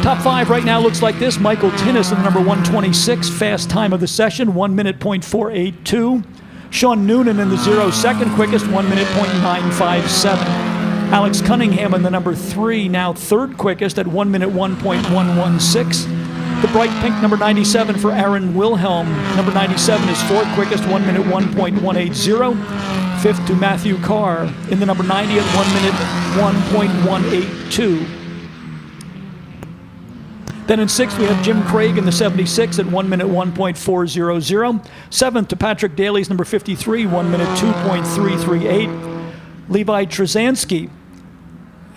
Top 5 right now looks like this. Michael Tinnis in the number 126, fast time of the session, 1 minute .482. Sean Noonan in the 0-second quickest, 1 minute .957. Alex Cunningham in the number 3, now third quickest at 1 minute 1.116. The bright pink number 97 for Aaron Wilhelm. Number 97 is fourth quickest, 1 minute 1.180. Fifth to Matthew Carr in the number 90 at 1 minute 1.182. Then in sixth, we have Jim Craig in the 76 at 1 minute 1.400. Seventh to Patrick Daly's number 53, 1 minute 2.338. Levi Trzanski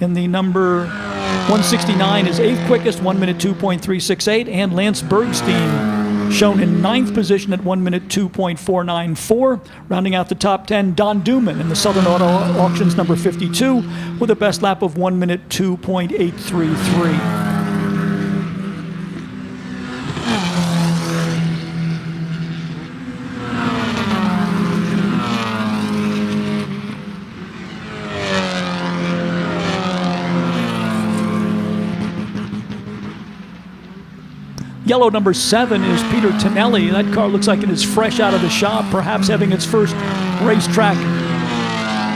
in the number 169 is eighth quickest, 1 minute 2.368. And Lance Bergstein shown in ninth position at 1 minute 2.494. Rounding out the top 10, Don Duman in the Southern Auto Auctions number 52 with a best lap of 1 minute 2.833. Yellow number 7 is Peter Tonelli. That car looks like it is fresh out of the shop, perhaps having its first racetrack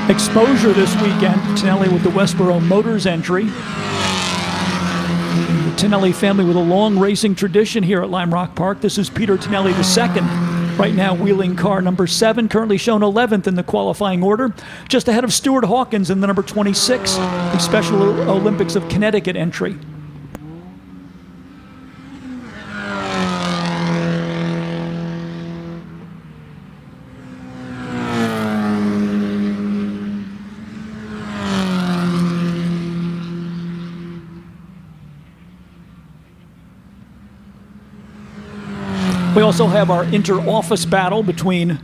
exposure this weekend. Tonelli with the Westboro Motors entry. The Tonelli family with a long racing tradition here at Lime Rock Park. This is Peter Tonelli II, right now wheeling car number 7, currently shown 11th in the qualifying order, just ahead of Stuart Hawkins in the number 26, the Special Olympics of Connecticut entry. We also have our inter-office battle between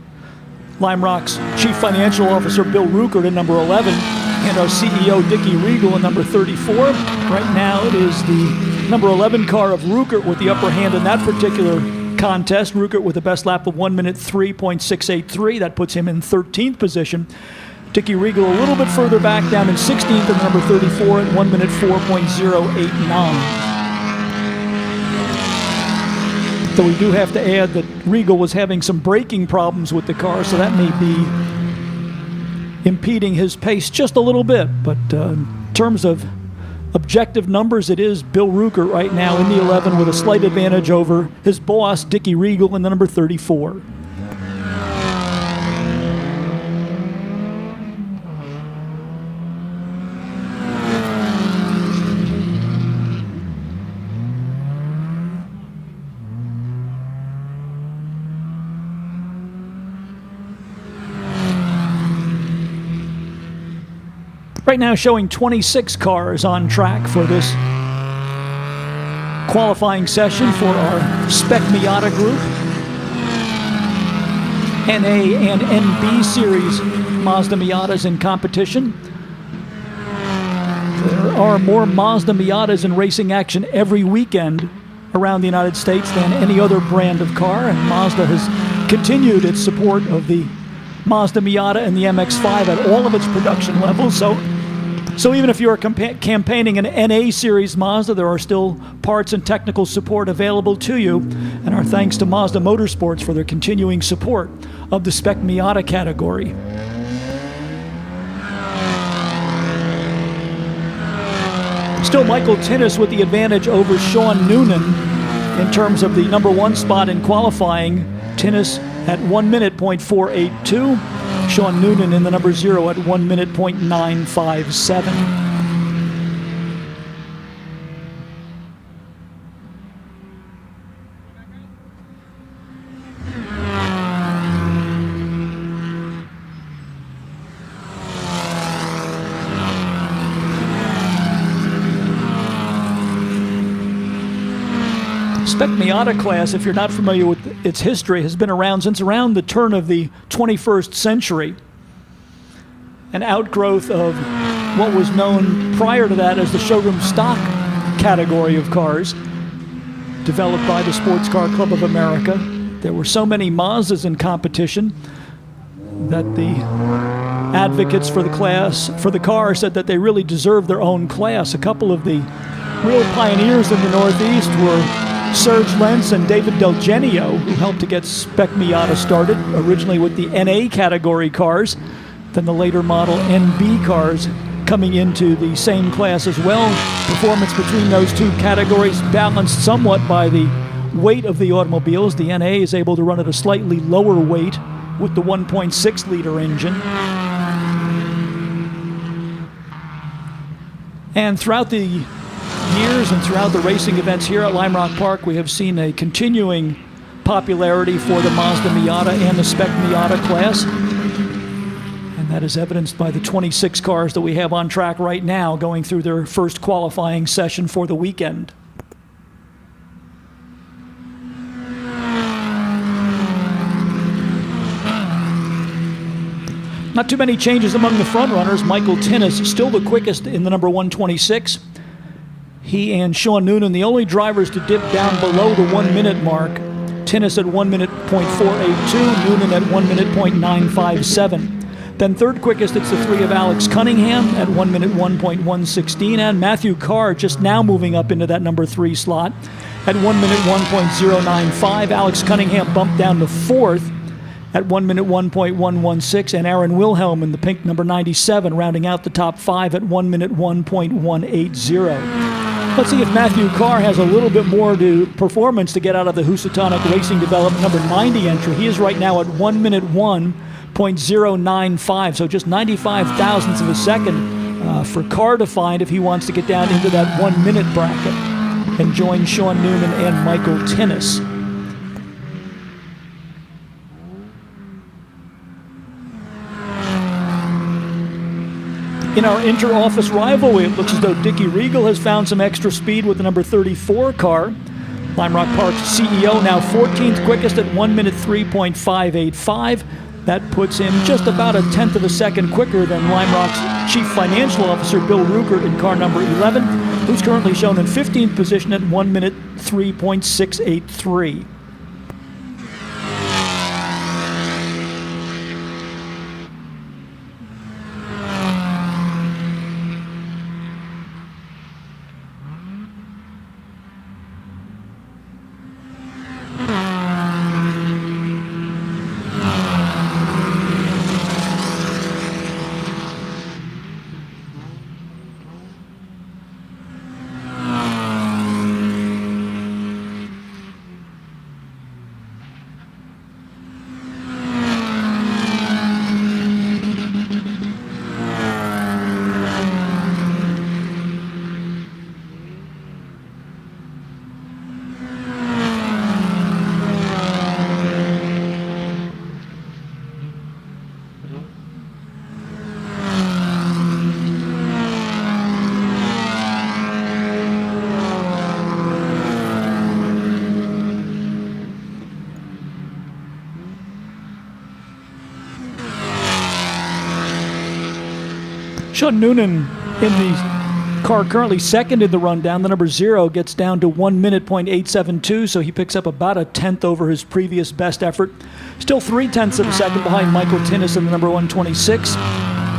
Lime Rock's Chief Financial Officer Bill Ruckert in number 11 and our CEO Dickie Regal in number 34. Right now it is the number 11 car of Ruckert with the upper hand in that particular contest. Ruckert with the best lap of 1 minute 3.683. That puts him in 13th position. Dickie Regal a little bit further back, down in 16th in the number 34 at 1 minute 4.089. So we do have to add that Regal was having some braking problems with the car, so that may be impeding his pace just a little bit. But in terms of objective numbers, it is Bill Ruckert right now in the 11 with a slight advantage over his boss, Dickie Regal, in the number 34. Right now showing 26 cars on track for this qualifying session for our Spec Miata group. NA and NB series Mazda Miatas in competition. There are more Mazda Miatas in racing action every weekend around the United States than any other brand of car, and Mazda has continued its support of the Mazda Miata and the MX-5 at all of its production levels. So So even if you're campaigning an NA Series Mazda, there are still parts and technical support available to you. And our thanks to Mazda Motorsports for their continuing support of the Spec Miata category. Still Michael Tinnis with the advantage over Sean Noonan in terms of the number one spot in qualifying. Tinnis at 1 minute .482. Sean Noonan in the number 0 at 1 minute .957. Spec Miata class, if you're not familiar with its history, has been around since around the turn of the 21st century. An outgrowth of what was known prior to that as the showroom stock category of cars, developed by the Sports Car Club of America. There were so many Mazdas in competition that the advocates for the car said that they really deserved their own class. A couple of the real pioneers in the Northeast were Serge Lentz and David Del Genio, who helped to get Spec Miata started, originally with the NA category cars, then the later model NB cars coming into the same class as well. Performance between those two categories balanced somewhat by the weight of the automobiles. The NA is able to run at a slightly lower weight with the 1.6 liter engine. And throughout the years and throughout the racing events here at Lime Rock Park, we have seen a continuing popularity for the Mazda Miata and the Spec Miata class. And that is evidenced by the 26 cars that we have on track right now going through their first qualifying session for the weekend. Not too many changes among the front runners. Michael Tinnis still the quickest in the number 126. He and Sean Noonan, the only drivers to dip down below the 1 minute mark. Tinnis at 1 minute .482, Noonan at 1 minute .957. Then third quickest, it's the three of Alex Cunningham at 1 minute 1.116, and Matthew Carr just now moving up into that number 3 slot at 1 minute 1.095. Alex Cunningham bumped down to fourth at 1 minute 1.116, and Aaron Wilhelm in the pink number 97 rounding out the top 5 at 1 minute 1.180. Let's see if Matthew Carr has a little bit more performance to get out of the Housatonic Racing Development number 90 entry. He is right now at 1 minute 1.095, so just 95 thousandths of a second for Carr to find if he wants to get down into that 1 minute bracket and join Sean Noonan and Michael Tinnis. In our inter-office rivalry, it looks as though Dickie Regal has found some extra speed with the number 34 car. Lime Rock Park's CEO now 14th quickest at 1 minute 3.585. That puts him just about a tenth of a second quicker than Lime Rock's Chief Financial Officer Bill Rukert in car number 11, who's currently shown in 15th position at 1 minute 3.683. Sean Noonan in the car currently second in the rundown. The number 0 gets down to 1 minute .872, so he picks up about a tenth over his previous best effort. Still 0.3 of a second behind Michael Tinnis in the number 126.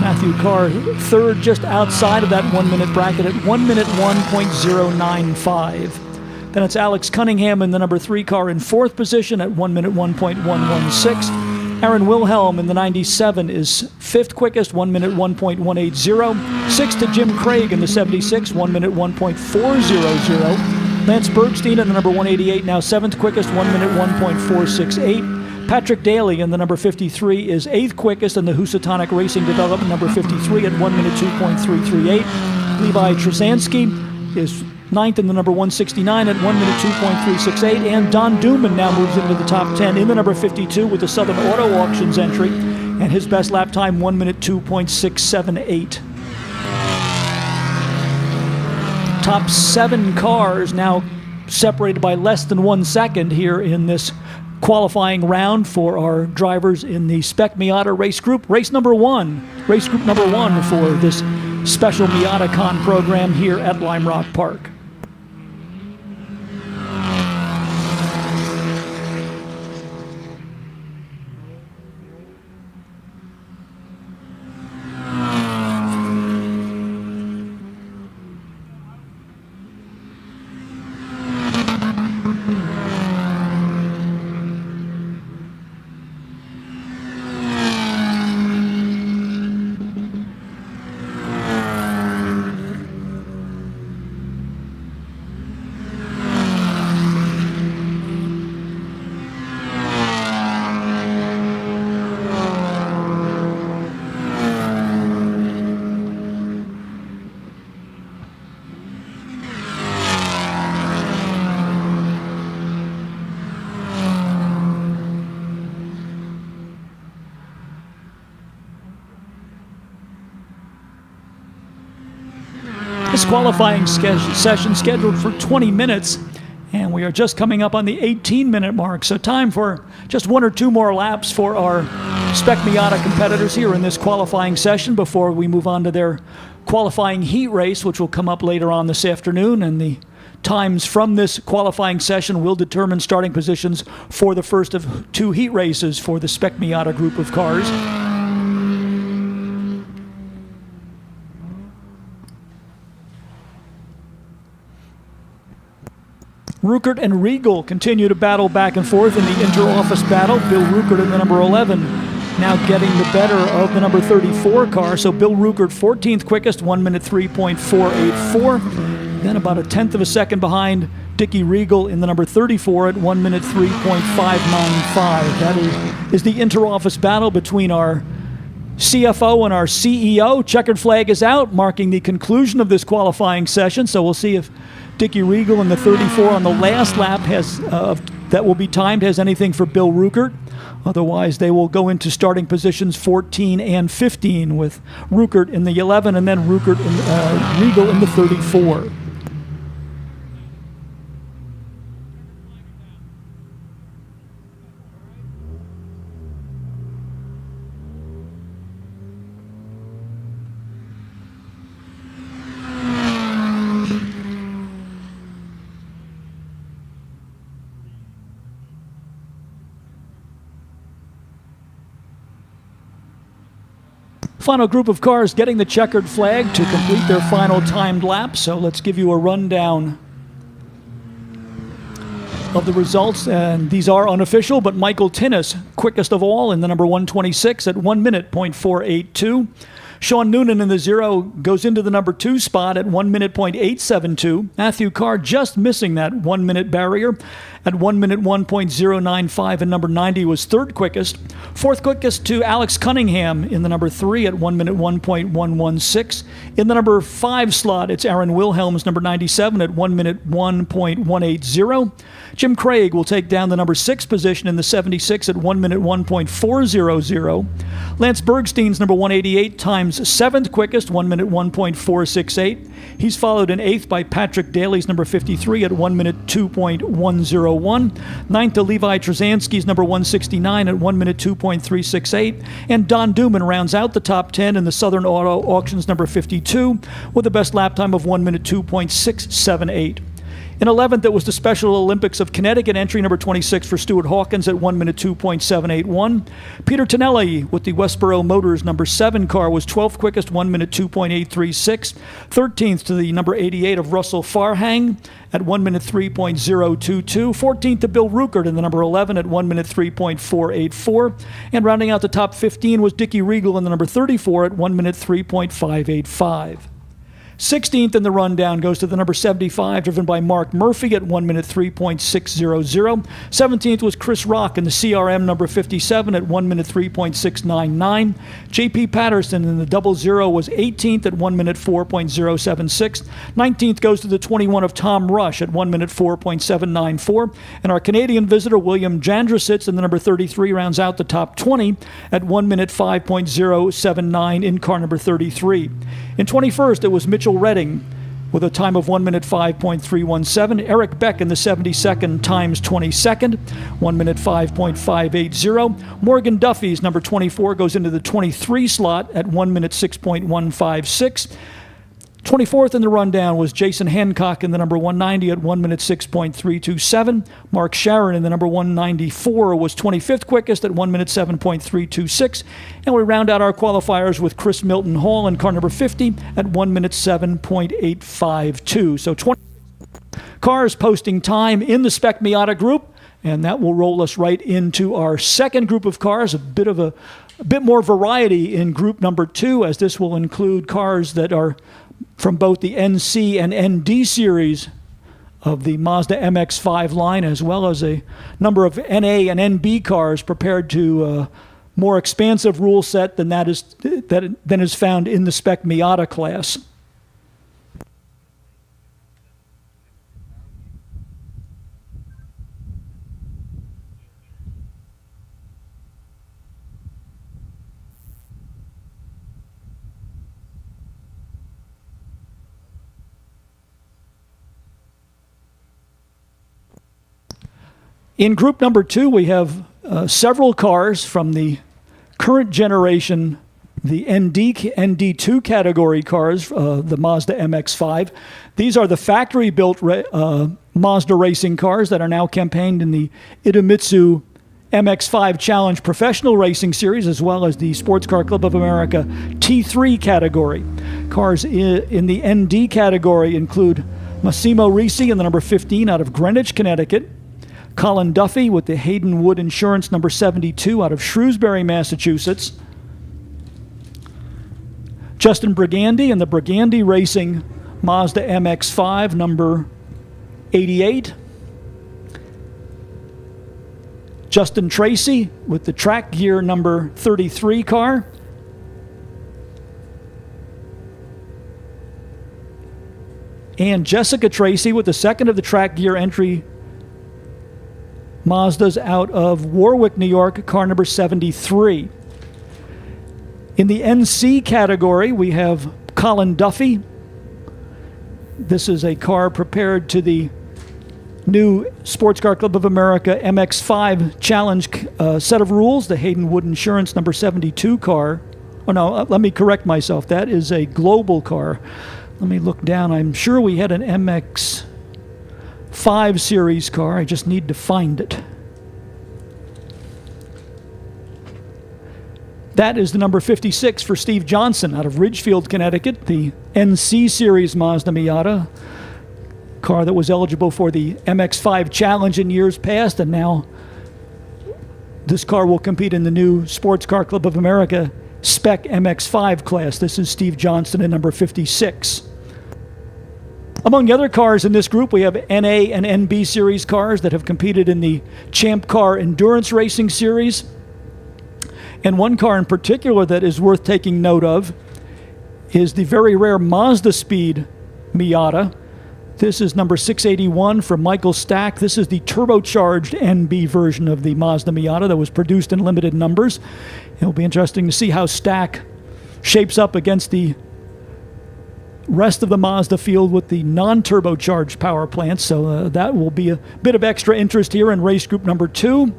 Matthew Carr third, just outside of that 1 minute bracket at 1 minute 1.095. Then it's Alex Cunningham in the number 3 car in fourth position at 1 minute 1.116. Aaron Wilhelm in the 97 is fifth quickest, 1 minute 1.180. Sixth to Jim Craig in the 76, 1 minute 1.400. Lance Bergstein in the number 188, now seventh quickest, 1 minute 1.468. Patrick Daly in the number 53 is eighth quickest in the Housatonic Racing Development number 53 at 1 minute 2.338. Levi Trzanski is ninth in the number 169 at 1 minute 2.368. And Don Duman now moves into the top 10 in the number 52 with the Southern Auto Auctions entry. And his best lap time, 1 minute 2.678. Top 7 cars now separated by less than 1 second here in this qualifying round for our drivers in the Spec Miata race group. Race group number one for this special Miatacon program here at Lime Rock Park. This qualifying session scheduled for 20 minutes, and we are just coming up on the 18-minute mark, so time for just 1 or 2 more laps for our Spec Miata competitors here in this qualifying session before we move on to their qualifying heat race, which will come up later on this afternoon, and the times from this qualifying session will determine starting positions for the first of 2 heat races for the Spec Miata group of cars. Ruckert and Riegel continue to battle back and forth in the inter-office battle. Bill Ruckert in the number 11 now getting the better of the number 34 car. So Bill Ruckert 14th quickest, 1 minute 3.484. Then about a tenth of a second behind Dickie Riegel in the number 34 at 1 minute 3.595. That is the inter-office battle between our CFO and our CEO. Checkered flag is out, marking the conclusion of this qualifying session. So we'll see if Dickie Riegel in the 34 on the last lap that will be timed has anything for Bill Ruckert. Otherwise, they will go into starting positions 14 and 15 with Ruckert in the 11 and then Riegel in the 34. Final group of cars getting the checkered flag to complete their final timed lap. So let's give you a rundown of the results. And these are unofficial, but Michael Tinnis, quickest of all in the number 126 at 1 minute .482. Sean Noonan in the 0 goes into the number 2 spot at 1 minute .872. Matthew Carr just missing that 1 minute barrier at 1 minute 1.095, and number 90 was third quickest. Fourth quickest to Alex Cunningham in the number 3 at 1 minute 1.116. In the number 5 slot, it's Aaron Wilhelm's number 97 at 1 minute 1.180. Jim Craig will take down the number 6 position in the 76 at 1 minute 1.400. Lance Bergstein's number 188 times 7th quickest, 1 minute 1.468. He's followed in 8th by Patrick Daly's number 53 at 1 minute 2.101. Ninth to Levi Trzanski's number 169 at 1 minute 2.368. And Don Duman rounds out the top 10 in the Southern Auto Auctions number 52 with the best lap time of 1 minute 2.678. In 11th, it was the Special Olympics of Connecticut, entry number 26 for Stuart Hawkins at 1 minute 2.781. Peter Tonelli with the Westboro Motors number 7 car was 12th quickest, 1 minute 2.836. 13th to the number 88 of Russell Farhang at 1 minute 3.022. 14th to Bill Ruckert in the number 11 at 1 minute 3.484. And rounding out the top 15 was Dickie Regal in the number 34 at 1 minute 3.585. 16th in the rundown goes to the number 75, driven by Mark Murphy at 1 minute 3.600. 17th was Chris Rock in the CRM number 57 at 1 minute 3.699. J.P. Patterson in the 00 was 18th at 1 minute 4.076. 19th goes to the 21 of Tom Rush at 1 minute 4.794. And our Canadian visitor, William Jandrasitz, in the number 33, rounds out the top 20 at 1 minute 5.079 in car number 33. In 21st, it was Mitchell Redding with a time of 1 minute 5.317. Eric Beck in the 72nd times 22nd, 1 minute 5.580. Morgan Duffy's number 24 goes into the 23 slot at 1 minute 6.156. 24th in the rundown was Jason Hancock in the number 190 at 1 minute 6.327. Mark Sharon in the number 194 was 25th quickest at 1 minute 7.326. And we round out our qualifiers with Chris Milton Hall in car number 50 at 1 minute 7.852. So 20 cars posting time in the Spec Miata group, and that will roll us right into our second group of cars, a bit more variety in group number 2, as this will include cars that are from both the NC and ND series of the Mazda MX-5 line, as well as a number of NA and NB cars prepared to a more expansive rule set than is found in the Spec Miata class. In group number 2, we have several cars from the current generation, the ND2 category cars, the Mazda MX-5. These are the factory-built Mazda racing cars that are now campaigned in the Idemitsu MX-5 Challenge Professional Racing Series, as well as the Sports Car Club of America T3 category. Cars in the ND category include Massimo Risi in the number 15 out of Greenwich, Connecticut. Colin Duffy with the Hayden Wood Insurance number 72 out of Shrewsbury, Massachusetts. Justin Brigandy in the Brigandy Racing Mazda MX-5 number 88. Justin Tracy with the Track Gear number 33 car. And Jessica Tracy with the second of the Track Gear entry Mazdas out of Warwick, New York, car number 73. In the NC category, we have Colin Duffy. This is a car prepared to the new Sports Car Club of America MX-5 Challenge set of rules, the Hayden Wood Insurance number 72 car. Oh no, let me correct myself. That is a global car. Let me look down. I'm sure we had an MX-5 series car. I just need to find it. That is the number 56 for Steve Johnson out of Ridgefield, Connecticut, the NC series Mazda Miata car that was eligible for the MX-5 Challenge in years past, and now this car will compete in the new Sports Car Club of America Spec MX-5 class. This is Steve Johnson at number 56. Among the other cars in this group, we have NA and NB series cars that have competed in the Champ Car Endurance Racing Series. And one car in particular that is worth taking note of is the very rare Mazda Speed Miata. This is number 681 from Michael Stack. This is the turbocharged NB version of the Mazda Miata that was produced in limited numbers. It'll be interesting to see how Stack shapes up against the rest of the Mazda field with the non-turbocharged power plants. So that will be a bit of extra interest here in race group number 2.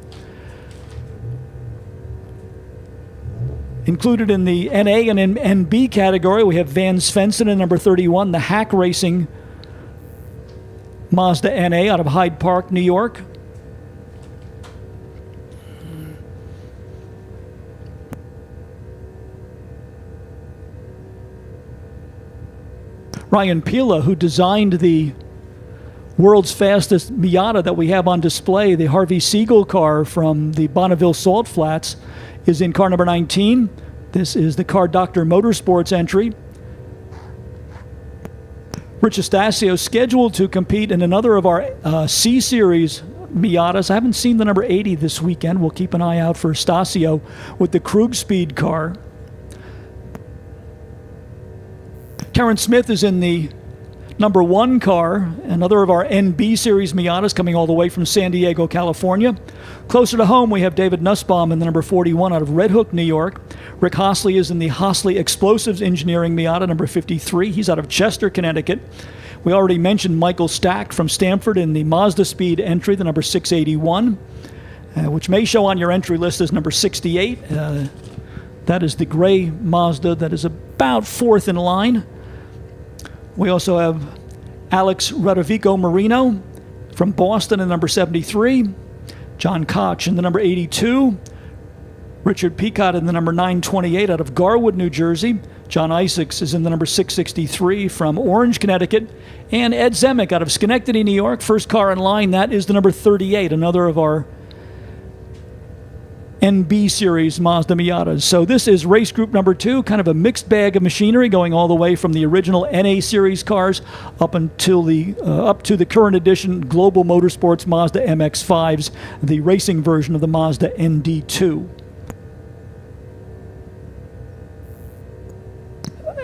Included in the NA and NB category, we have Van Svensson in number 31, the Hack Racing Mazda NA out of Hyde Park, New York. Ryan Pila, who designed the world's fastest Miata that we have on display, the Harvey Siegel car from the Bonneville Salt Flats, is in car number 19. This is the Car Doctor Motorsports entry. Rich Estacio scheduled to compete in another of our C-Series Miatas. I haven't seen the number 80 this weekend. We'll keep an eye out for Estacio with the Krug Speed car. Karen Smith is in the number 1 car, another of our NB Series Miatas coming all the way from San Diego, California. Closer to home, we have David Nussbaum in the number 41 out of Red Hook, New York. Rick Hosley is in the Hosley Explosives Engineering Miata, number 53. He's out of Chester, Connecticut. We already mentioned Michael Stack from Stamford in the Mazda Speed entry, the number 681, which may show on your entry list as number 68. That is the gray Mazda that is about 4th in line. We also have Alex Radovico Marino from Boston in number 73, John Koch in the number 82, Richard Peacock in the number 928 out of Garwood, New Jersey. John Isaacs is in the number 663 from Orange, Connecticut. And Ed Zemek out of Schenectady, New York. First car in line, that is the number 38, another of our NB Series Mazda Miatas. So this is race group number 2, kind of a mixed bag of machinery going all the way from the original NA Series cars up to the current edition Global Motorsports Mazda MX-5s, the racing version of the Mazda ND2.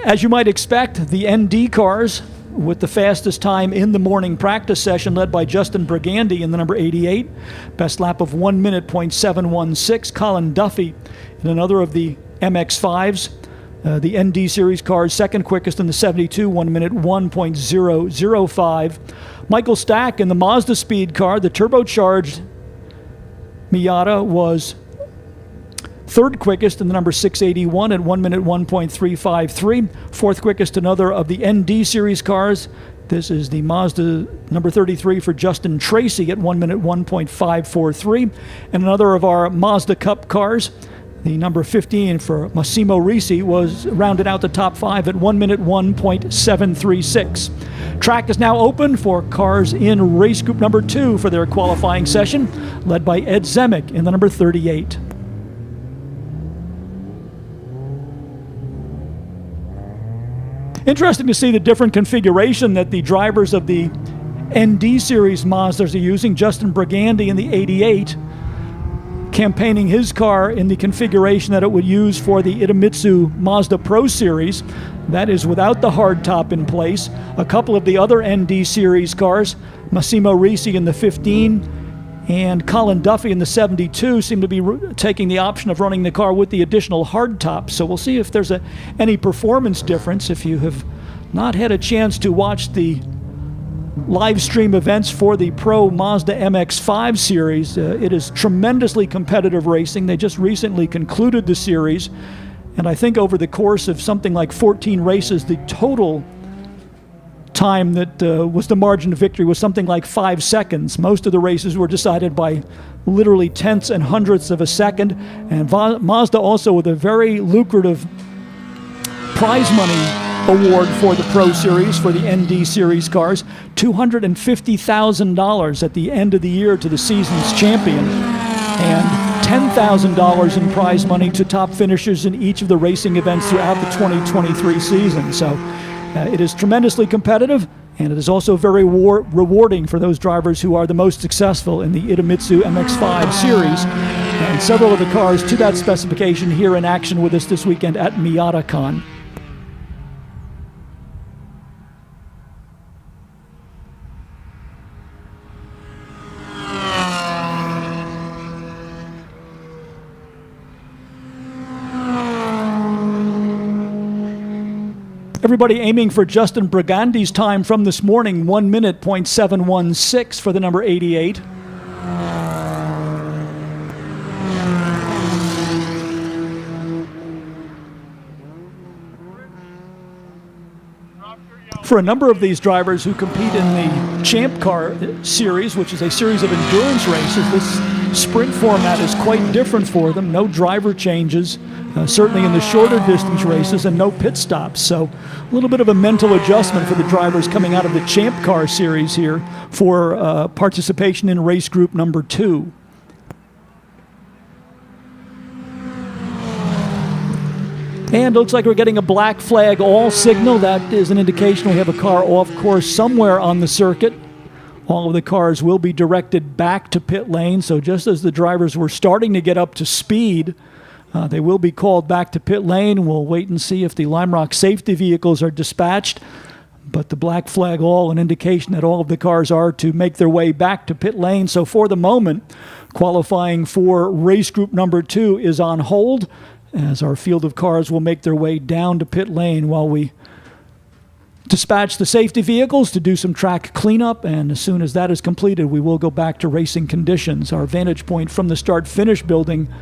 As you might expect, the ND cars with the fastest time in the morning practice session led by Justin Brigandy in the number 88. Best lap of 1 minute .716. Colin Duffy in another of the MX-5s. The ND Series cars, second quickest in the 72, 1 minute 1.005. Michael Stack in the Mazda Speed car, the turbocharged Miata, was third quickest in the number 681 at 1 minute 1.353. Fourth quickest, another of the ND Series cars. This is the Mazda number 33 for Justin Tracy at 1 minute 1.543. And another of our Mazda Cup cars, the number 15 for Massimo Risi, was rounded out the top 5 at 1 minute 1.736. Track is now open for cars in race group number 2 for their qualifying session, led by Ed Zemek in the number 38. Interesting to see the different configuration that the drivers of the ND Series Mazdas are using. Justin Brigandy in the 88, campaigning his car in the configuration that it would use for the Idemitsu Mazda Pro Series. That is without the hardtop in place. A couple of the other ND Series cars, Massimo Risi in the 15 and Colin Duffy in the 72, seem to be taking the option of running the car with the additional hardtop. So we'll see if there's any performance difference. If you have not had a chance to watch the live stream events for the Pro Mazda MX-5 series, it is tremendously competitive racing. They just recently concluded the series, and I think over the course of something like 14 races, the total time that was the margin of victory was something like 5 seconds. Most of the races were decided by literally tenths and hundredths of a second. And Mazda also with a very lucrative prize money award for the Pro Series, for the ND Series cars, $250,000 at the end of the year to the season's champion, and $10,000 in prize money to top finishers in each of the racing events throughout the 2023 season. So it is tremendously competitive, and it is also very rewarding for those drivers who are the most successful in the Idemitsu MX-5 series. And several of the cars to that specification here in action with us this weekend at Miatacon. Everybody aiming for Justin Brigandy's time from this morning, 1 minute .716 for the number 88. For a number of these drivers who compete in the Champ Car Series, which is a series of endurance races, this sprint format is quite different for them. No driver changes, certainly in the shorter distance races, and no pit stops. So a little bit of a mental adjustment for the drivers coming out of the Champ Car Series here for participation in race group number 2. And it looks like we're getting a black flag all signal. That is an indication we have a car off course somewhere on the circuit. All of the cars will be directed back to pit lane. So just as the drivers were starting to get up to speed, they will be called back to pit lane. We'll wait and see if the Lime Rock safety vehicles are dispatched. But the black flag all, an indication that all of the cars are to make their way back to pit lane. So for the moment, qualifying for race group number 2 is on hold, as our field of cars will make their way down to pit lane while we dispatch the safety vehicles to do some track cleanup. And as soon as that is completed, we will go back to racing conditions. Our vantage point from the start-finish building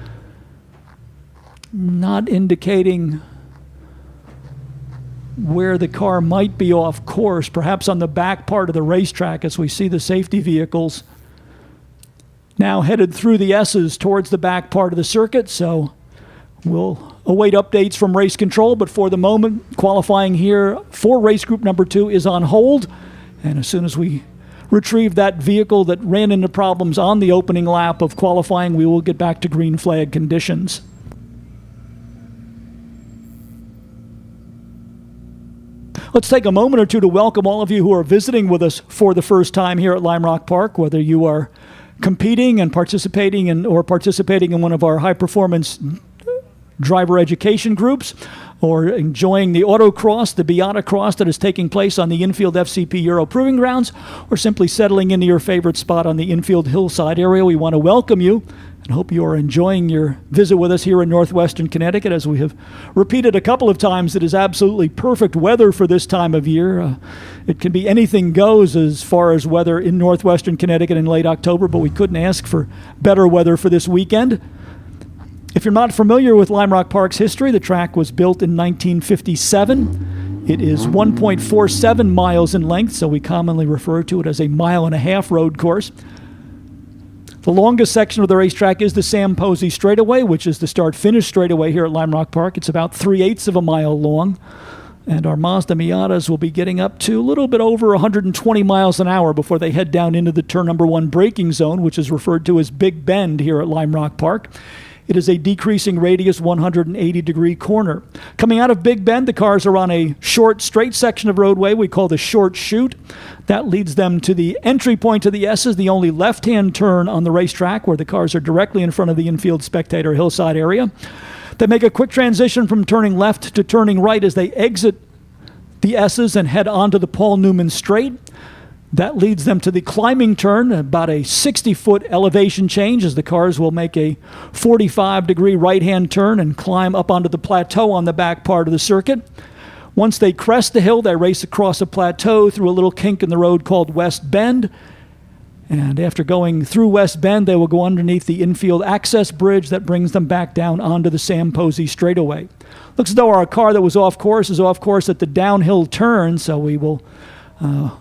not indicating where the car might be off course, perhaps on the back part of the racetrack as we see the safety vehicles now headed through the S's towards the back part of the circuit. So we'll await updates from race control, but for the moment, qualifying here for race group number 2 is on hold. And as soon as we retrieve that vehicle that ran into problems on the opening lap of qualifying, we will get back to green flag conditions. Let's take a moment or two to welcome all of you who are visiting with us for the first time here at Lime Rock Park, whether you are competing and participating in one of our high-performance driver education groups, or enjoying the autocross, the Miatacon that is taking place on the infield FCP Euro Proving Grounds, or simply settling into your favorite spot on the infield hillside area. We want to welcome you and hope you are enjoying your visit with us here in northwestern Connecticut. As we have repeated a couple of times, it is absolutely perfect weather for this time of year. It can be anything goes as far as weather in northwestern Connecticut in late October, but we couldn't ask for better weather for this weekend. If you're not familiar with Lime Rock Park's history, the track was built in 1957. It is 1.47 miles in length, so we commonly refer to it as a 1.5 mile road course. The longest section of the racetrack is the Sam Posey straightaway, which is the start-finish straightaway here at Lime Rock Park. It's about 3/8 of a mile long, and our Mazda Miatas will be getting up to a little bit over 120 miles an hour before they head down into the turn number 1 braking zone, which is referred to as Big Bend here at Lime Rock Park. It is a decreasing radius 180-degree corner. Coming out of Big Bend, the cars are on a short, straight section of roadway we call the short chute. That leads them to the entry point to the S's, the only left-hand turn on the racetrack where the cars are directly in front of the infield spectator hillside area. They make a quick transition from turning left to turning right as they exit the S's and head onto the Paul Newman Straight. That leads them to the climbing turn, about a 60-foot elevation change as the cars will make a 45-degree right-hand turn and climb up onto the plateau on the back part of the circuit. Once they crest the hill, they race across a plateau through a little kink in the road called West Bend. And after going through West Bend, they will go underneath the infield access bridge that brings them back down onto the Sam Posey straightaway. Looks as though our car that was off course is off course at the downhill turn, so we will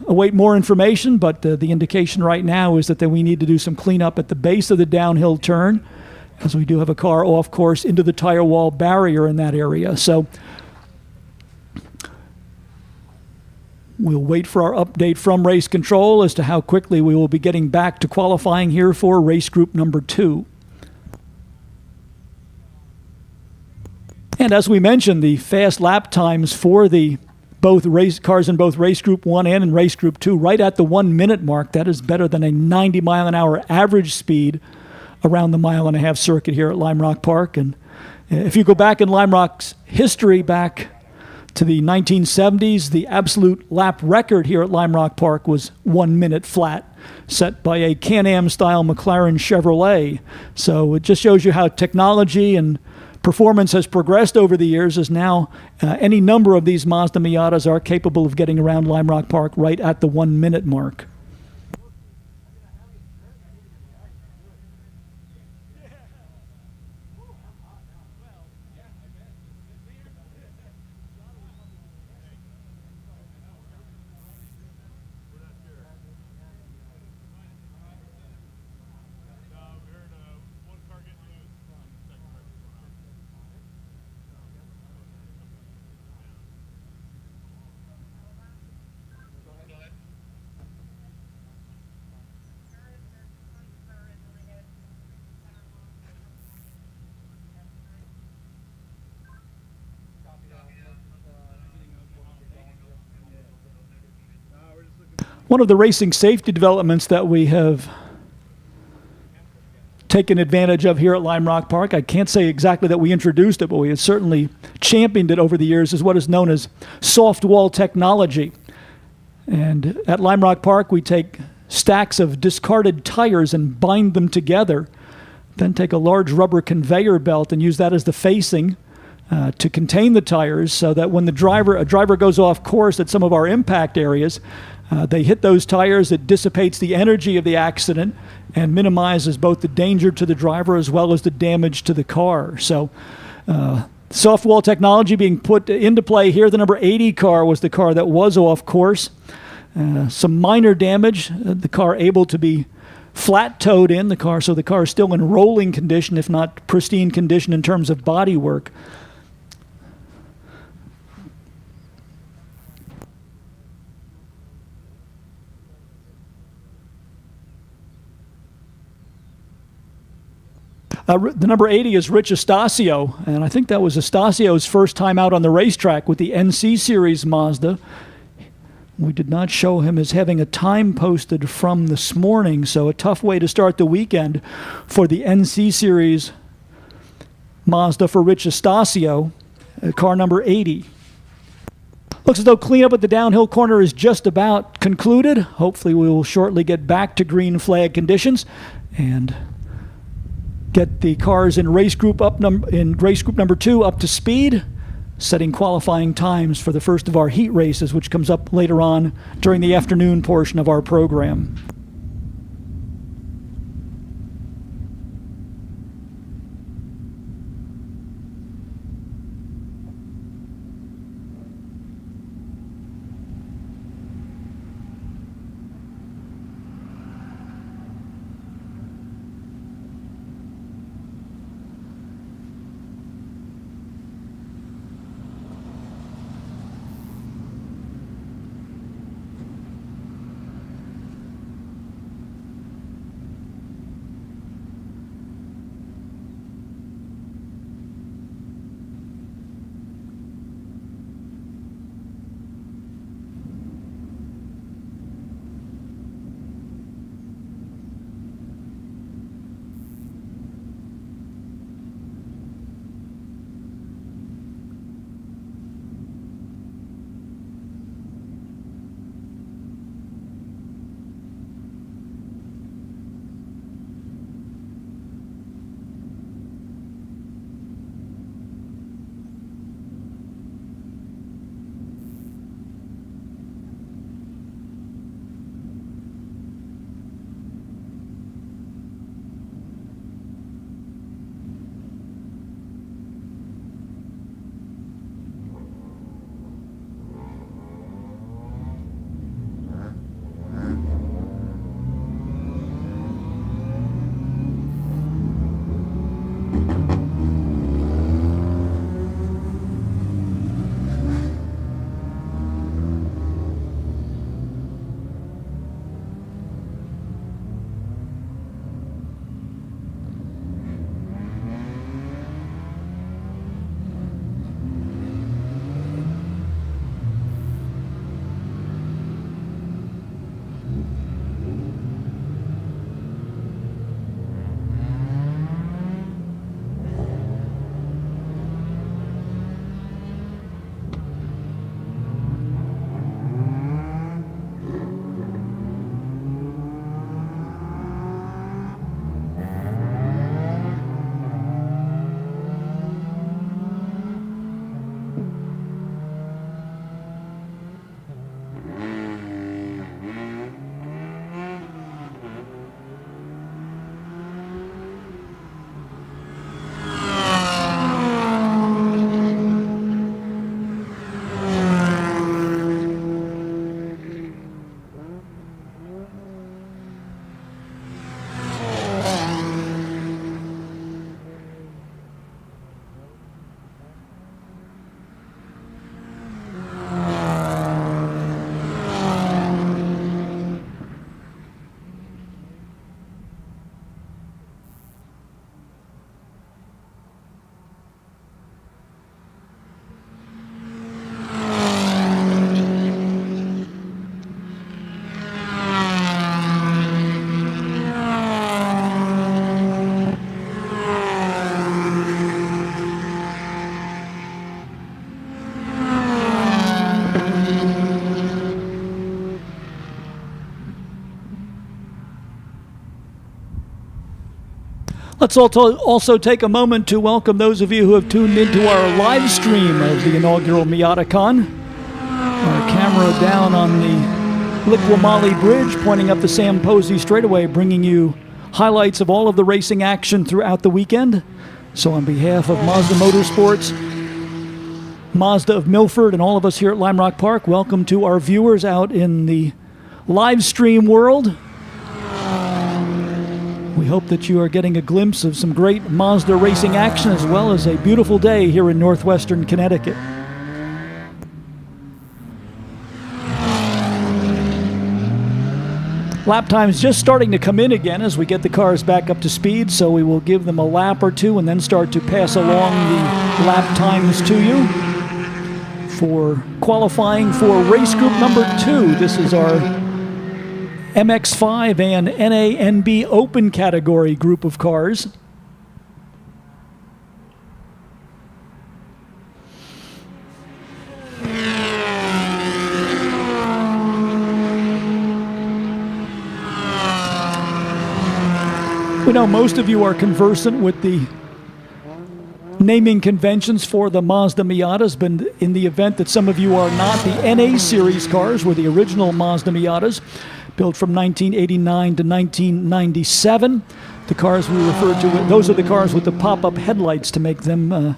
await more information, but the indication right now is that we need to do some cleanup at the base of the downhill turn, as we do have a car off course into the tire wall barrier in that area. So we'll wait for our update from race control as to how quickly we will be getting back to qualifying here for race group number 2. And as we mentioned, the fast lap times for the both race cars in both race group 1 and in race group 2 right at the 1 minute mark. That is better than a 90 mile an hour average speed around the 1.5 mile circuit here at Lime Rock Park. And if you go back in Lime Rock's history back to the 1970s, the absolute lap record here at Lime Rock Park was 1 minute flat, set by a Can-Am style McLaren Chevrolet. So it just shows you how technology and performance has progressed over the years, as now any number of these Mazda Miatas are capable of getting around Lime Rock Park right at the 1 minute mark. One of the racing safety developments that we have taken advantage of here at Lime Rock Park, I can't say exactly that we introduced it, but we have certainly championed it over the years, is what is known as soft wall technology. And at Lime Rock Park, we take stacks of discarded tires and bind them together, then take a large rubber conveyor belt and use that as the facing to contain the tires, so that when a driver goes off course at some of our impact areas, they hit those tires. It dissipates the energy of the accident and minimizes both the danger to the driver as well as the damage to the car. So soft wall technology being put into play here. The number 80 car was the car that was off course. Some minor damage, the car able to be flat towed in the car, so the car is still in rolling condition, if not pristine condition in terms of body work. The number 80 is Rich Estacio, and I think that was Estacion's first time out on the racetrack with the NC Series Mazda. We did not show him as having a time posted from this morning, so a tough way to start the weekend for the NC Series Mazda for Rich Estacio, car number 80. Looks as though cleanup at the downhill corner is just about concluded. Hopefully we will shortly get back to green flag conditions and get the cars in race group number 2 up to speed, setting qualifying times for the first of our heat races, which comes up later on during the afternoon portion of our program. Let's also take a moment to welcome those of you who have tuned into our live stream of the inaugural Miatacon. Our camera down on the Liqui Bridge, pointing up the Sam Posey straightaway, bringing you highlights of all of the racing action throughout the weekend. So on behalf of Mazda Motorsports, Mazda of Milford, and all of us here at Lime Rock Park, welcome to our viewers out in the live stream world. We hope that you are getting a glimpse of some great Mazda racing action, as well as a beautiful day here in northwestern Connecticut. Lap times just starting to come in again as we get the cars back up to speed, so we will give them a lap or two and then start to pass along the lap times to you. For qualifying for race group number 2, this is our MX5 and NA/NB Open category group of cars. We know most of you are conversant with the naming conventions for the Mazda Miatas, but in the event that some of you are not, the NA series cars were the original Mazda Miatas, built from 1989 to 1997. The cars we referred to, those are the cars with the pop-up headlights to make them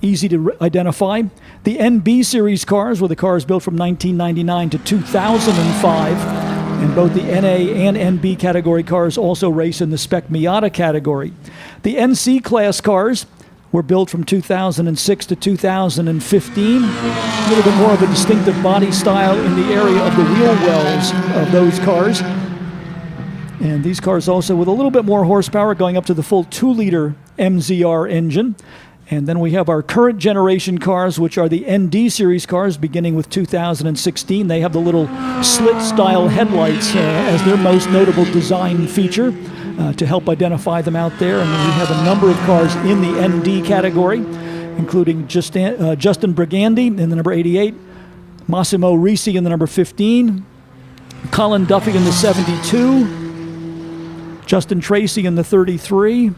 easy to identify. The NB series cars were the cars built from 1999 to 2005. And both the NA and NB category cars also race in the Spec Miata category. The NC class cars were built from 2006 to 2015. A little bit more of a distinctive body style in the area of the wheel wells of those cars. And these cars also with a little bit more horsepower, going up to the full 2-liter MZR engine. And then we have our current generation cars, which are the ND series cars, beginning with 2016. They have the little slit-style headlights as their most notable design feature to help identify them out there. And we have a number of cars in the ND category, including Justin Brigandi in the number 88, Massimo Risi in the number 15, Colin Duffy in the 72, Justin Tracy in the 33,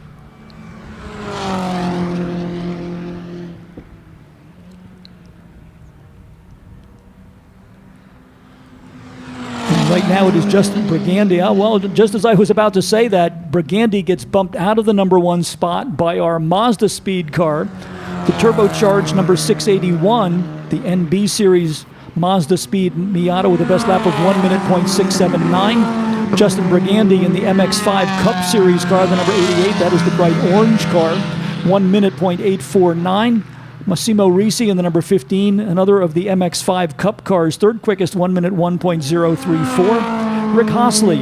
right now it is Justin Brigandi. Well, just as I was about to say that, Brigandi gets bumped out of the number 1 spot by our Mazda speed car, the turbocharged number 681, the NB series Mazda speed Miata with the best lap of 1 minute .679. Justin Brigandi in the MX5 Cup series car, the number 88, that is the bright orange car, 1 minute .849. Massimo Risi in the number 15, another of the MX5 Cup cars, third quickest, 1 minute 1.034. Rick Hosley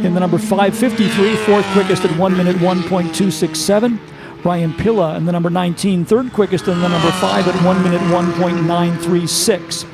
in the number 553, fourth quickest at 1 minute 1.267. Ryan Pilla in the number 19, third quickest in the number 5 at 1 minute 1.936.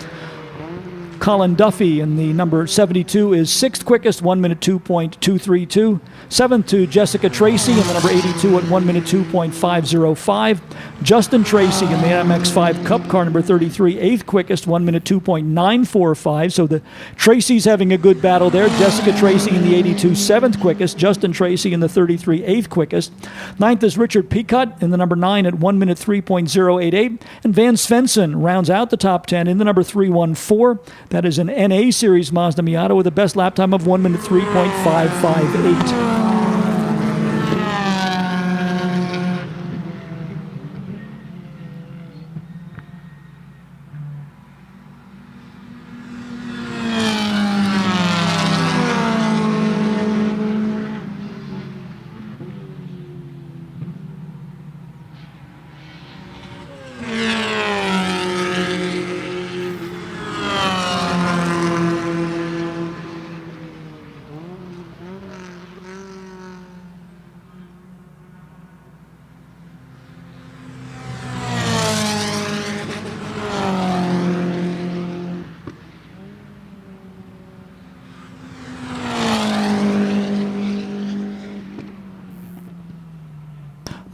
Colin Duffy in the number 72 is sixth quickest, 1 minute 2.232. Seventh to Jessica Tracy in the number 82 at 1 minute 2.505. Justin Tracy in the MX5 Cup car number 33, eighth quickest, 1 minute 2.945. So the Tracy's having a good battle there. Jessica Tracy in the 82, seventh quickest. Justin Tracy in the 33, eighth quickest. Ninth is Richard Peacock in the number 9 at 1 minute 3.088. And Van Svensson rounds out the top 10 in the number 314. That is an NA Series Mazda Miata with a best lap time of 1 minute 3.558.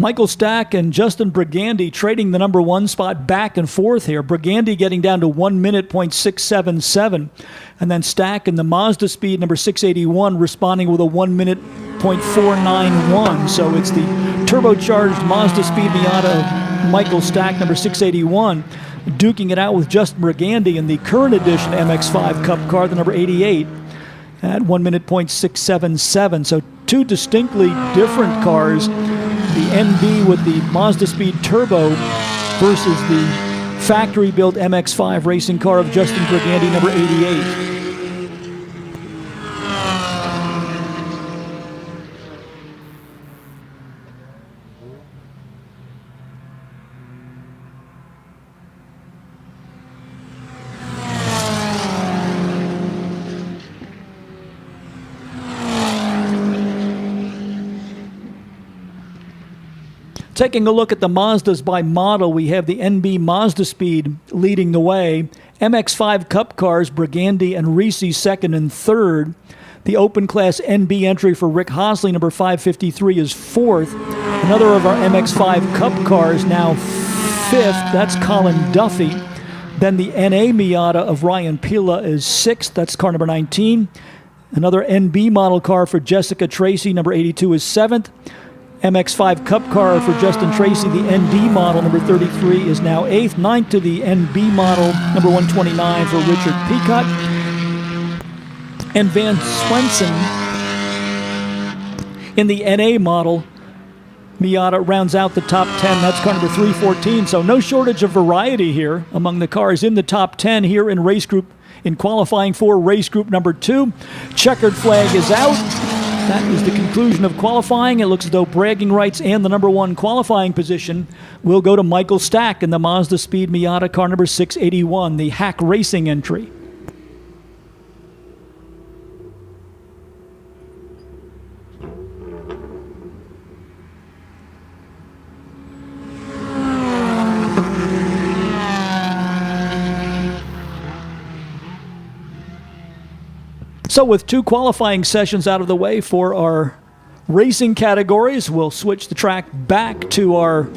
Michael Stack and Justin Brigandy trading the number 1 spot back and forth here. Brigandy getting down to 1 minute .677. And then Stack and the Mazda Speed number 681 responding with a 1 minute .491. So it's the turbocharged Mazda Speed Miata of Michael Stack number 681 duking it out with Justin Brigandy in the current edition MX-5 Cup car, the number 88, at 1 minute .677. So two distinctly different cars. The NB with the Mazda Speed Turbo versus the factory-built MX-5 racing car of Justin Brigandy, number 88. Taking a look at the Mazdas by model, we have the NB Mazda Speed leading the way. MX-5 Cup cars, Brigandy and Risi second and third. The open class NB entry for Rick Hosley, number 553, is fourth. Another of our MX-5 Cup cars now fifth. That's Colin Duffy. Then the NA Miata of Ryan Pila is sixth. That's car number 19. Another NB model car for Jessica Tracy, number 82, is seventh. MX-5 Cup car for Justin Tracy, the ND model, number 33, is now 8th. 9th to the NB model, number 129 for Richard Peacock. And Van Swenson in the NA model, Miata rounds out the top 10. That's car number 314. So no shortage of variety here among the cars in the top 10 here in race group, in qualifying for race group number 2. Checkered flag is out. That is the conclusion of qualifying. It looks as though bragging rights and the number 1 qualifying position will go to Michael Stack in the Mazda Speed Miata car number 681, the Hack Racing entry. So with 2 qualifying sessions out of the way for our racing categories, we'll switch the track back to our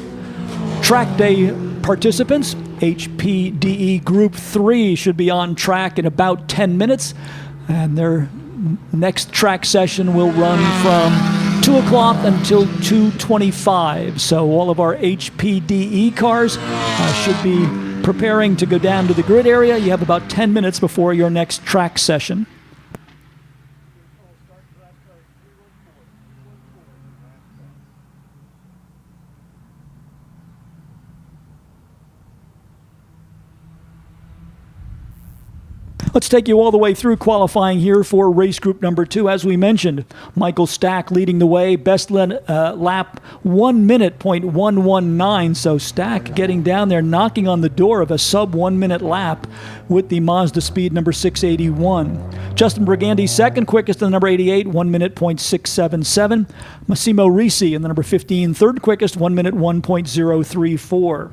track day participants. HPDE Group 3 should be on track in about 10 minutes, and their next track session will run from 2 o'clock until 2:25. So all of our HPDE cars should be preparing to go down to the grid area. You have about 10 minutes before your next track session. Let's take you all the way through qualifying here for race group number 2. As we mentioned, Michael Stack leading the way. Best lap 1 minute .119. So Stack getting down there, knocking on the door of a sub 1 minute lap with the Mazda Speed number 681. Justin Brigandy second quickest in the number 88, 1 minute .677. Massimo Risi in the number 15, third quickest, 1 minute 1.034.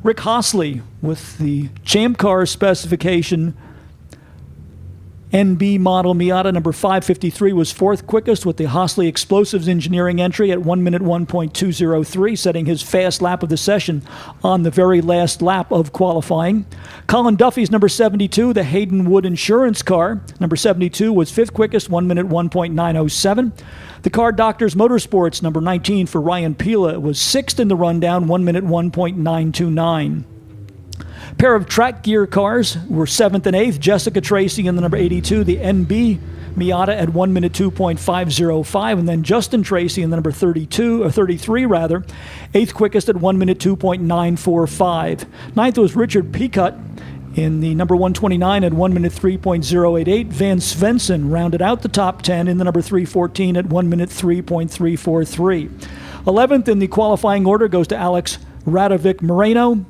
Rick Hosley with the Champ Car specification NB model Miata number 553 was fourth quickest with the Hosley Explosives Engineering entry at 1 minute 1.203, setting his fast lap of the session on the very last lap of qualifying. Colin Duffy's number 72, the Hayden Wood Insurance car, number 72, was fifth quickest, 1 minute 1.907. The Car Doctors Motorsports, number 19 for Ryan Pila, was sixth in the rundown, 1 minute 1.929. Pair of track gear cars were 7th and 8th. Jessica Tracy in the number 82, the NB Miata at 1 minute 2.505, and then Justin Tracy in the number 32, or 33 rather, 8th quickest at 1 minute 2.945. 9th was Richard Peacock in the number 129 at 1 minute 3.088. Van Swenson rounded out the top 10 in the number 314 at 1 minute 3.343. 11th in the qualifying order goes to Alex Radovic Moreno,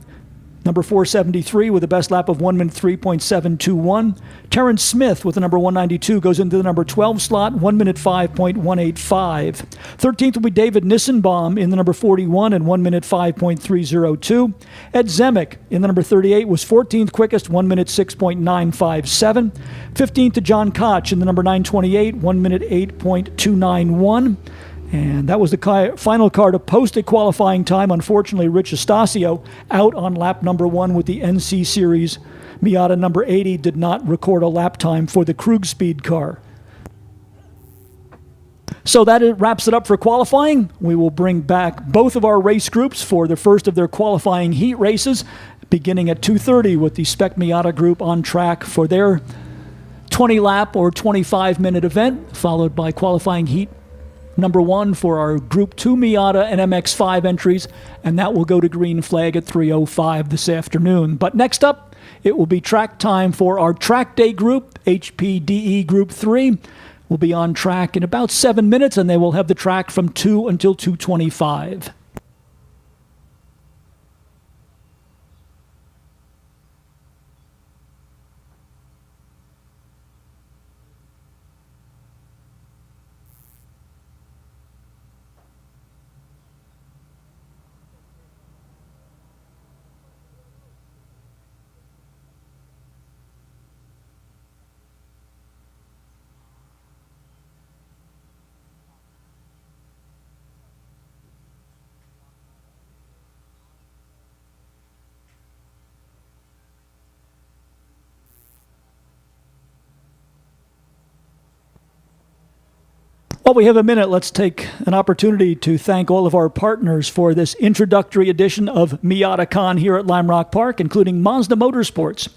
number 473 with a best lap of 1 minute 3.721. Terrence Smith with the number 192 goes into the number 12 slot, 1 minute 5.185. 13th will be David Nissenbaum in the number 41 and 1 minute 5.302. Ed Zemek in the number 38 was 14th quickest, 1 minute 6.957. 15th to John Koch in the number 928, 1 minute 8.291. And that was the final car to post a qualifying time. Unfortunately, Rich Estacio out on lap number 1 with the NC Series. Miata number 80 did not record a lap time for the Krug Speed car. So that wraps it up for qualifying. We will bring back both of our race groups for the first of their qualifying heat races, beginning at 2:30 with the Spec Miata group on track for their 20-lap or 25-minute event, followed by qualifying heat number 1 for our Group 2 Miata and MX-5 entries, and that will go to green flag at 3:05 this afternoon. But next up, it will be track time for our track day group, HPDE Group 3. Will be on track in about 7 minutes, and they will have the track from 2 until 2:25. While we have a minute, let's take an opportunity to thank all of our partners for this introductory edition of Miatacon here at Lime Rock Park, including Mazda Motorsports,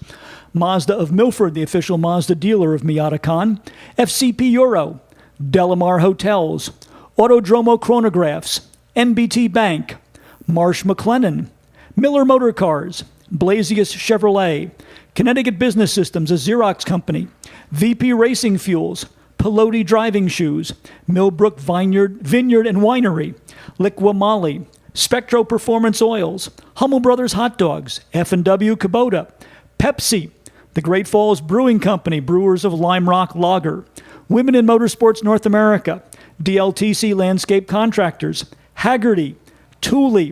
Mazda of Milford, the official Mazda dealer of Miatacon, FCP Euro, Delamar Hotels, Autodromo Chronographs, NBT Bank, Marsh McLennan, Miller Motor Cars, Blasius Chevrolet, Connecticut Business Systems, a Xerox company, VP Racing Fuels, Pelote Driving Shoes, Millbrook Vineyard and Winery, Liqua Moly, Spectro Performance Oils, Hummel Brothers Hot Dogs, F&W Kubota, Pepsi, the Great Falls Brewing Company, brewers of Lime Rock Lager, Women in Motorsports North America, DLTC Landscape Contractors, Haggerty, Thule,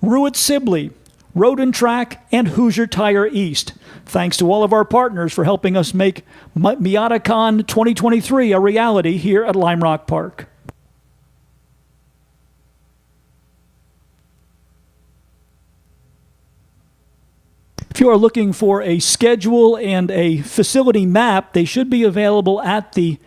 Ruitt Sibley, Road and Track, and Hoosier Tire East. Thanks to all of our partners for helping us make Miatacon 2023 a reality here at Lime Rock Park. If you are looking for a schedule and a facility map, they should be available at the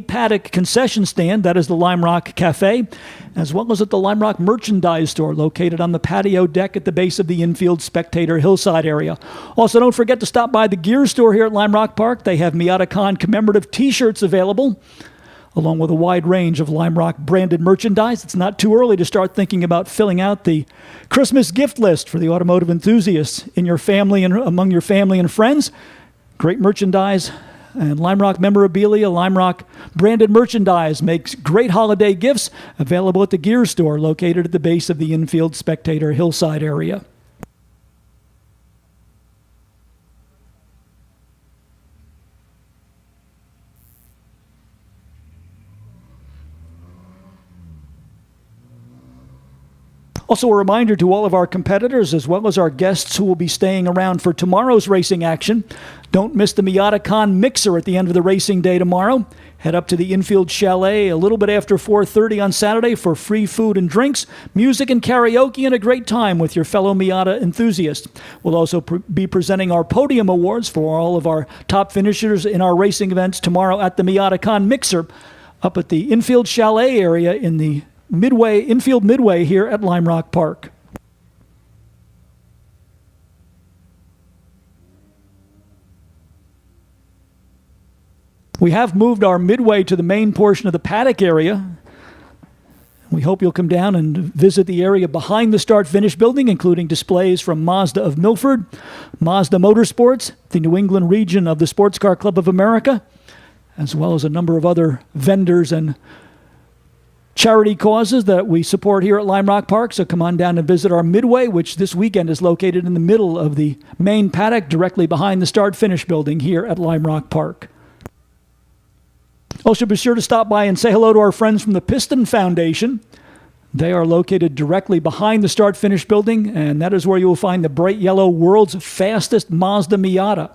Paddock concession stand, that is the Lime Rock Cafe, as well as at the Lime Rock merchandise store located on the patio deck at the base of the infield spectator hillside area. Also, don't forget to stop by the gear store here at Lime Rock Park. They have Miatacon commemorative t-shirts available, along with a wide range of Lime Rock branded merchandise. It's not too early to start thinking about filling out the Christmas gift list for the automotive enthusiasts in your family and among your family and friends. Great merchandise and Lime Rock memorabilia. Lime Rock branded merchandise makes great holiday gifts, available at the gear store located at the base of the infield spectator hillside area. Also, a reminder to all of our competitors, as well as our guests who will be staying around for tomorrow's racing action, don't miss the Miatacon Mixer at the end of the racing day tomorrow. Head up to the infield chalet a little bit after 4:30 on Saturday for free food and drinks, music and karaoke, and a great time with your fellow Miata enthusiasts. We'll also be presenting our podium awards for all of our top finishers in our racing events tomorrow at the Miatacon Mixer up at the infield chalet area in the infield midway here at Lime Rock Park. We have moved our midway to the main portion of the paddock area. We hope you'll come down and visit the area behind the start-finish building, including displays from Mazda of Milford, Mazda Motorsports, the New England region of the Sports Car Club of America, as well as a number of other vendors and charity causes that we support here at Lime Rock Park. So come on down and visit our midway, which this weekend is located in the middle of the main paddock, directly behind the start-finish building here at Lime Rock Park. Also, be sure to stop by and say hello to our friends from the Piston Foundation. They are located directly behind the start-finish building, and that is where you will find the bright yellow world's fastest Mazda Miata.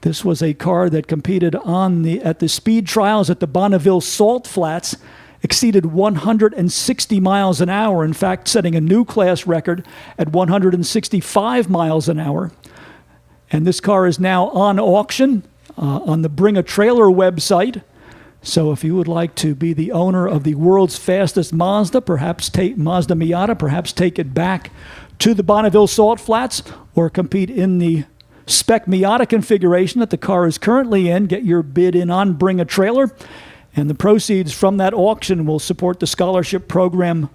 This was a car that competed at the speed trials at the Bonneville Salt Flats, exceeded 160 miles an hour, in fact, setting a new class record at 165 miles an hour. And this car is now on auction on the Bring a Trailer website. So if you would like to be the owner of the world's fastest Mazda, perhaps take Mazda Miata, perhaps take it back to the Bonneville Salt Flats, or compete in the spec Miata configuration that the car is currently in, get your bid in on Bring a Trailer. And the proceeds from that auction will support the scholarship program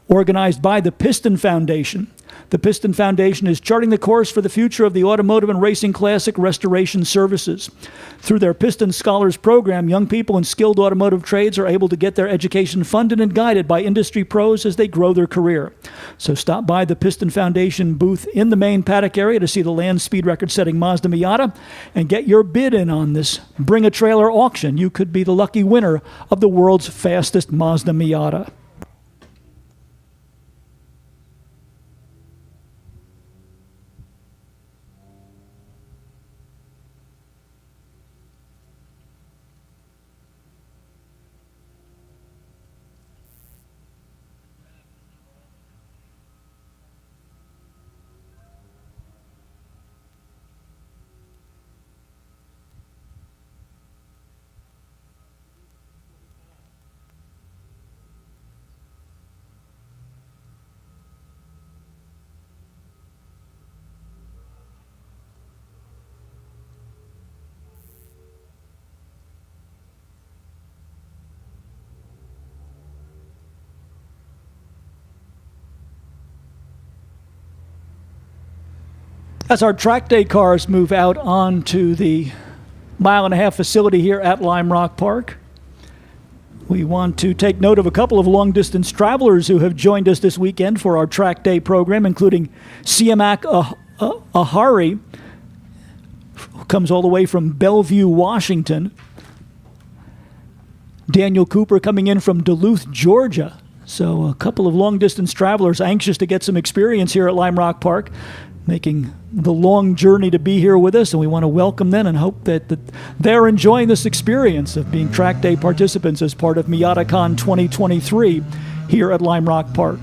organized by the Piston Foundation. The Piston Foundation is charting the course for the future of the automotive and racing classic restoration services. Through their Piston Scholars program, young people in skilled automotive trades are able to get their education funded and guided by industry pros as they grow their career. So stop by the Piston Foundation booth in the main paddock area to see the land speed record-setting Mazda Miata and get your bid in on this Bring a Trailer auction. You could be the lucky winner of the world's fastest Mazda Miata. As our track day cars move out onto the mile-and-a-half facility here at Lime Rock Park, we want to take note of a couple of long-distance travelers who have joined us this weekend for our track day program, including Siamak Ahari, who comes all the way from Bellevue, Washington. Daniel Cooper coming in from Duluth, Georgia. So a couple of long-distance travelers anxious to get some experience here at Lime Rock Park, making the long journey to be here with us, and we want to welcome them and hope that they're enjoying this experience of being track day participants as part of Miatacon 2023 here at Lime Rock Park.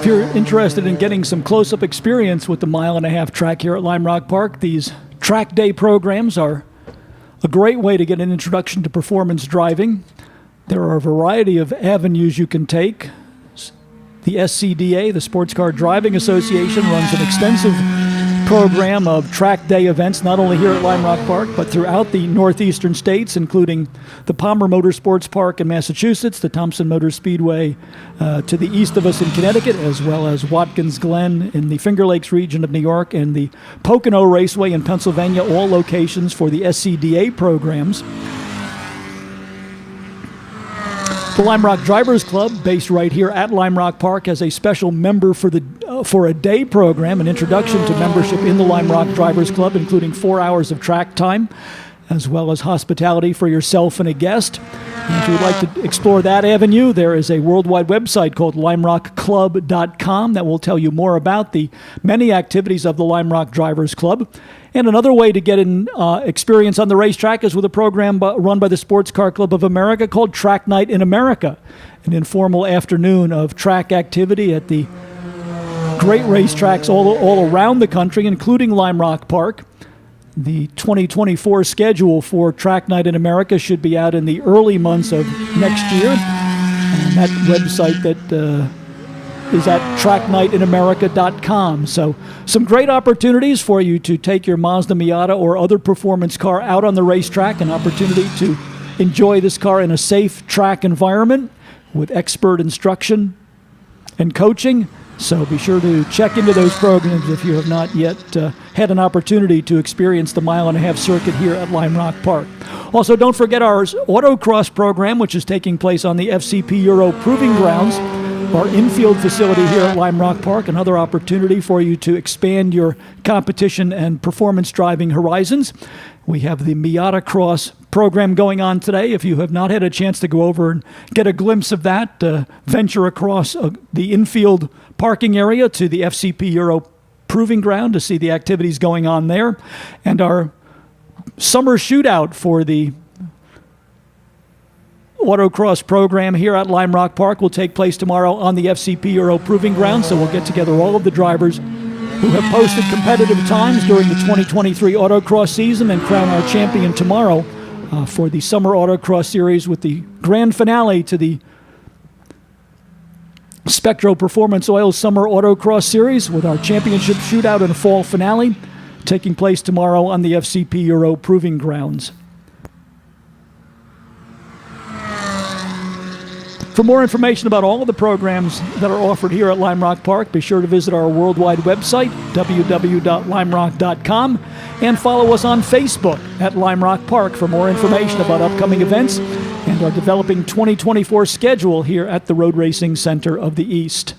If you're interested in getting some close-up experience with the mile-and-a-half track here at Lime Rock Park, these track day programs are a great way to get an introduction to performance driving. There are a variety of avenues you can take. The SCDA, the Sports Car Driving Association, runs an extensive program of track day events, not only here at Lime Rock Park, but throughout the northeastern states, including the Palmer Motorsports Park in Massachusetts, the Thompson Motor Speedway to the east of us in Connecticut, as well as Watkins Glen in the Finger Lakes region of New York, and the Pocono Raceway in Pennsylvania, all locations for the SCDA programs. The Lime Rock Drivers Club, based right here at Lime Rock Park, has a special member for a day program, an introduction to membership in the Lime Rock Drivers Club, including 4 hours of track time, as well as hospitality for yourself and a guest. And if you would like to explore that avenue, there is a worldwide website called limerockclub.com that will tell you more about the many activities of the Lime Rock Drivers Club. And another way to get an experience on the racetrack is with a program run by the Sports Car Club of America called Track Night in America, an informal afternoon of track activity at the great racetracks all around the country, including Lime Rock Park. The 2024 schedule for Track Night in America should be out in the early months of next year. And that website that is at tracknightinamerica.com. So some great opportunities for you to take your Mazda Miata or other performance car out on the racetrack, an opportunity to enjoy this car in a safe track environment with expert instruction and coaching. So be sure to check into those programs if you have not yet had an opportunity to experience the mile-and-a-half circuit here at Lime Rock Park. Also, don't forget our autocross program, which is taking place on the FCP Euro Proving Grounds, our infield facility here at Lime Rock Park, another opportunity for you to expand your competition and performance driving horizons. We have the Miatacon program going on today. If you have not had a chance to go over and get a glimpse of that, venture across the infield parking area to the FCP Euro Proving Ground to see the activities going on there. And our summer shootout for the autocross program here at Lime Rock Park will take place tomorrow on the FCP Euro Proving Ground. So we'll get together all of the drivers who have posted competitive times during the 2023 autocross season and crown our champion tomorrow for the Summer Autocross Series, with the grand finale to the Spectro Performance Oil Summer Autocross Series, with our championship shootout and fall finale taking place tomorrow on the FCP Euro Proving Grounds. For more information about all of the programs that are offered here at Lime Rock Park, be sure to visit our worldwide website, www.limerock.com, and follow us on Facebook at Lime Rock Park for more information about upcoming events and our developing 2024 schedule here at the Road Racing Center of the East.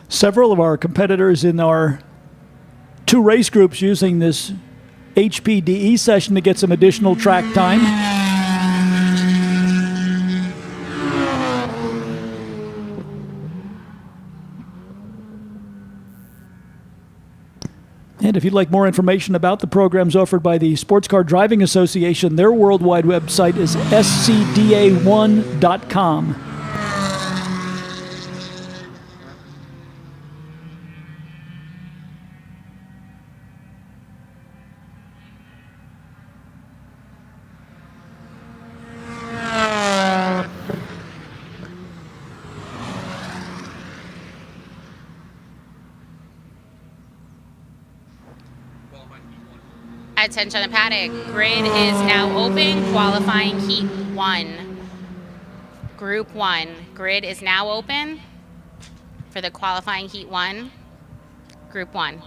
Several of our competitors in our two race groups using this HPDE session to get some additional track time. And if you'd like more information about the programs offered by the Sports Car Driving Association, their worldwide website is scda1.com. Attention on the paddock. Grid is now open. Qualifying heat 1. Group 1. Grid is now open for the qualifying heat 1. Group 1.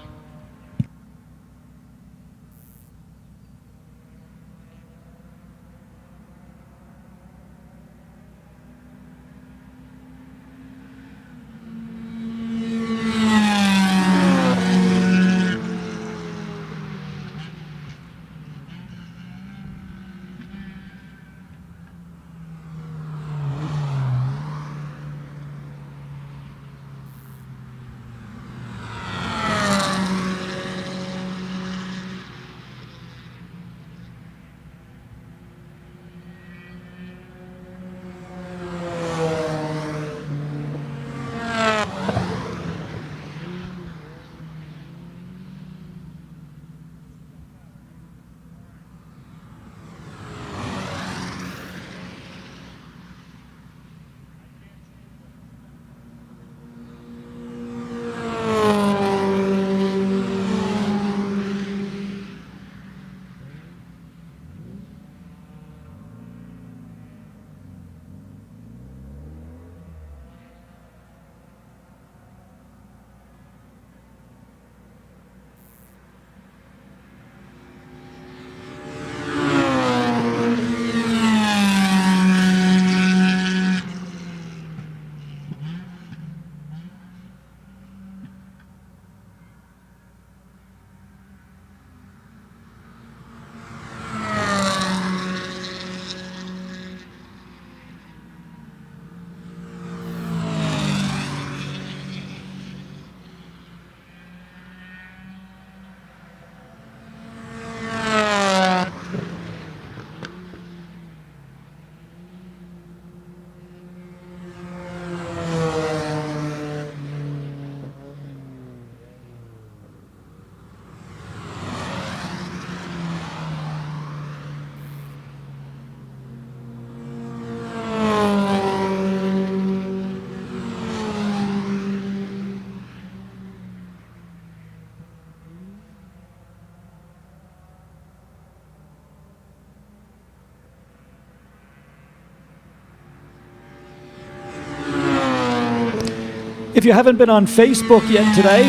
If you haven't been on Facebook yet today,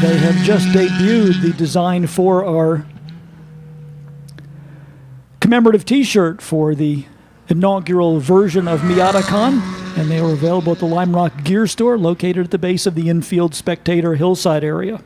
they have just debuted the design for our commemorative t-shirt for the inaugural version of Miatacon, and they are available at the Lime Rock Gear Store located at the base of the infield spectator hillside area.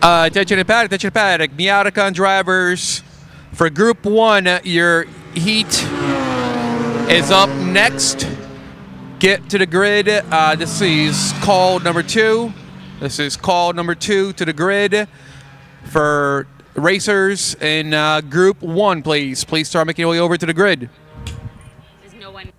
Attention to paddock. Miatacon drivers, for Group 1, your heat is up next. Get to the grid. This is call number 2. This is call number 2 to the grid for racers in Group 1, please. Please start making your way over to the grid. There's no one.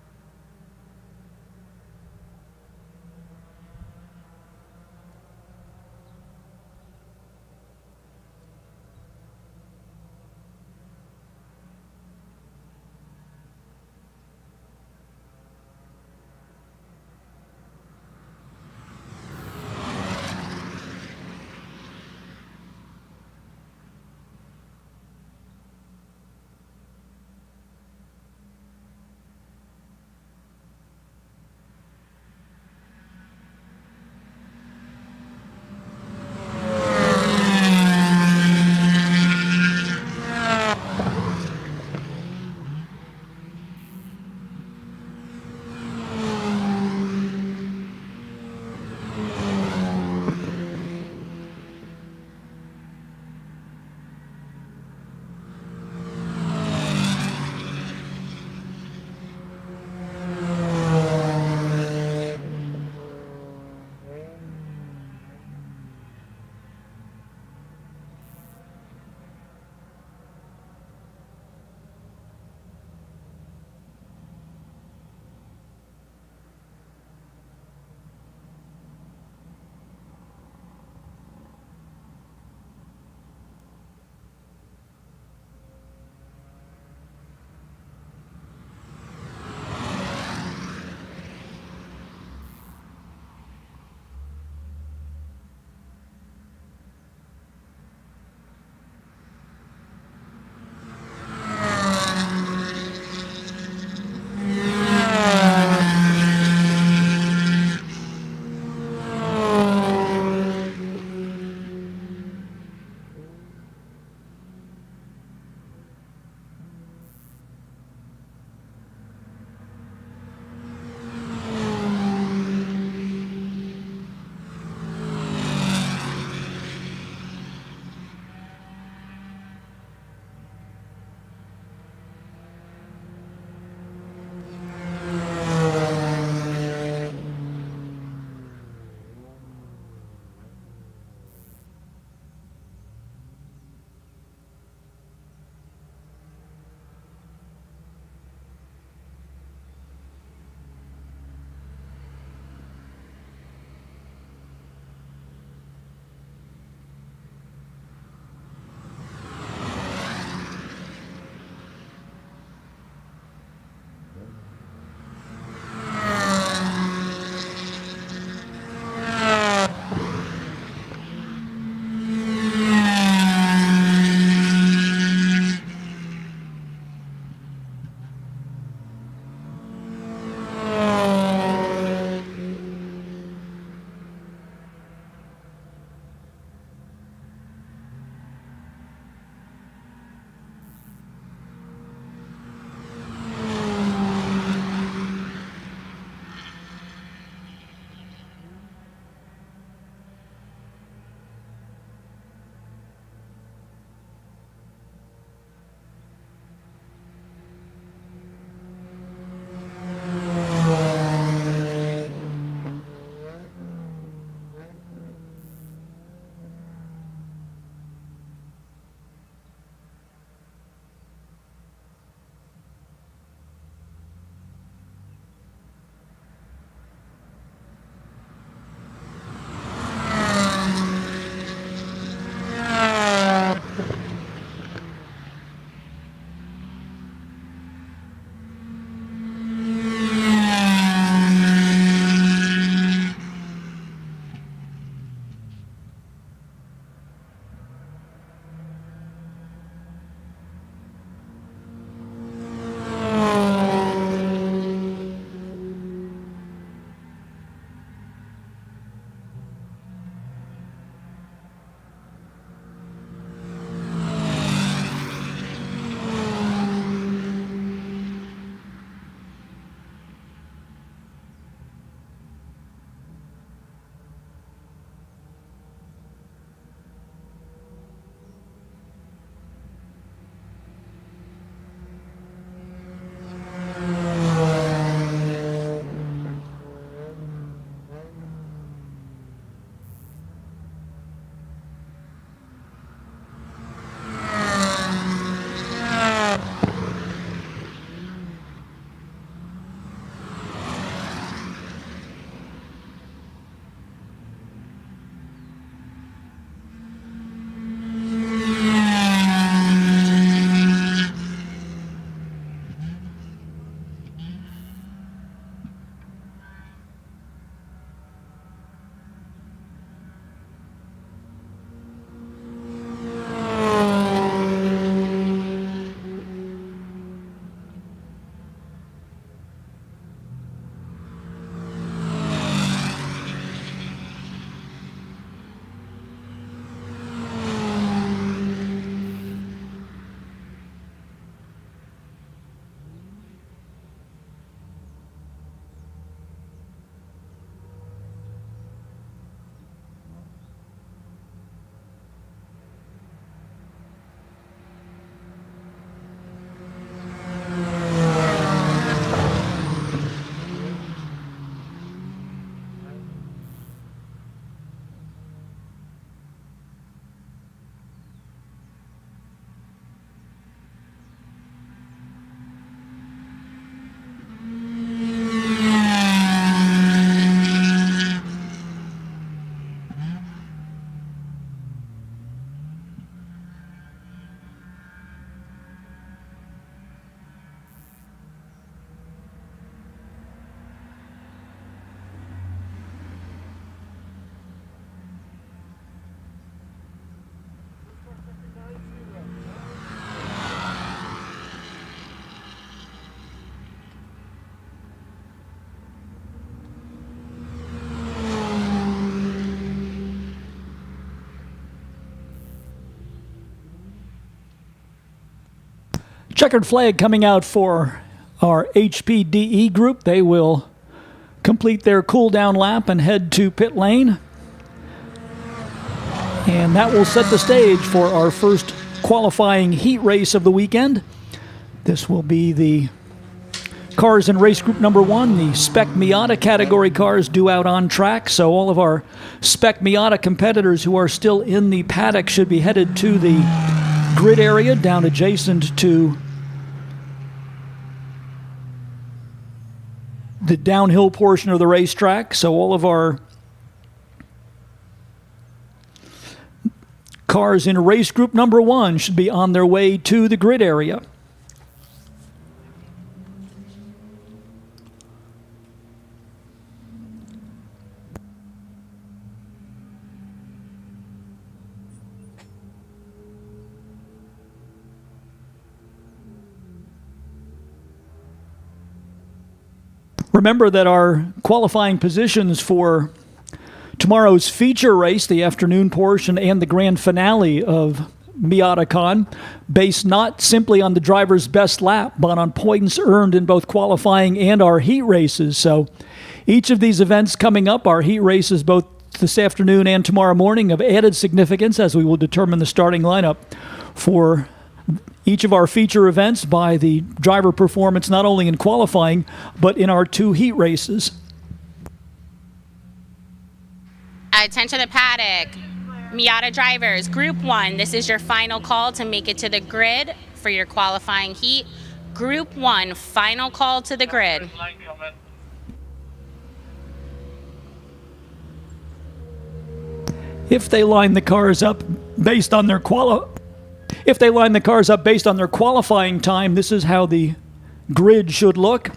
Checkered flag coming out for our HPDE group. They will complete their cool down lap and head to pit lane. And that will set the stage for our first qualifying heat race of the weekend. This will be the cars in race group number 1, the Spec Miata category cars due out on track. So all of our Spec Miata competitors who are still in the paddock should be headed to the grid area down adjacent to the downhill portion of the racetrack. So all of our cars in race group number 1 should be on their way to the grid area. Remember that our qualifying positions for tomorrow's feature race, the afternoon portion, and the grand finale of Miatacon, based not simply on the driver's best lap, but on points earned in both qualifying and our heat races. So each of these events coming up, our heat races both this afternoon and tomorrow morning, have added significance as we will determine the starting lineup for each of our feature events by the driver performance, not only in qualifying, but in our 2 heat races. Attention to the paddock. Miata drivers, Group 1, this is your final call to make it to the grid for your qualifying heat. Group 1, final call to the grid. If they line the cars up based on their qualifying time, this is how the grid should look.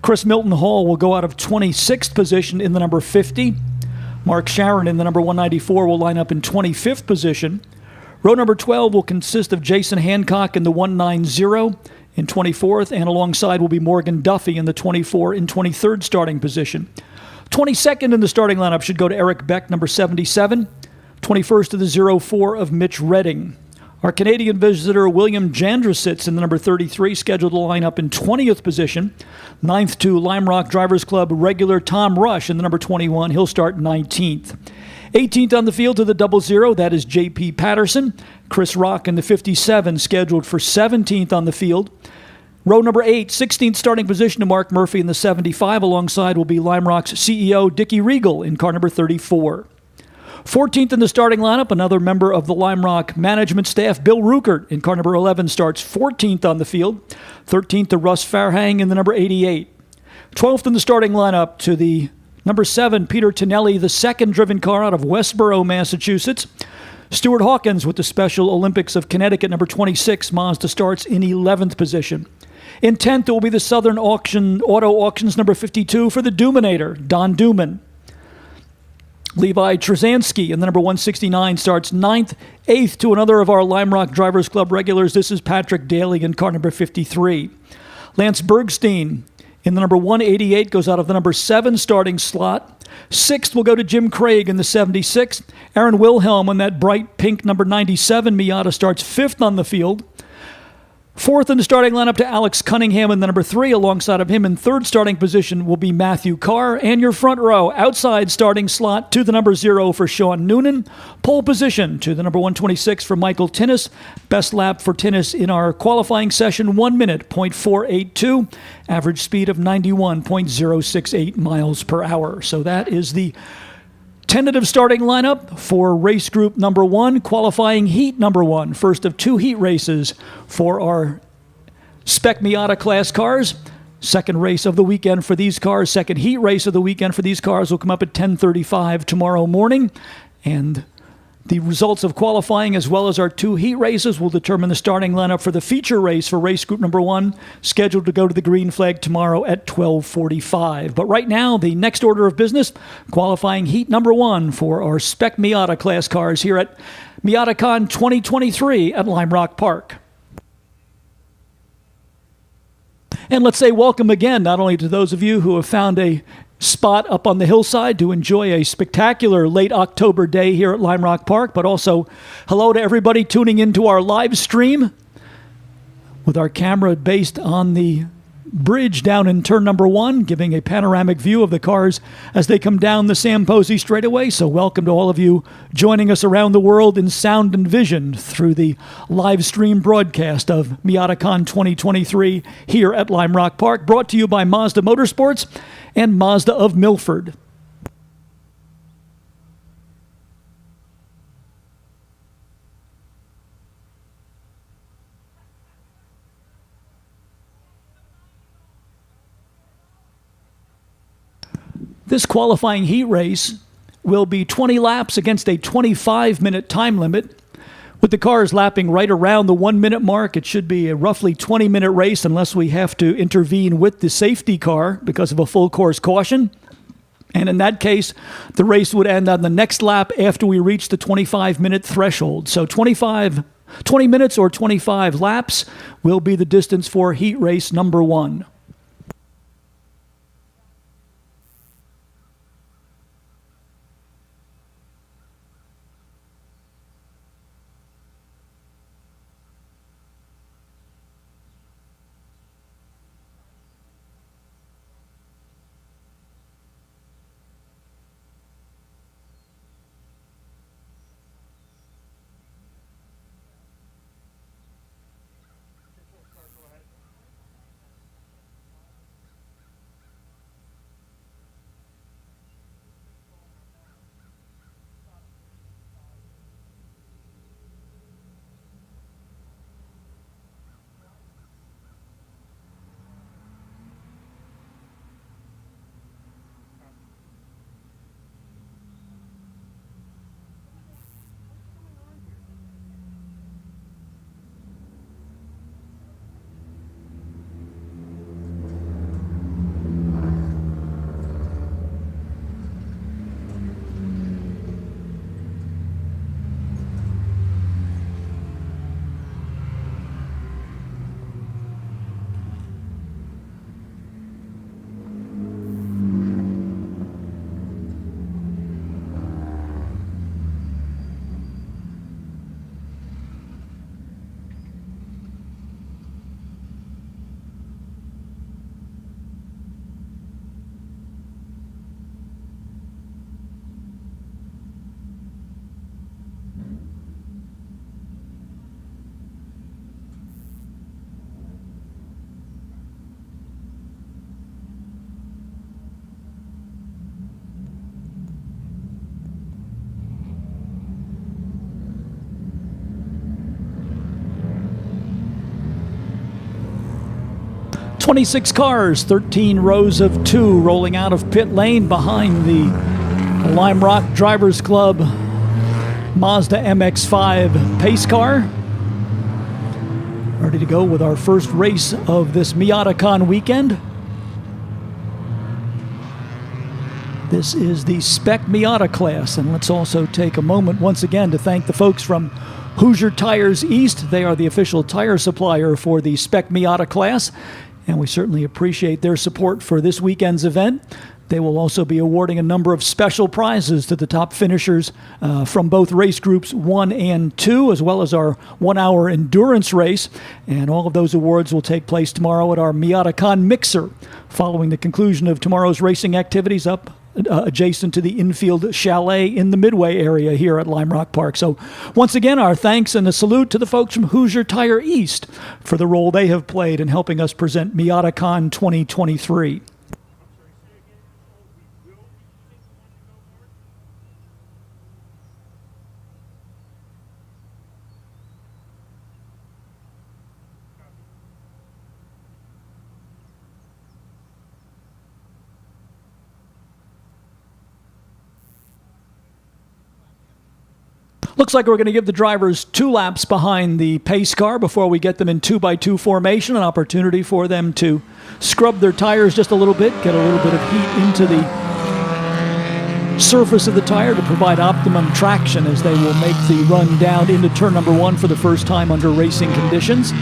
Chris Milton Hall will go out of 26th position in the number 50. Mark Sharon in the number 194 will line up in 25th position. Row number 12 will consist of Jason Hancock in the 190 in 24th, and alongside will be Morgan Duffy in the 24 in 23rd starting position. 22nd in the starting lineup should go to Eric Beck, number 77. 21st to the 04 of Mitch Redding. Our Canadian visitor, William Jandrasitz, in the number 33, scheduled to line up in 20th position. 9th to Lime Rock Drivers Club regular Tom Rush in the number 21. He'll start 19th. 18th on the field to the 00, that is J.P. Patterson. Chris Rock in the 57, scheduled for 17th on the field. Row number 8, 16th starting position to Mark Murphy in the 75. Alongside will be Lime Rock's CEO, Dickie Regal, in car number 34. 14th in the starting lineup, another member of the Lime Rock management staff, Bill Ruckert, in car number 11, starts 14th on the field. 13th to Russ Farhang in the number 88. 12th in the starting lineup to the number 7, Peter Tonelli, the second driven car out of Westboro, Massachusetts. Stuart Hawkins with the Special Olympics of Connecticut, number 26, Mazda starts in 11th position. In 10th, it will be the Southern Auto Auctions number 52 for the Doominator, Don Dooman. Levi Trzanski in the number 169 starts 9th. 8th to another of our Lime Rock Drivers Club regulars. This is Patrick Daly in car number 53. Lance Bergstein in the number 188 goes out of the number 7 starting slot. 6th will go to Jim Craig in the 76. Aaron Wilhelm in that bright pink number 97 Miata starts 5th on the field. 4th in the starting lineup to Alex Cunningham in the number 3. Alongside of him in 3rd starting position will be Matthew Carr. And your front row, outside starting slot to the number 0 for Sean Noonan. Pole position to the number 126 for Michael Tinnis. Best lap for Tinnis in our qualifying session, 1 minute, .482. Average speed of 91.068 miles per hour. So that is the tentative starting lineup for race group number 1, qualifying heat number 1. First of 2 heat races for our Spec Miata class cars. Second race of the weekend for these cars. Second heat race of the weekend for these cars will come up at 10:35 tomorrow morning. And the results of qualifying, as well as our 2 heat races, will determine the starting lineup for the feature race for race group number 1, scheduled to go to the green flag tomorrow at 12:45. But right now, the next order of business, qualifying heat number 1 for our Spec Miata class cars here at Miatacon 2023 at Lime Rock Park. And let's say welcome again, not only to those of you who have found a spot up on the hillside to enjoy a spectacular late October day here at Lime Rock Park, but also hello to everybody tuning into our live stream with our camera based on the bridge down in turn number 1, giving a panoramic view of the cars as they come down the Sam Posey straightaway. So welcome to all of you joining us around the world in sound and vision through the live stream broadcast of Miatacon 2023 here at Lime Rock Park, brought to you by Mazda Motorsports and Mazda of Milford. This qualifying heat race will be 20 laps against a 25-minute time limit. With the cars lapping right around the 1-minute mark, it should be a roughly 20-minute race unless we have to intervene with the safety car because of a full course caution. And in that case, the race would end on the next lap after we reach the 25-minute threshold. So 20 minutes or 25 laps will be the distance for heat race number 1. "26 cars, 13 rows of 2 rolling out of pit lane behind the Lime Rock Drivers Club Mazda MX-5 pace car. Ready to go with our first race of this Miatacon weekend. This is the Spec Miata class, and let's also take a moment once again to thank the folks from Hoosier Tires East. They are the official tire supplier for the Spec Miata class, and we certainly appreciate their support for this weekend's event. They will also be awarding a number of special prizes to the top finishers from both race groups 1 and 2, as well as our 1-hour endurance race. And all of those awards will take place tomorrow at our Miatacon Mixer, following the conclusion of tomorrow's racing activities up adjacent to the infield chalet in the Midway area here at Lime Rock Park. So once again, our thanks and a salute to the folks from Hoosier Tire East for the role they have played in helping us present Miatacon 2023. Looks like we're going to give the drivers 2 laps behind the pace car before we get them in 2x2 formation, an opportunity for them to scrub their tires just a little bit, get a little bit of heat into the surface of the tire to provide optimum traction as they will make the run down into turn number 1 for the first time under racing conditions.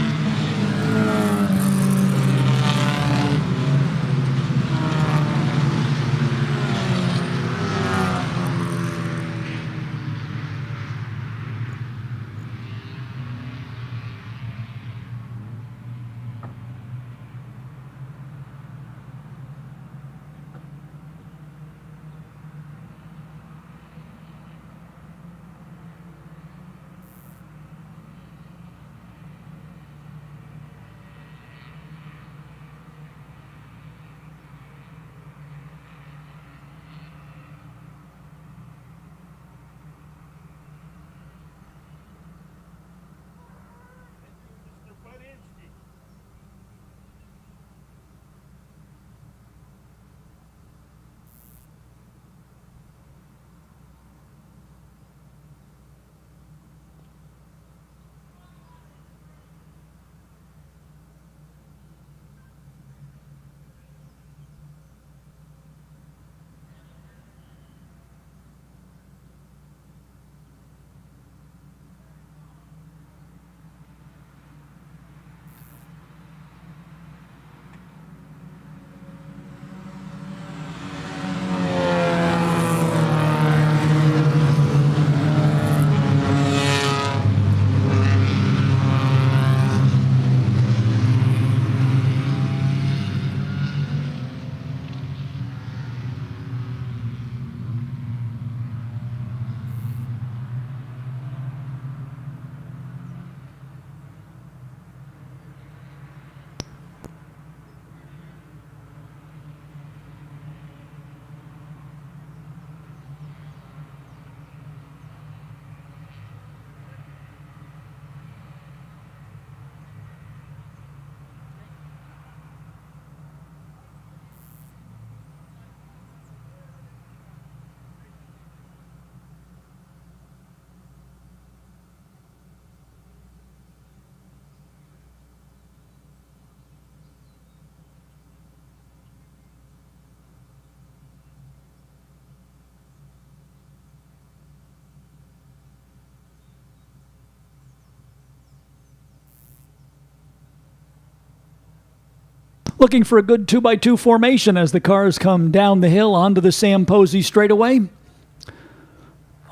Looking for a good 2x2 formation as the cars come down the hill onto the Sam Posey straightaway.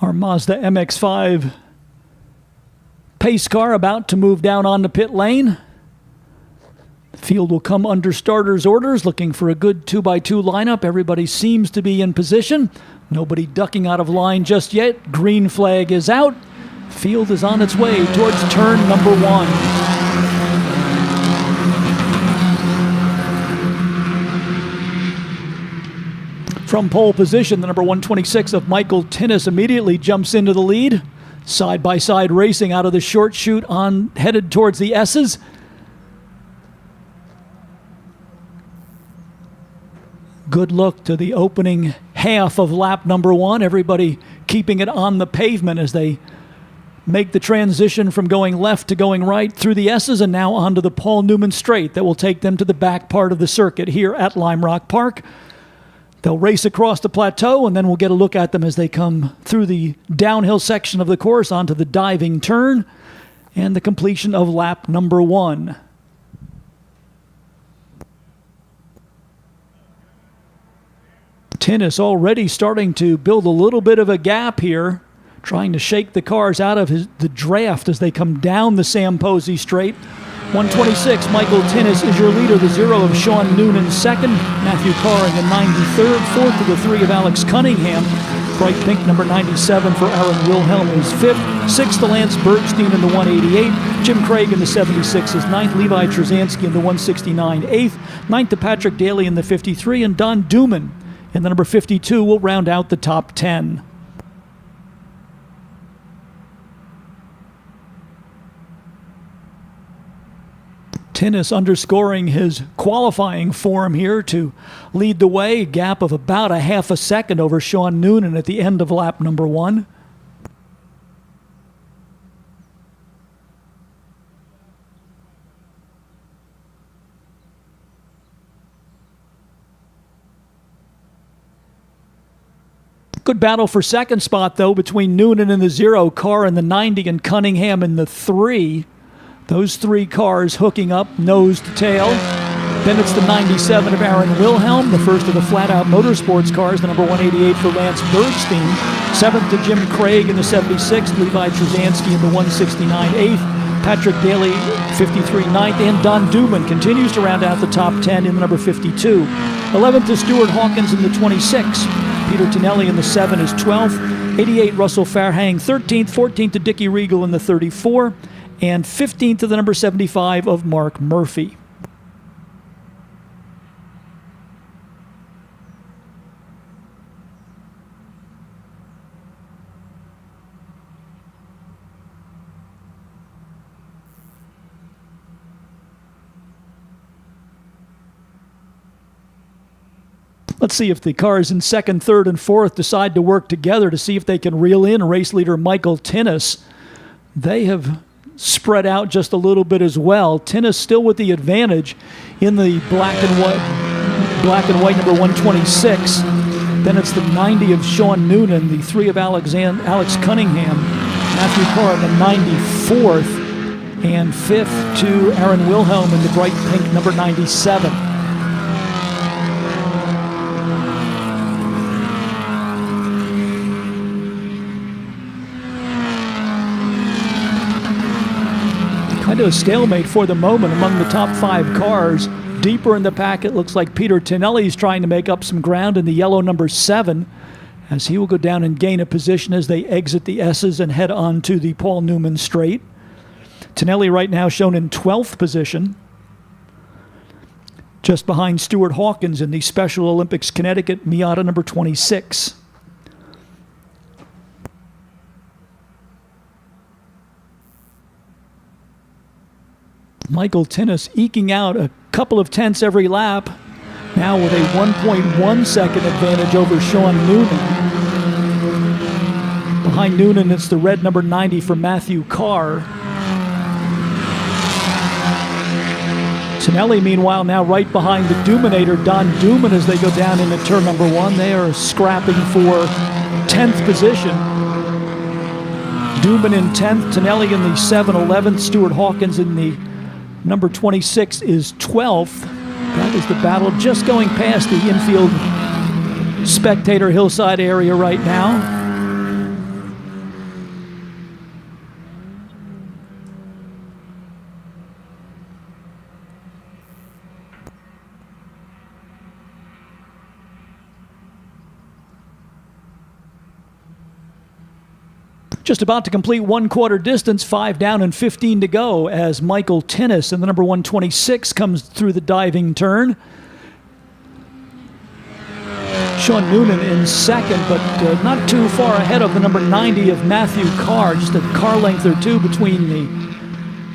Our Mazda MX-5 pace car about to move down onto pit lane. The field will come under starters' orders, looking for a good 2x2 lineup. Everybody seems to be in position. Nobody ducking out of line just yet. Green flag is out. Field is on its way towards turn number 1. From pole position, the number 126 of Michael Tinnis immediately jumps into the lead. Side-by-side racing out of the short chute headed towards the S's. Good look to the opening half of lap number 1. Everybody keeping it on the pavement as they make the transition from going left to going right through the S's and now onto the Paul Newman straight that will take them to the back part of the circuit here at Lime Rock Park. They'll race across the plateau, and then we'll get a look at them as they come through the downhill section of the course onto the diving turn and the completion of lap number 1. Tinnis already starting to build a little bit of a gap here, trying to shake the cars out of the draft as they come down the Sam Posey straight. 126, Michael Tinnis is your leader. The 0 of Sean Noonan second. Matthew Carr in the 93rd. Fourth of the 3 of Alex Cunningham. Bright pink number 97 for Aaron Wilhelm is fifth. Sixth to Lance Bergstein in the 188. Jim Craig in the 76 is ninth. Levi Trzanski in the 169 eighth. Ninth to Patrick Daly in the 53. And Don Duman in the number 52 will round out the top 10. Tinnis underscoring his qualifying form here to lead the way. A gap of about a half a second over Sean Noonan at the end of lap number 1. Good battle for second spot, though, between Noonan in the 0, Carr in the 90, and Cunningham in the 3. Those 3 cars hooking up nose to tail. Then it's the 97 of Aaron Wilhelm, the first of the flat-out motorsports cars, the number 188 for Lance Bergstein. 7th to Jim Craig in the 76th, Levi Trzanski in the 169 8th, Patrick Daly 53 9th, and Don Duman continues to round out the top 10 in the number 52. 11th to Stuart Hawkins in the 26. Peter Tonelli in the 7 is 12th. 88 Russell Farhang 13th. 14th to Dickie Regal in the 34. And 15th to the number 75 of Mark Murphy. Let's see if the cars in second, third, and fourth decide to work together to see if they can reel in race leader Michael Tinnis. They have spread out just a little bit as well. Tinnis still with the advantage in the black and white number 126. Then it's the 90 of Sean Noonan, the 3 of Alex Cunningham, Matthew Carr in the 94th, and 5th to Aaron Wilhelm in the bright pink number 97. Kind of a stalemate for the moment among the top 5 cars. Deeper in the pack, it looks like Peter Tonelli is trying to make up some ground in the yellow number 7, as he will go down and gain a position as they exit the S's and head on to the Paul Newman straight. Tonelli right now shown in 12th position, just behind Stuart Hawkins in the Special Olympics Connecticut Miata number 26. Michael Tinnis eking out a couple of tenths every lap, now with a 1.1 second advantage over Sean Noonan. Behind Noonan, it's the red number 90 for Matthew Carr. Tonelli, meanwhile, now right behind the Duminator, Don Duman, as they go down into turn number 1. They are scrapping for 10th position. Duman in 10th, Tonelli in the 7, 11th, Stuart Hawkins in the number 26 is 12th. That That is the battle just going past the infield spectator hillside area right now. Just about to complete 1/4 distance, 5 down and 15 to go as Michael Tinnis in the number 126 comes through the diving turn. Sean Noonan in second, but not too far ahead of the number 90 of Matthew Carr. Just a car length or two between the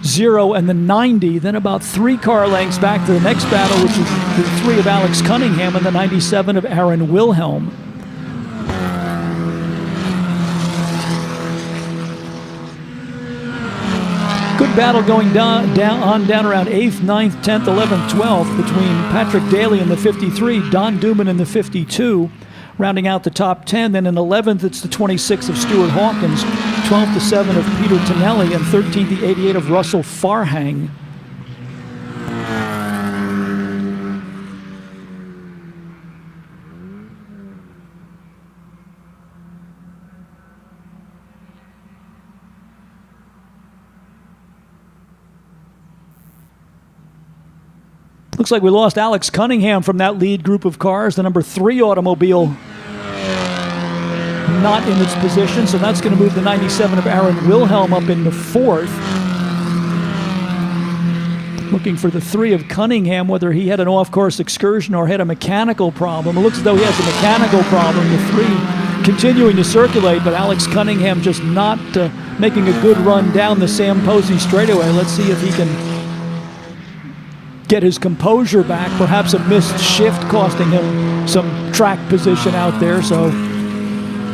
0 and the 90. Then about 3 car lengths back to the next battle, which is the 3 of Alex Cunningham and the 97 of Aaron Wilhelm. Good battle going down around 8th, 9th, 10th, 11th, 12th between Patrick Daly in the 53, Don Duman in the 52, rounding out the top 10. Then in 11th, it's the 26 of Stuart Hawkins, 12th, the 7 of Peter Tonelli, and 13th, the 88 of Russell Farhang. Looks like we lost Alex Cunningham from that lead group of cars. The number 3 automobile not in its position, so that's going to move the 97 of Aaron Wilhelm up into 4th. Looking for the 3 of Cunningham, whether he had an off-course excursion or had a mechanical problem. It looks as though he has a mechanical problem. The 3 continuing to circulate, but Alex Cunningham just not making a good run down the Sam Posey straightaway. Let's see if he can get his composure back. Perhaps a missed shift costing him some track position out there. So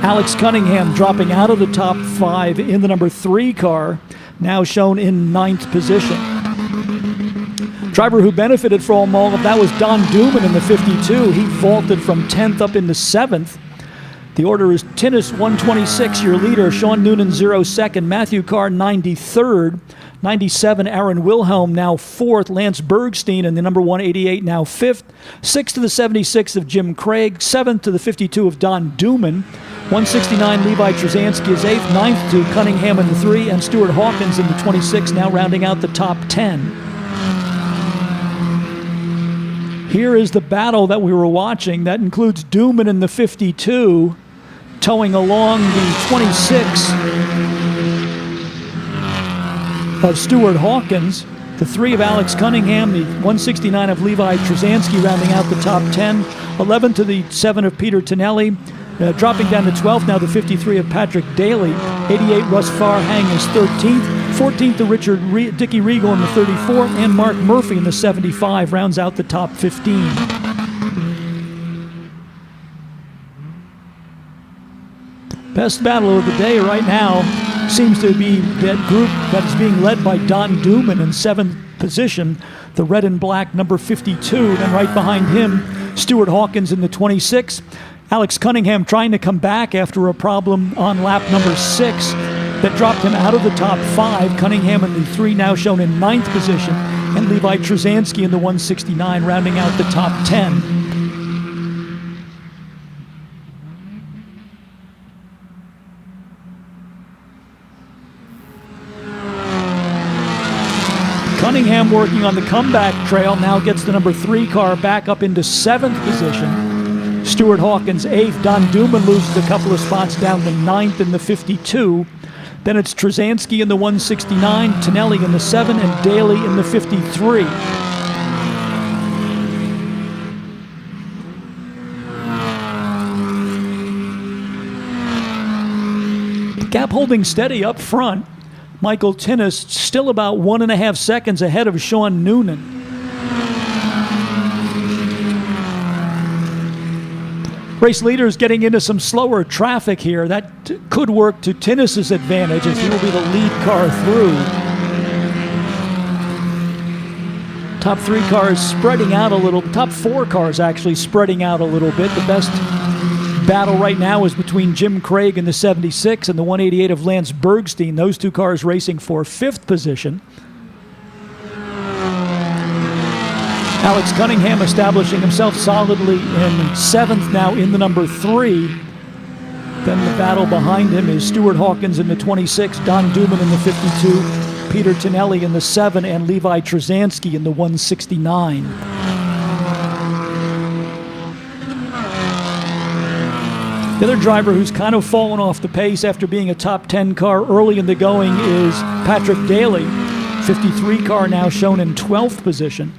Alex Cunningham dropping out of the top 5 in the number 3 car, now shown in 9th position. Driver who benefited from all of that was Don Duman in the 52. He vaulted from 10th up into 7th. The order is Tinnis 126, your leader, Sean Noonan 02nd, Matthew Carr 93rd, 97 Aaron Wilhelm now 4th, Lance Bergstein in the number 188 now 5th, 6th to the 76 of Jim Craig, 7th to the 52 of Don Duman, 169 Levi Trzanski is 8th, 9th to Cunningham in the 3, and Stuart Hawkins in the 26 now rounding out the top 10. Here is the battle that we were watching. That includes Duman in the 52, towing along the 26 of Stuart Hawkins, the 3 of Alex Cunningham, the 169 of Levi Trzanski rounding out the top 10, 11 to the 7 of Peter Tonelli, dropping down to 12th now the 53 of Patrick Daly, 88 Russ Farhang is 13th, 14th to Dickie Regal in the 34, and Mark Murphy in the 75 rounds out the top 15. Best battle of the day right now seems to be that group that is being led by Don Duman in 7th position, the red and black number 52. Then right behind him, Stuart Hawkins in the 26. Alex Cunningham trying to come back after a problem on lap number 6 that dropped him out of the top 5. Cunningham in the 3 now shown in 9th position, and Levi Trzanski in the 169 rounding out the top 10. Cunningham working on the comeback trail now gets the number 3 car back up into 7th position. Stuart Hawkins 8th. Don Duman loses a couple of spots down to 9th in the 52. Then it's Trzanski in the 169, Tonelli in the 7, and Daly in the 53. Gap holding steady up front. Michael Tinnis still about 1.5 seconds ahead of Sean Noonan. Race leaders getting into some slower traffic here. That could work to Tinnis's advantage as he will be the lead car through. Top 3 cars spreading out a little. Top 4 cars actually spreading out a little bit. The best battle right now is between Jim Craig in the 76 and the 188 of Lance Bergstein. Those 2 cars racing for 5th position. Alex Cunningham establishing himself solidly in 7th, now in the number 3. Then the battle behind him is Stuart Hawkins in the 26, Don Duman in the 52, Peter Tonelli in the 7, and Levi Trzanski in the 169. The other driver who's kind of fallen off the pace after being a top 10 car early in the going is Patrick Daly. 53 car now shown in 12th position.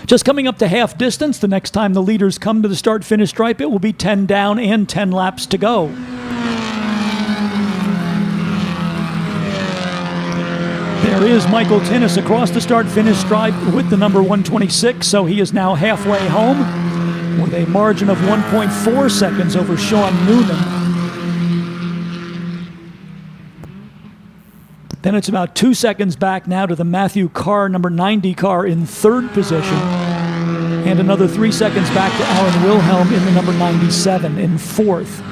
Just coming up to half distance, the next time the leaders come to the start-finish stripe, it will be 10 down and 10 laps to go. There is Michael Tinnis across the start-finish stripe with the number 126, so he is now halfway home with a margin of 1.4 seconds over Sean Noonan. Then it's about 2 seconds back now to the Matthew Carr, number 90 car in 3rd position. And another 3 seconds back to Aaron Wilhelm in the number 97 in 4th.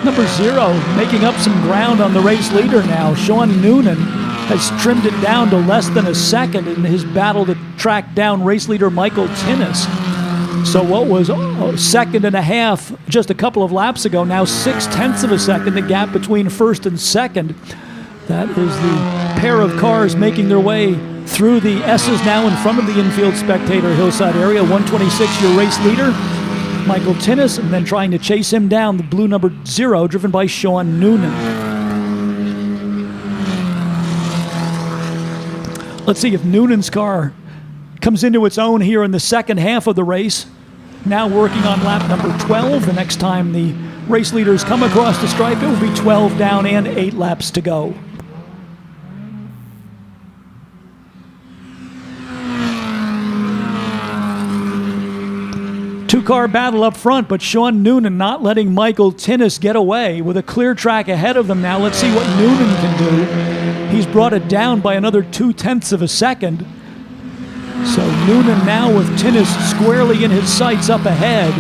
Number 0 making up some ground on the race leader now. Sean Noonan has trimmed it down to less than a second in his battle to track down race leader Michael Tinnis. So what was a second and a half just a couple of laps ago, now 0.6 of a second, the gap between 1st and 2nd. That is the pair of cars making their way through the S's now in front of the infield spectator Hillside area. 126, your race leader, Michael Tinnis, and then trying to chase him down, the blue number 0, driven by Sean Noonan. Let's see if Noonan's car comes into its own here in the second half of the race. Now working on lap number 12. The next time the race leaders come across the stripe, it will be 12 down and 8 laps to go. Two-car battle up front, but Sean Noonan not letting Michael Tinnis get away with a clear track ahead of them now. Let's see what Noonan can do. He's brought it down by another 0.2 of a second. So Noonan now with Tinnis squarely in his sights up ahead.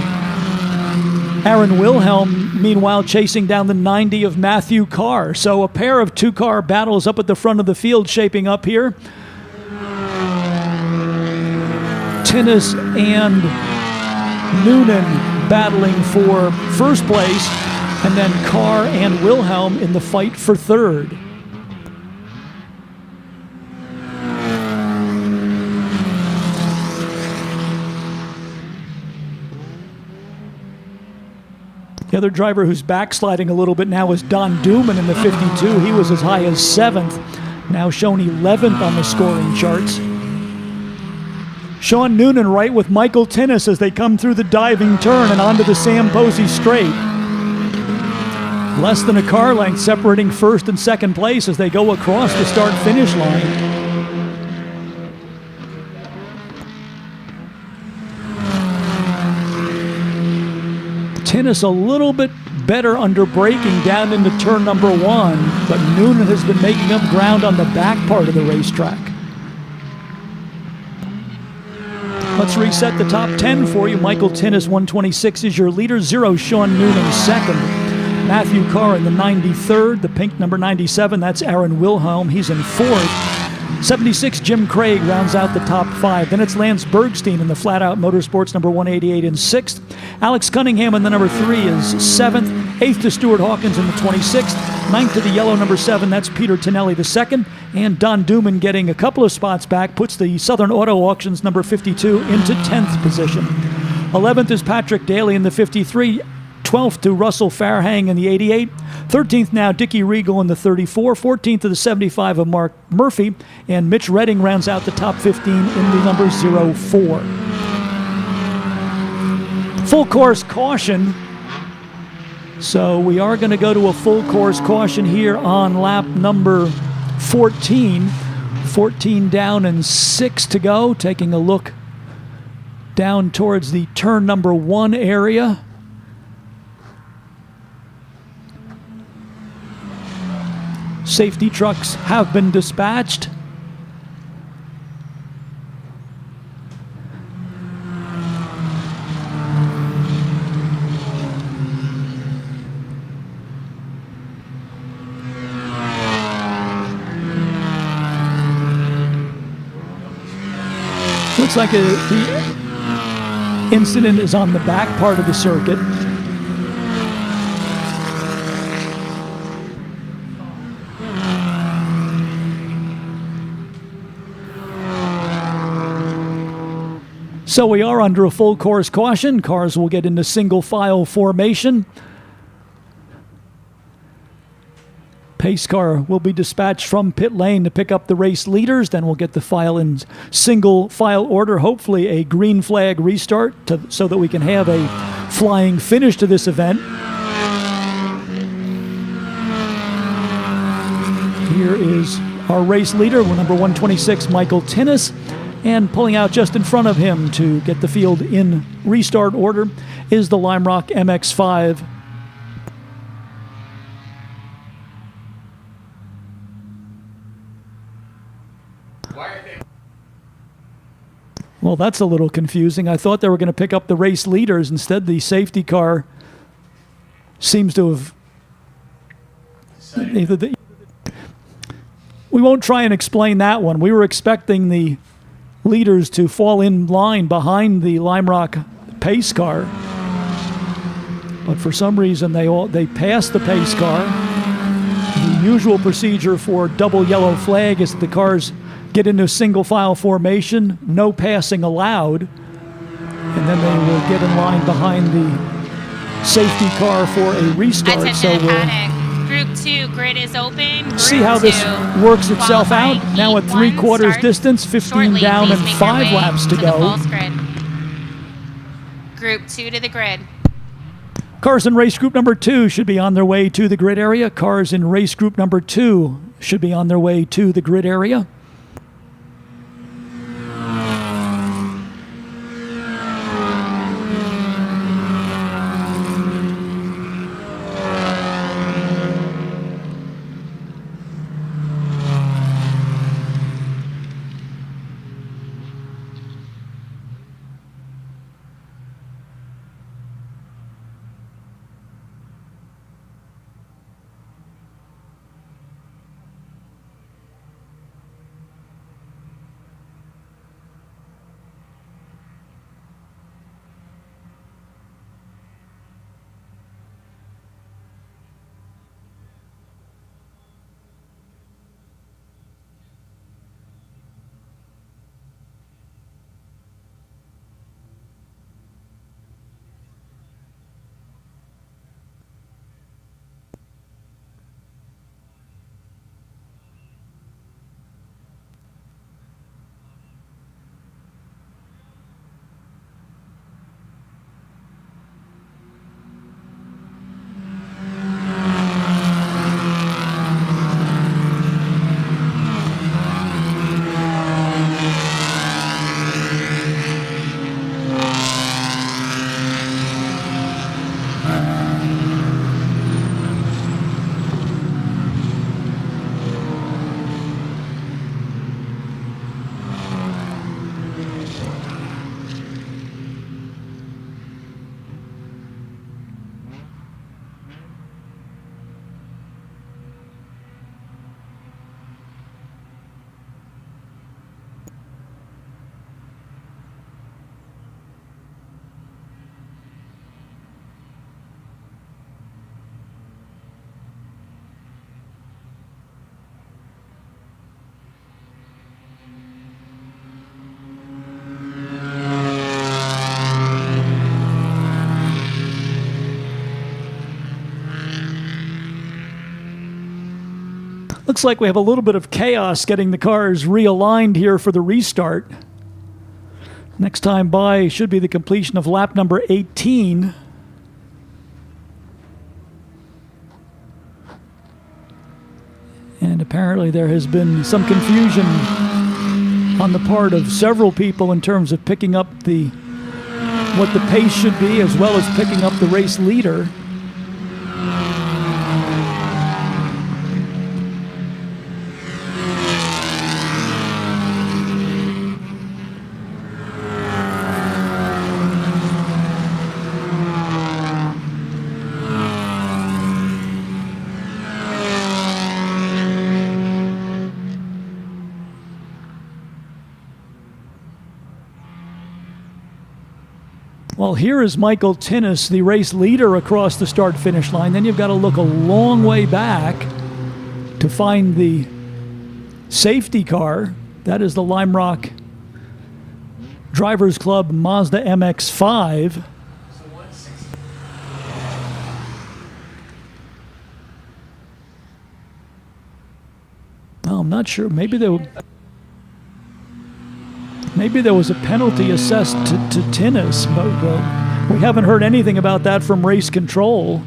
Aaron Wilhelm, meanwhile, chasing down the 90 of Matthew Carr. So a pair of two-car battles up at the front of the field shaping up here. Tinnis and Noonan battling for first place, and then Carr and Wilhelm in the fight for third. The other driver who's backsliding a little bit now is Don Duman in the 52. He was as high as 7th, now shown 11th on the scoring charts. Sean Noonan right with Michael Tinnis as they come through the diving turn and onto the Sam Posey straight. Less than a car length separating first and second place as they go across the start-finish line. Tinnis a little bit better under braking down into turn number 1, but Noonan has been making up ground on the back part of the racetrack. Let's reset the top 10 for you. Michael Tinnis, 126, is your leader. 0, Sean Noonan, 2nd. Matthew Carr in the 93rd. The pink number 97, that's Aaron Wilhelm. He's in 4th. 76, Jim Craig rounds out the top 5. Then it's Lance Bergstein in the Flat Out Motorsports number 188 in 6th. Alex Cunningham in the number 3 is 7th. 8th to Stuart Hawkins in the 26th. 9th to the yellow number 7, that's Peter Tonelli the 2nd. And Don Duman getting a couple of spots back, puts the Southern Auto Auctions number 52 into 10th position. 11th is Patrick Daly in the 53. 12th to Russell Farhang in the 88. 13th now Dickie Regal in the 34. 14th to the 75 of Mark Murphy. And Mitch Redding rounds out the top 15 in the number 04. Full course caution So we are going to go to a full course caution here on lap number 14. 14 down and 6 to go. Taking a look down towards the turn number 1 area. Safety trucks have been dispatched. Looks like the incident is on the back part of the circuit. So we are under a full course caution. Cars will get into single file formation. Pace car will be dispatched from pit lane to pick up the race leaders. Then we'll get the file in single file order, hopefully a green flag restart so that we can have a flying finish to this event. Here is our race leader, number 126, Michael Tinnis. And pulling out just in front of him to get the field in restart order is the Lime Rock MX-5. Well, that's a little confusing. I thought they were going to pick up the race leaders. Instead, the safety car seems to have... We won't try and explain that one. We were expecting the leaders to fall in line behind the Lime Rock pace car, but for some reason they passed the pace car. The usual procedure for double yellow flag is that the cars get into single file formation, no passing allowed, and then they will get in line behind the safety car for a restart. Attention paddock. Group 2 grid is open. Group See how this works itself out. Now at 3/4 distance, 15 down and 5 laps to go. Group 2 to the grid. Cars in race group number 2 should be on their way to the grid area. Cars in race group number 2 should be on their way to the grid area. Looks like we have a little bit of chaos getting the cars realigned here for the restart. Next time by should be the completion of lap number 18. And apparently there has been some confusion on the part of several people in terms of picking up what the pace should be, as well as picking up the race leader. Well, here is Michael Tinnis, the race leader, across the start-finish line. Then you've got to look a long way back to find the safety car. That is the Lime Rock Drivers Club Mazda MX-5. Well, I'm not sure. Maybe there was a penalty assessed to Tinnis, but we haven't heard anything about that from race control.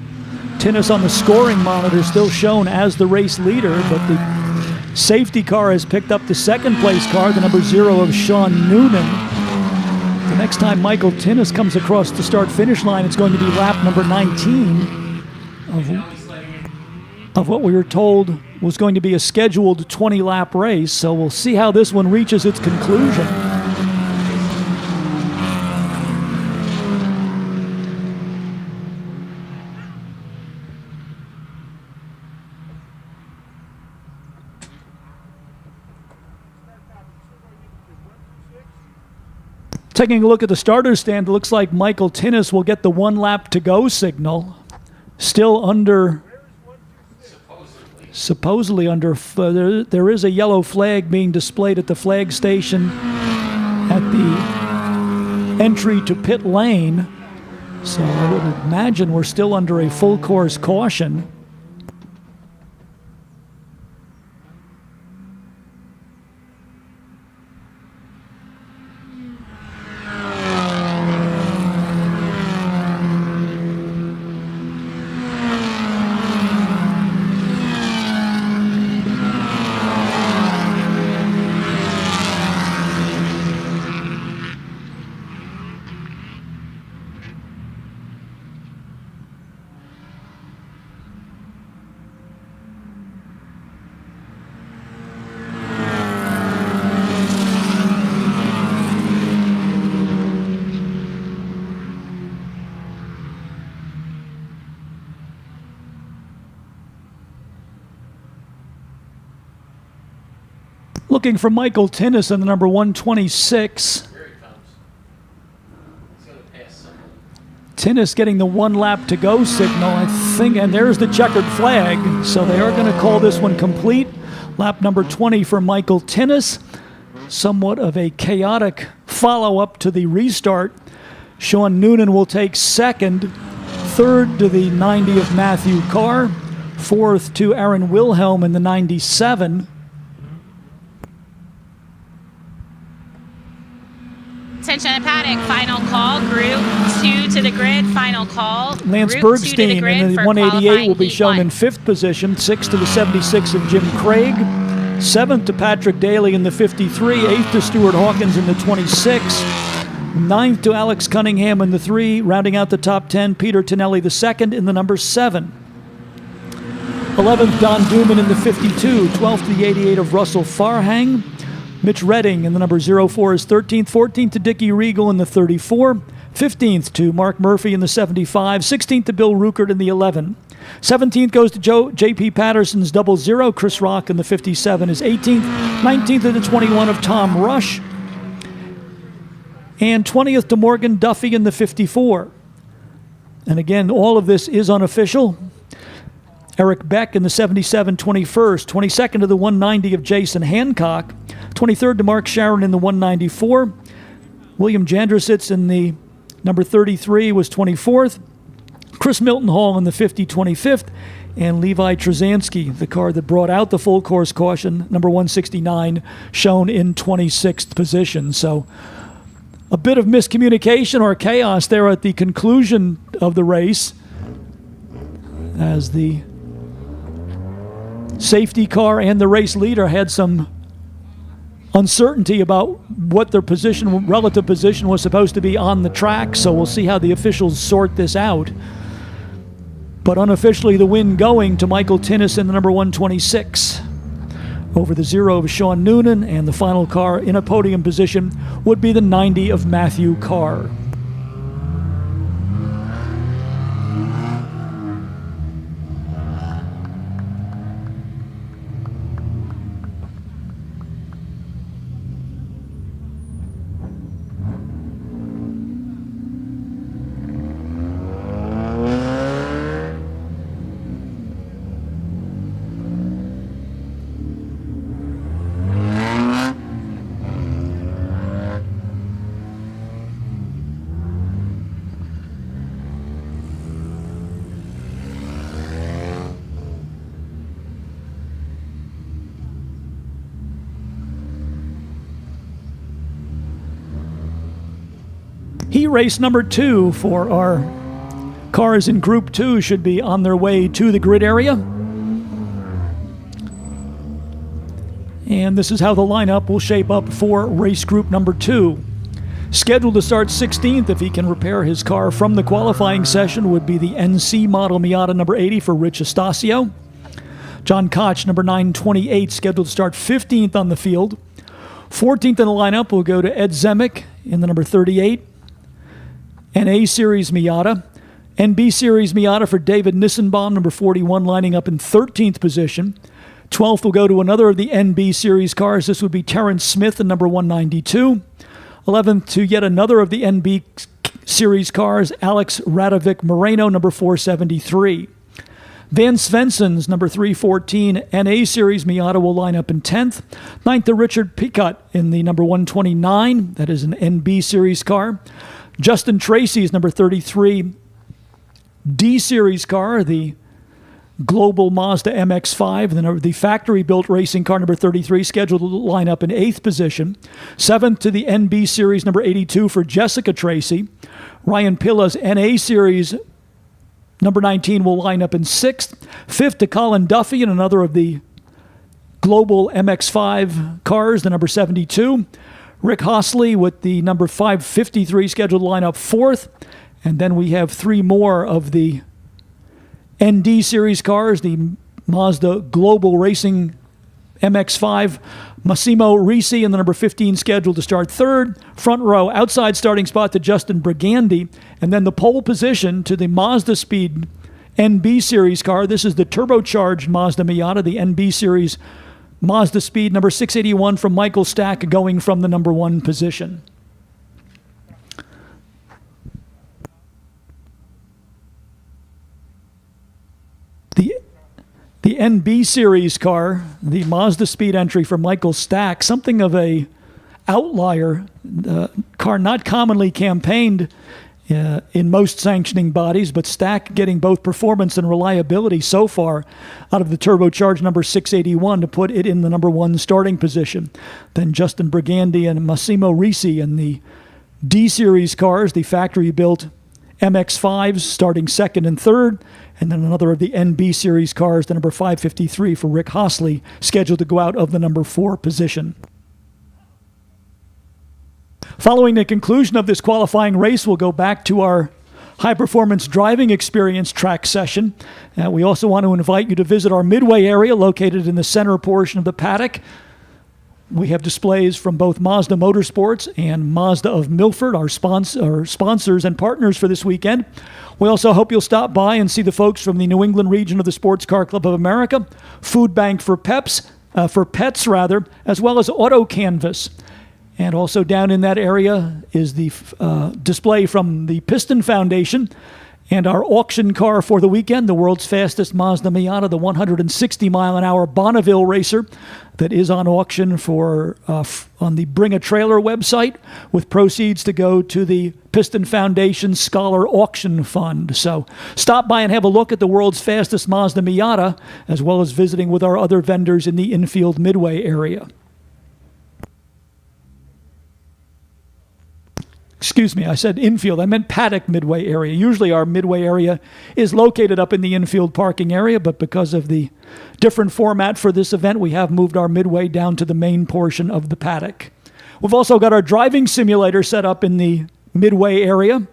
Tinnis on the scoring monitor still shown as the race leader, but the safety car has picked up the second place car, the number 0 of Sean Noonan. The next time Michael Tinnis comes across the start-finish line, it's going to be lap number 19 of what we were told was going to be a scheduled 20-lap race, so we'll see how this one reaches its conclusion. Taking a look at the starter stand, it looks like Michael Tinnis will get the 1 lap to go signal. Still under, supposedly under, there is a yellow flag being displayed at the flag station at the entry to pit lane. So I would imagine we're still under a full course caution. Looking for Michael Tinnis in the number 126. Here he comes. He's going to pass someone. Tinnis getting the 1 lap to go signal, I think, and there's the checkered flag. So they are going to call this one complete. Lap number 20 for Michael Tinnis. Somewhat of a chaotic follow-up to the restart. Sean Noonan will take second. Third to the 90 of Matthew Carr. Fourth to Aaron Wilhelm in the 97. Attention in the paddock, final call. Group 2 to the grid, final call. Lance Group 2 to Bergstein grid in the for 188 will be qualifying shown heat in 5th position. 6th to the 76 of Jim Craig. 7th to Patrick Daly in the 53. 8th to Stuart Hawkins in the 26. 9th to Alex Cunningham in the 3. Rounding out the top 10, Peter Tonelli the 2nd in the number 7. 11th, Don Duman in the 52. 12th to the 88 of Russell Farhang. Mitch Redding in the number 04 is 13th. 14th to Dickie Regal in the 34. 15th to Mark Murphy in the 75. 16th to Bill Ruckert in the 11. 17th goes to J.P. Patterson's 00. Chris Rock in the 57 is 18th. 19th to the 21 of Tom Rush. And 20th to Morgan Duffy in the 54. And again, all of this is unofficial. Eric Beck in the 77, 21st. 22nd to the 190 of Jason Hancock. 23rd to Mark Sharon in the 194. William Jandersitz in the number 33 was 24th. Chris Milton Hall in the 50, 25th. And Levi Trzanski, the car that brought out the full course caution, number 169, shown in 26th position. So a bit of miscommunication or chaos there at the conclusion of the race as the safety car and the race leader had some uncertainty about what their position, relative position, was supposed to be on the track, so we'll see how the officials sort this out. But unofficially, the win going to Michael Tinnis in the number 126 over the 0 of Sean Noonan, and the final car in a podium position would be the 90 of Matthew Carr. Heat race number 2 for our cars in Group 2 should be on their way to the grid area. And this is how the lineup will shape up for race group number 2. Scheduled to start 16th, if he can repair his car from the qualifying session, would be the NC model Miata number 80 for Rich Estacio. John Koch, number 928, scheduled to start 15th on the field. 14th in the lineup will go to Ed Zemek in the number 38. NA Series Miata. NB Series Miata for David Nissenbaum, number 41, lining up in 13th position. 12th will go to another of the NB Series cars. This would be Terrence Smith in number 192. 11th to yet another of the NB Series cars, Alex Radovic Moreno, number 473. Van Svensson's number 314 NA Series Miata will line up in 10th. 9th to Richard Picot in the number 129. That is an NB Series car. Justin Tracy's number 33 D Series car, the Global Mazda MX-5, the factory-built racing car number 33, scheduled to line up in 8th position. 7th to the NB Series number 82 for Jessica Tracy. Ryan Pilla's NA Series number 19 will line up in 6th. 5th to Colin Duffy in another of the Global MX-5 cars, the number 72. Rick Hosley with the number 553 scheduled to line up 4th. And then we have 3 more of the ND Series cars, the Mazda Global Racing MX-5. Massimo Risi in the number 15 scheduled to start 3rd. Front row, outside starting spot to Justin Brigandi. And then the pole position to the Mazda Speed NB Series car. This is the turbocharged Mazda Miata, the NB Series Mazda Speed number 681 from Michael Stack, going from the number 1 position. The NB Series car, the Mazda Speed entry for Michael Stack, something of a outlier. Car not commonly campaigned in most sanctioning bodies, but Stack getting both performance and reliability so far out of the turbocharged number 681 to put it in the number 1 starting position. Then Justin Brigandi and Massimo Risi in the D-Series cars, the factory-built MX-5s, starting 2nd and 3rd, and then another of the NB Series cars, the number 553 for Rick Hosley, scheduled to go out of the number 4 position. Following the conclusion of this qualifying race, we'll go back to our high-performance driving experience track session. We also want to invite you to visit our midway area located in the center portion of the paddock. We have displays from both Mazda Motorsports and Mazda of Milford, our sponsors and partners for this weekend. We also hope you'll stop by and see the folks from the New England region of the Sports Car Club of America, Food Bank for Pets, as well as Auto Canvas. And also down in that area is the display from the Piston Foundation and our auction car for the weekend, the world's fastest Mazda Miata, the 160-mile-an-hour Bonneville racer that is on auction for on the Bring a Trailer website, with proceeds to go to the Piston Foundation Scholar Auction Fund. So stop by and have a look at the world's fastest Mazda Miata, as well as visiting with our other vendors in the infield midway area. Excuse me, I said infield. I meant paddock midway area. Usually our midway area is located up in the infield parking area, but because of the different format for this event, we have moved our midway down to the main portion of the paddock. We've also got our driving simulator set up in the midway area,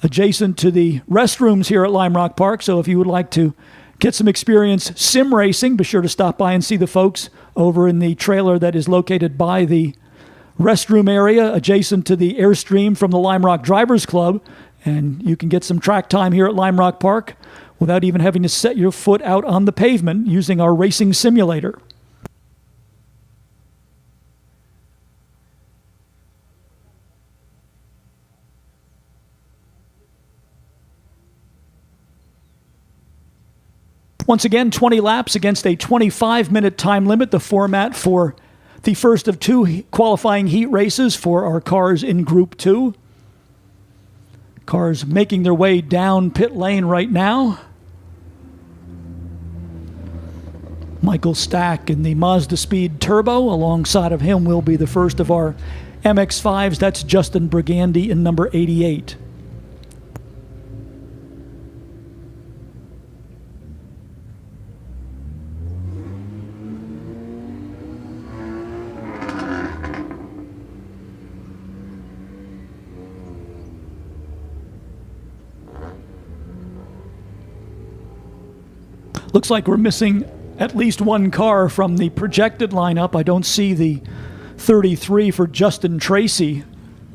adjacent to the restrooms here at Lime Rock Park. So if you would like to get some experience sim racing, be sure to stop by and see the folks over in the trailer that is located by the restroom area adjacent to the Airstream from the Lime Rock Drivers Club, and you can get some track time here at Lime Rock Park without even having to set your foot out on the pavement using our racing simulator. Once again, 20 laps against a 25-minute time limit, the format for the first of two qualifying heat races for our cars in Group 2. Cars making their way down pit lane right now. Michael Stack in the Mazda Speed Turbo. Alongside of him will be the first of our MX-5s. That's Justin Brigandy in number 88. Looks like we're missing at least one car from the projected lineup. I don't see the 33 for Justin Tracy.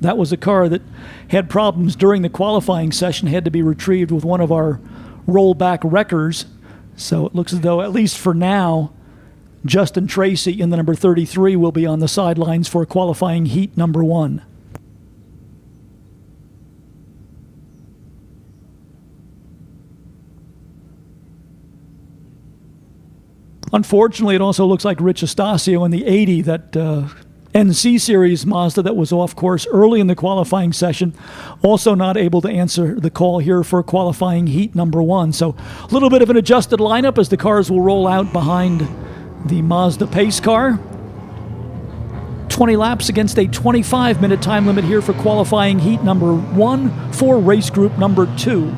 That was a car that had problems during the qualifying session, had to be retrieved with one of our rollback wreckers. So it looks as though, at least for now, Justin Tracy in the number 33 will be on the sidelines for qualifying heat number 1. Unfortunately, it also looks like Rich Estacio in the 80, that NC Series Mazda that was off course early in the qualifying session, also not able to answer the call here for qualifying heat number 1. So a little bit of an adjusted lineup as the cars will roll out behind the Mazda pace car. 20 laps against a 25-minute time limit here for qualifying heat number 1 for race group number 2.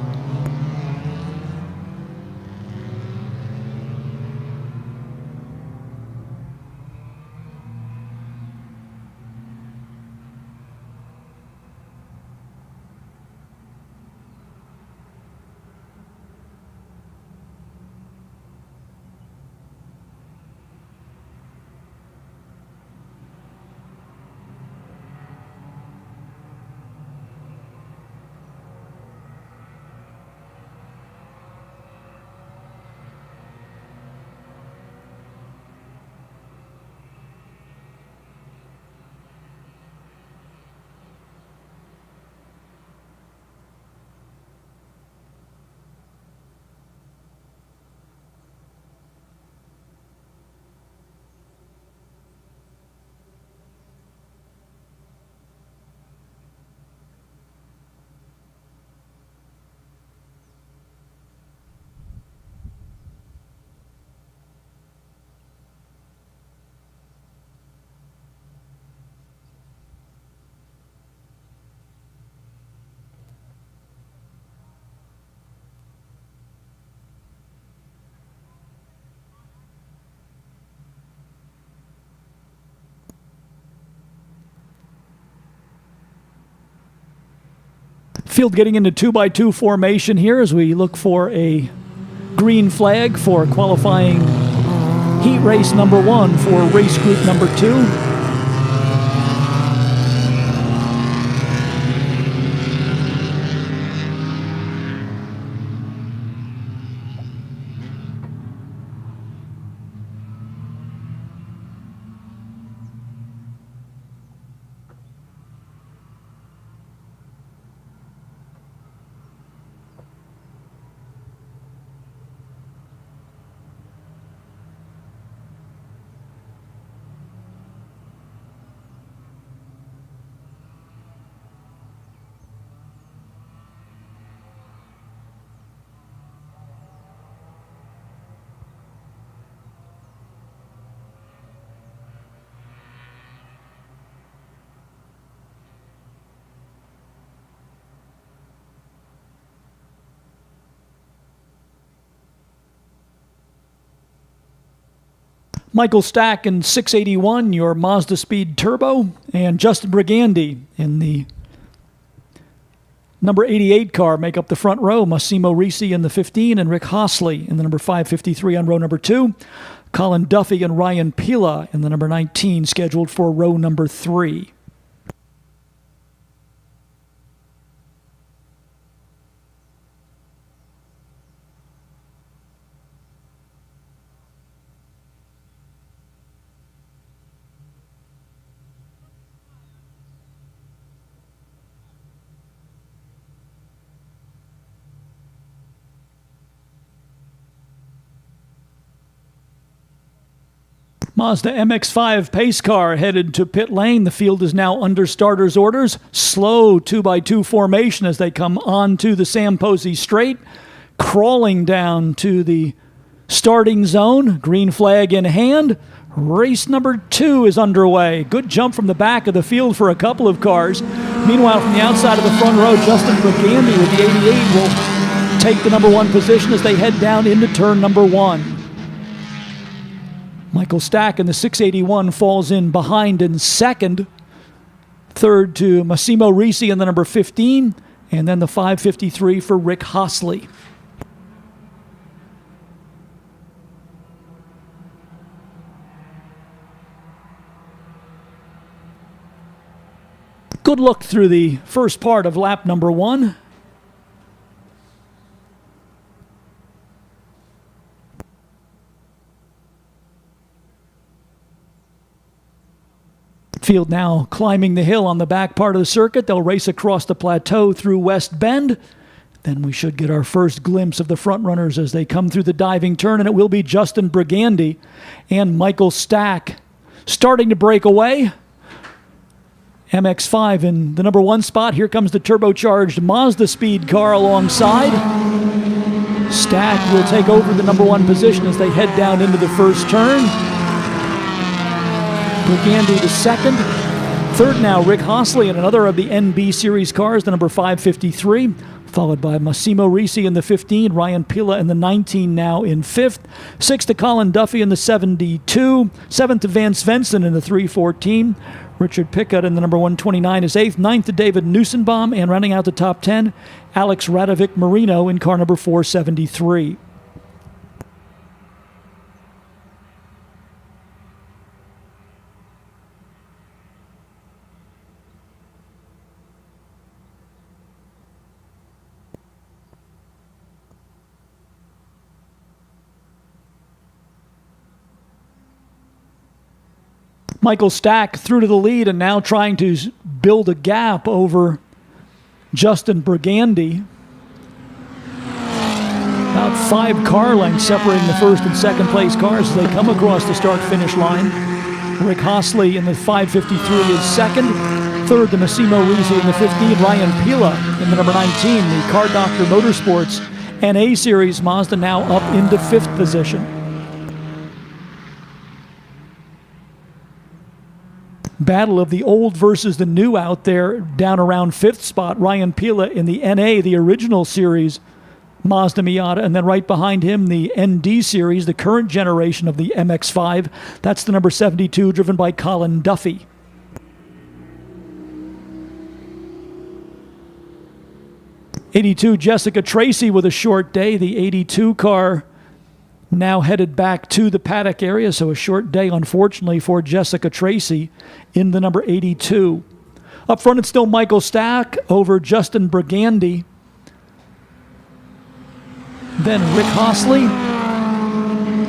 Field getting into 2x2 formation here as we look for a green flag for qualifying heat race number 1 for race group number 2. Michael Stack in 681, your Mazda Speed Turbo, and Justin Brigandy in the number 88 car make up the front row. Massimo Risi in the 15 and Rick Hosley in the number 553 on row number 2. Colin Duffy and Ryan Pila in the number 19 scheduled for row number 3. Mazda MX-5 pace car headed to pit lane. The field is now under starters' orders. Slow 2x2 formation as they come onto the Sam Posey straight. Crawling down to the starting zone. Green flag in hand. Race number 2 is underway. Good jump from the back of the field for a couple of cars. Meanwhile, from the outside of the front row, Justin Brigandy with the 88 will take the number 1 position as they head down into turn number 1. Michael Stack in the 681 falls in behind in second. Third to Massimo Risi in the number 15. And then the 553 for Rick Hosley. Good look through the first part of lap number 1. Field now climbing the hill on the back part of the circuit. They'll race across the plateau through West Bend. Then we should get our first glimpse of the front runners as they come through the diving turn, and it will be Justin Brigandy and Michael Stack starting to break away. MX-5 in the number 1 spot. Here comes the turbocharged Mazda Speed car alongside. Stack will take over the number 1 position as they head down into the first turn. Brigandy to second. Third now, Rick Hosley in another of the NB Series cars, the number 553, followed by Massimo Risi in the 15, Ryan Pila in the 19 now in 5th. 6th to Colin Duffy in the 72. 7th to Van Svensson in the 314. Richard Pickett in the number 129 is 8th. 9th to David Newsenbaum, and running out the top 10, Alex Radovic Marino in car number 473. Michael Stack through to the lead and now trying to build a gap over Justin Brigandy. About 5 car lengths separating the first and second place cars as they come across the start-finish line. Rick Hosley in the 553 is second. Third to Massimo Risi in the 15. Ryan Pila in the number 19. The Car Doctor Motorsports NA Series Mazda now up into 5th position. Battle of the old versus the new out there, down around 5th spot. Ryan Pila in the NA, the original series Mazda Miata, and then right behind him the ND series, the current generation of the MX-5. That's the number 72, driven by Colin Duffy. '82 Jessica Tracy with a short day. The '82 car now headed back to the paddock area, so a short day, unfortunately, for Jessica Tracy in the number 82. Up front, it's still Michael Stack over Justin Brigandy. Then Rick Hosley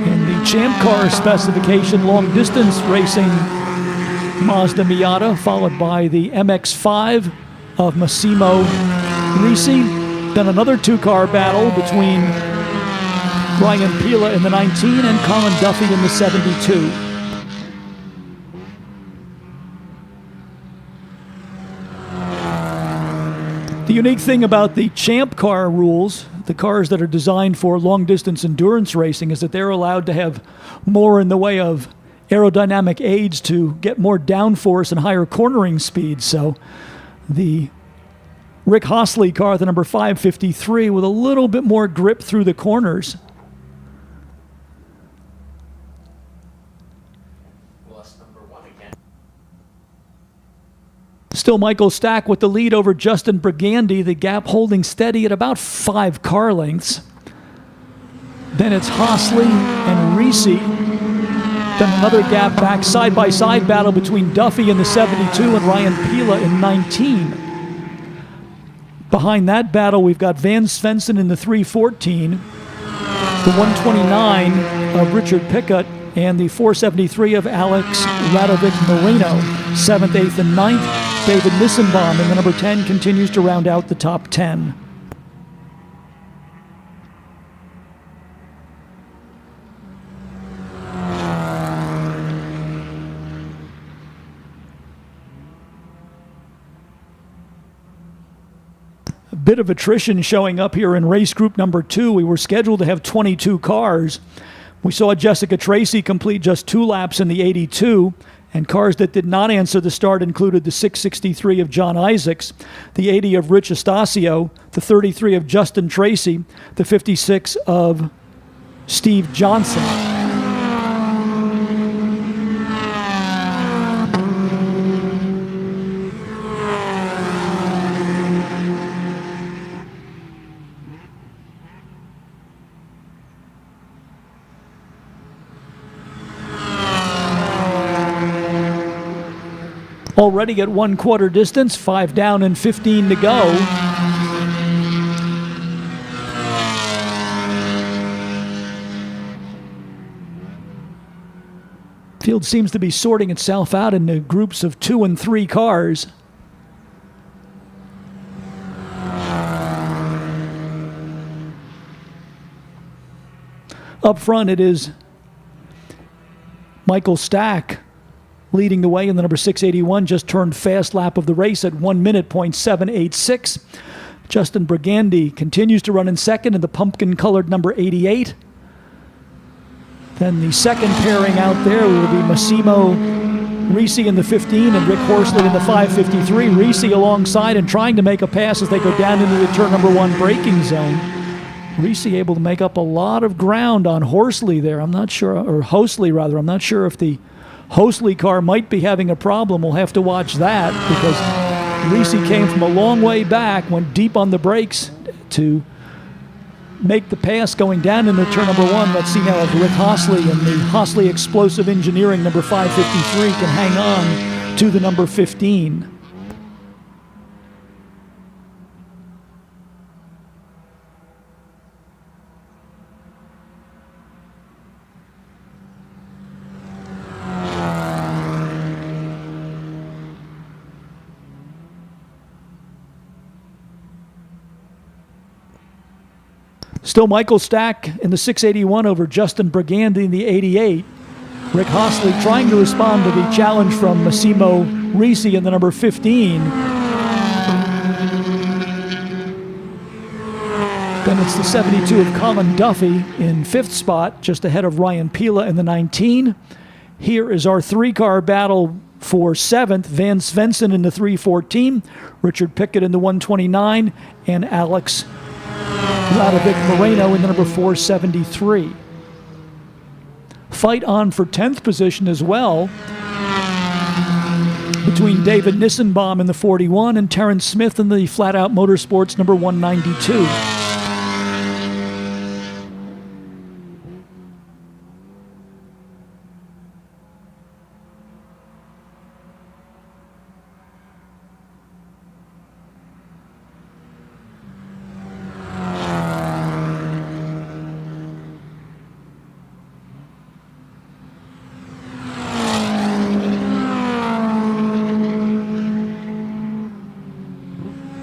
in the Champ Car specification long distance racing Mazda Miata, followed by the MX-5 of Massimo Risi. Then another 2-car battle between Ryan Pila in the 19 and Colin Duffy in the 72. The unique thing about the Champ Car rules, the cars that are designed for long-distance endurance racing, is that they're allowed to have more in the way of aerodynamic aids to get more downforce and higher cornering speed. So the Rick Hosley car, the number 553, with a little bit more grip through the corners. lost number 1 again. Still Michael Stack with the lead over Justin Brigandy, the gap holding steady at about 5 car lengths. Then it's Hosley and Reese. Then another gap back, side-by-side battle between Duffy in the 72 and Ryan Pila in 19. Behind that battle, we've got Van Svensson in the 314, the 129 of Richard Pickett, and the 473 of Alex Radovic Moreno. 7th, 8th, and 9th, David Nissenbaum in the number 10 continues to round out the top 10. Bit of attrition showing up here in race group number 2. We were scheduled to have 22 cars. We saw Jessica Tracy complete just 2 laps in the 82, and cars that did not answer the start included the 663 of John Isaacs, the 80 of Rich Estacio, the 33 of Justin Tracy, the 56 of Steve Johnson. Already at 1/4 distance, 5 down and 15 to go. Field seems to be sorting itself out into groups of 2 and 3 cars. Up front, it is Michael Stack leading the way in the number 681, just turned fast lap of the race at 1 minute, .786. Justin Brigandy continues to run in second in the pumpkin-colored number 88. Then the second pairing out there will be Massimo Reese in the 15 and Rick Horsley in the 553. Reese alongside and trying to make a pass as they go down into the turn number 1 braking zone. Reese able to make up a lot of ground on Horsley there. I'm not sure, or Hosley rather. I'm not sure if the Hosley car might be having a problem. We'll have to watch that because Reese came from a long way back, went deep on the brakes to make the pass going down into turn number 1. Let's see now if Rick Hosley and the Hosley Explosive Engineering number 553 can hang on to the number 15. Still Michael Stack in the 681 over Justin Brigandy in the 88. Rick Hosley trying to respond to the challenge from Massimo Reese in the number 15. Then it's the 72 of Colin Duffy in 5th spot, just ahead of Ryan Pila in the 19. Here is our 3-car battle for 7th. Van Svensson in the 314, Richard Pickett in the 129, and Alex Radovic Moreno in the number 473. Fight on for 10th position as well between David Nissenbaum in the 41 and Terrence Smith in the Flat Out Motorsports number 192.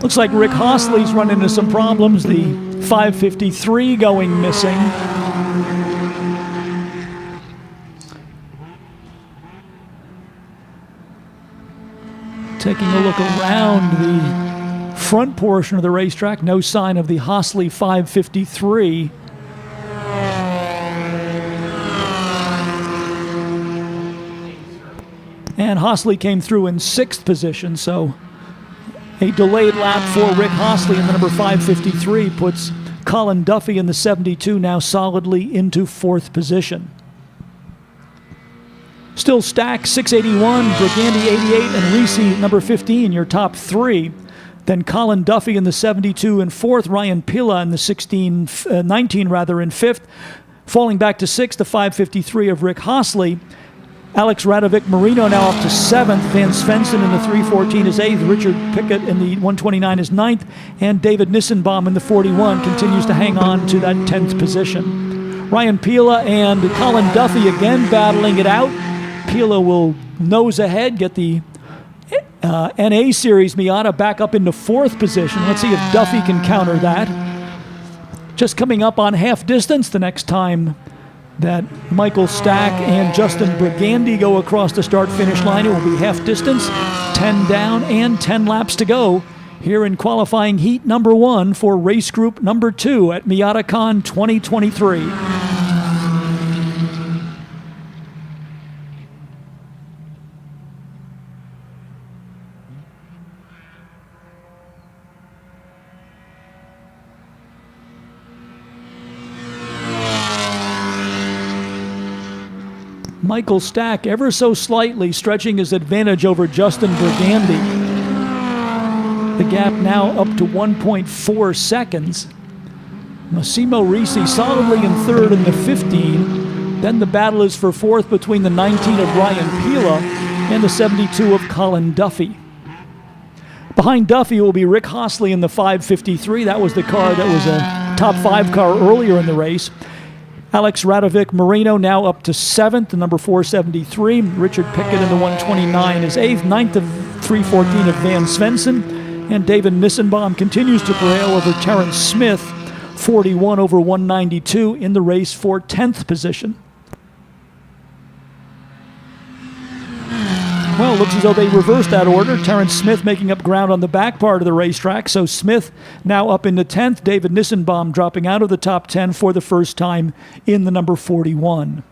Looks like Rick Hosley's run into some problems. The 553 going missing. Taking a look around the front portion of the racetrack, no sign of the Hosley 553. And Hosley came through in 6th position, so a delayed lap for Rick Hosley in the number 553 puts Colin Duffy in the 72 now solidly into 4th position. Still Stack, 681, Brigandy, 88, and Reese, number 15, your top three. Then Colin Duffy in the 72 in fourth, Ryan Pila in the 19 in fifth. Falling back to sixth, the 553 of Rick Hosley. Alex Radovic Marino now up to seventh. Van Svensson in the 314 is eighth. Richard Pickett in the 129 is ninth. And David Nissenbaum in the 41 continues to hang on to that 10th position. Ryan Pila and Colin Duffy again battling it out. Pila will nose ahead, get the NA Series Miata back up into fourth position. Let's see if Duffy can counter that. Just coming up on half distance the next time that Michael Stack and Justin Brigandy go across the start-finish line. It will be half distance, 10 down and 10 laps to go here in qualifying heat number 1 for race group number 2 at Miatacon 2023. Michael Stack ever so slightly stretching his advantage over Justin Brigandy. The gap now up to 1.4 seconds. Massimo Risi solidly in third in the 15. Then the battle is for fourth between the 19 of Ryan Pila and the 72 of Colin Duffy. Behind Duffy will be Rick Hosley in the 553. That was the car that was a top 5 car earlier in the race. Alex Radovic Marino now up to seventh, the number 473. Richard Pickett in the 129 is eighth. Ninth of 314 of Van Svensson. And David Nissenbaum continues to prevail over Terrence Smith, 41 over 192 in the race for 10th position. Well, it looks as though they reversed that order. Terrence Smith making up ground on the back part of the racetrack. So Smith now up into 10th. David Nissenbaum dropping out of the top 10 for the first time in the number 41.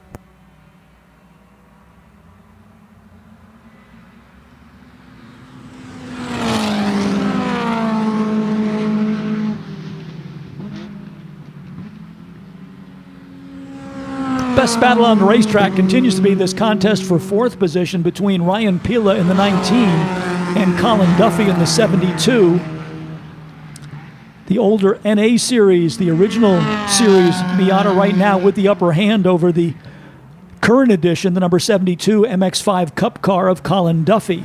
Best battle on the racetrack continues to be this contest for fourth position between Ryan Pila in the 19 and Colin Duffy in the 72. The older NA Series, the original Series Miata right now with the upper hand over the current edition, the number 72 MX-5 Cup car of Colin Duffy.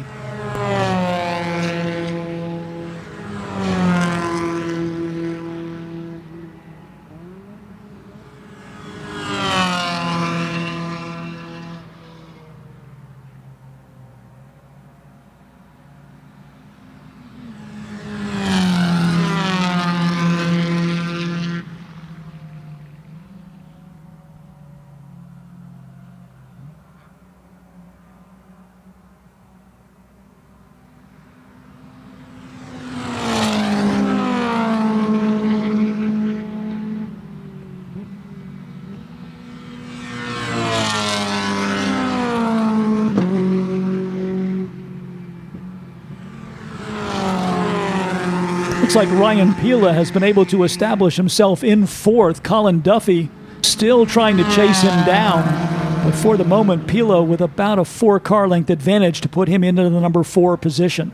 Looks like Ryan Pila has been able to establish himself in fourth. Colin Duffy still trying to chase him down. But for the moment, Pila with about a 4-car length advantage to put him into the number 4 position.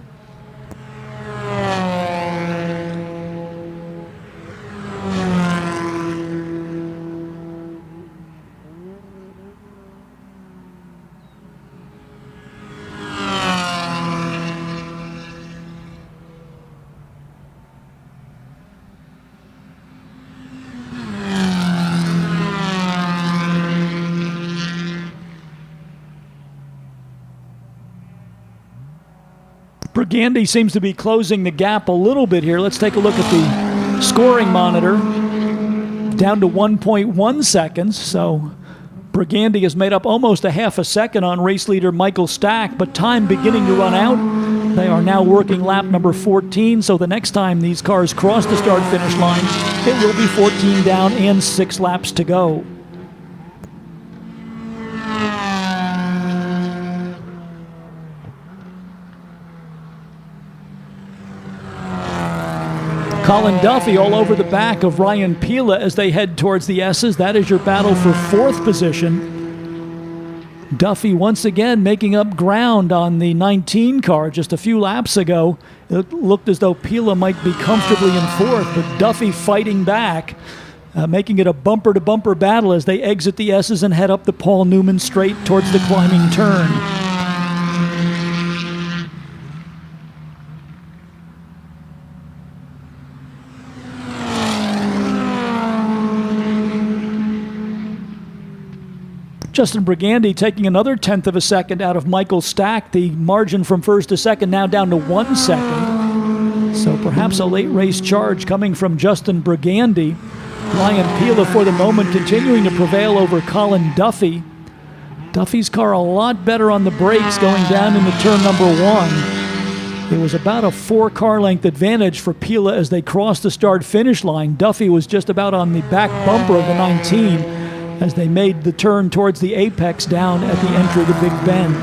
Brigandy seems to be closing the gap a little bit here. Let's take a look at the scoring monitor. Down to 1.1 seconds, so Brigandy has made up almost a half a second on race leader Michael Stack, but time beginning to run out. They are now working lap number 14, so the next time these cars cross the start-finish line, it will be 14 down and 6 laps to go. Colin Duffy all over the back of Ryan Pila as they head towards the S's. That is your battle for fourth position. Duffy once again making up ground on the 19 car. Just a few laps ago, it looked as though Pila might be comfortably in fourth, but Duffy fighting back, making it a bumper-to-bumper battle as they exit the S's and head up the Paul Newman straight towards the climbing turn. Justin Brigandy taking another tenth of a second out of Michael Stack. The margin from first to second now down to 1 second. So perhaps a late race charge coming from Justin Brigandy. Ryan Pila for the moment continuing to prevail over Colin Duffy. Duffy's car a lot better on the brakes going down into turn number 1. It was about a 4-car length advantage for Pila as they crossed the start-finish line. Duffy was just about on the back bumper of the 19 as they made the turn towards the apex down at the entry of the Big Bend.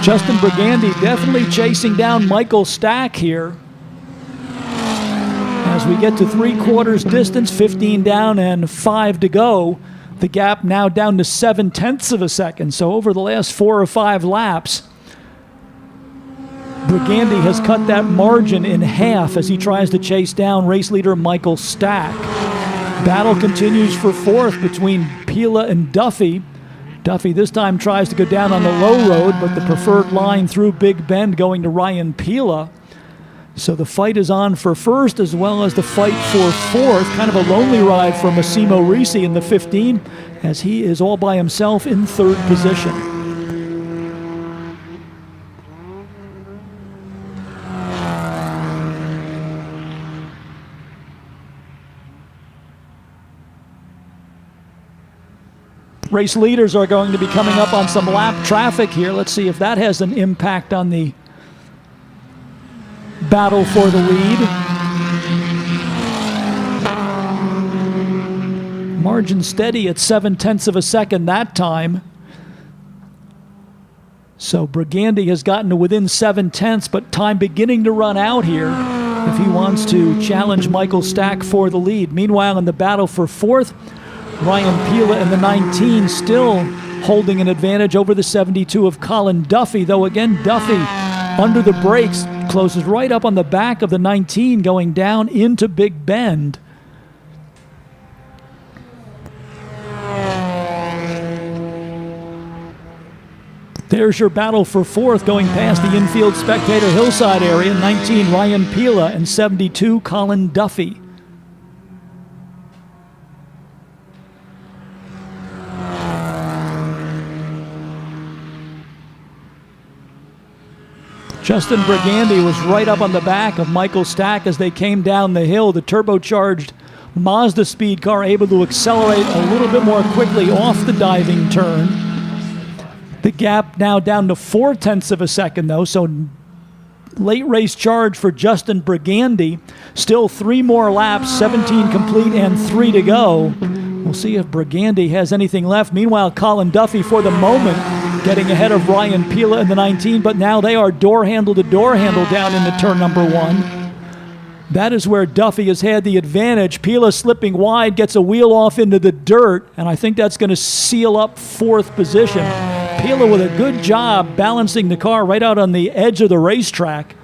Justin Brigandy definitely chasing down Michael Stack here. As we get to 3/4 distance, 15 down and 5 to go, the gap now down to 7/10 of a second. So over the last 4 or 5 laps, Brigandy has cut that margin in half as he tries to chase down race leader Michael Stack. Battle continues for fourth between Pila and Duffy. Duffy this time tries to go down on the low road, but the preferred line through Big Bend going to Ryan Pila. So the fight is on for first as well as the fight for fourth. Kind of a lonely ride for Massimo Risi in the 15 as he is all by himself in third position. Race leaders are going to be coming up on some lap traffic here. Let's see if that has an impact on the battle for the lead. Margin steady at 7/10 of a second that time. So Brigandy has gotten to within 7/10, but time beginning to run out here if he wants to challenge Michael Stack for the lead. Meanwhile, in the battle for fourth, Ryan Pila in the 19 still holding an advantage over the 72 of Colin Duffy, though again Duffy under the brakes closes right up on the back of the 19 going down into Big Bend. There's your battle for fourth going past the infield spectator hillside area. 19 Ryan Pila and 72 Colin Duffy. Justin Brigandy was right up on the back of Michael Stack as they came down the hill. The turbocharged Mazda speed car able to accelerate a little bit more quickly off the diving turn. The gap now down to 4/10 of a second though, so late race charge for Justin Brigandy. Still 3 more laps, 17 complete and 3 to go. We'll see if Brigandy has anything left. Meanwhile, Colin Duffy for the moment getting ahead of Ryan Pila in the 19, but now they are door handle to door handle down into turn number 1. That is where Duffy has had the advantage. Pila slipping wide, gets a wheel off into the dirt, and I think that's going to seal up fourth position. Pila with a good job balancing the car right out on the edge of the racetrack.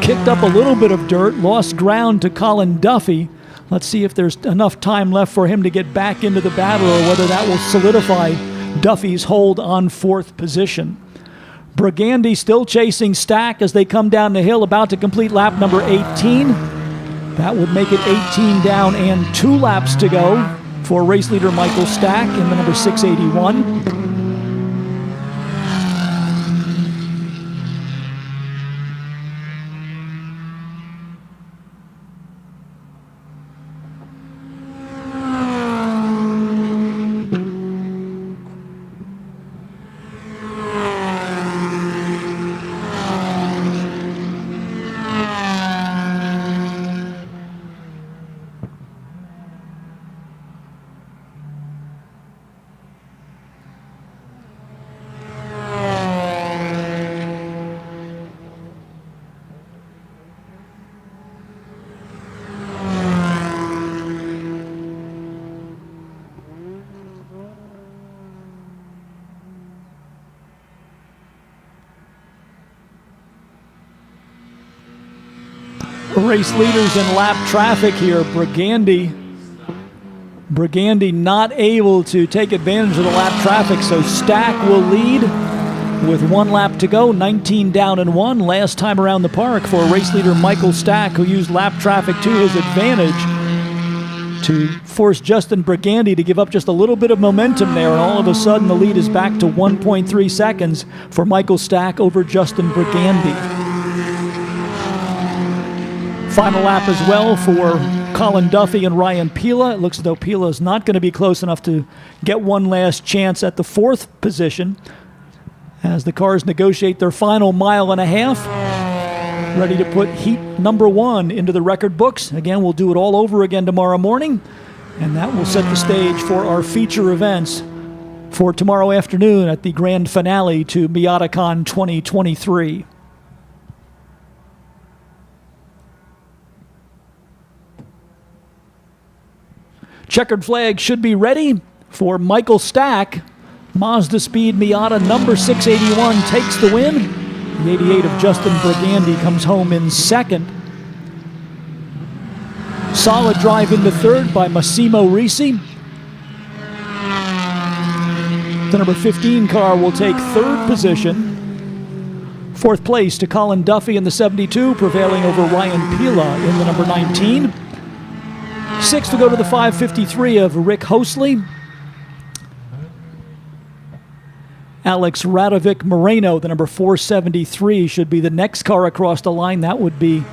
Kicked up a little bit of dirt, lost ground to Colin Duffy. Let's see if there's enough time left for him to get back into the battle or whether that will solidify Duffy's hold on fourth position. Brigandy still chasing Stack as they come down the hill, about to complete lap number 18. That would make it 18 down and 2 laps to go for race leader Michael Stack in the number 681. Race leaders in lap traffic here. Brigandy not able to take advantage of the lap traffic, so Stack will lead with 1 lap to go, 19 down and 1. Last time around the park for race leader Michael Stack, who used lap traffic to his advantage to force Justin Brigandy to give up just a little bit of momentum there, and all of a sudden the lead is back to 1.3 seconds for Michael Stack over Justin Brigandy. Final lap as well for Colin Duffy and Ryan Pila. It looks as though Pila is not going to be close enough to get one last chance at the 4th position as the cars negotiate their final mile and a half, ready to put heat number 1 into the record books. Again, we'll do it all over again tomorrow morning, and that will set the stage for our feature events for tomorrow afternoon at the grand finale to Miatacon 2023. Checkered flag should be ready for Michael Stack. Mazda Speed Miata number 681 takes the win. The 88 of Justin Brigandy comes home in 2nd. Solid drive into 3rd by Massimo Risi. The number 15 car will take 3rd position. 4th place to Colin Duffy in the 72, prevailing over Ryan Pila in the number 19. 6th will go to the 553 of Rick Hosley. Alex Radovic Moreno, the number 473, should be the next car across the line. That would be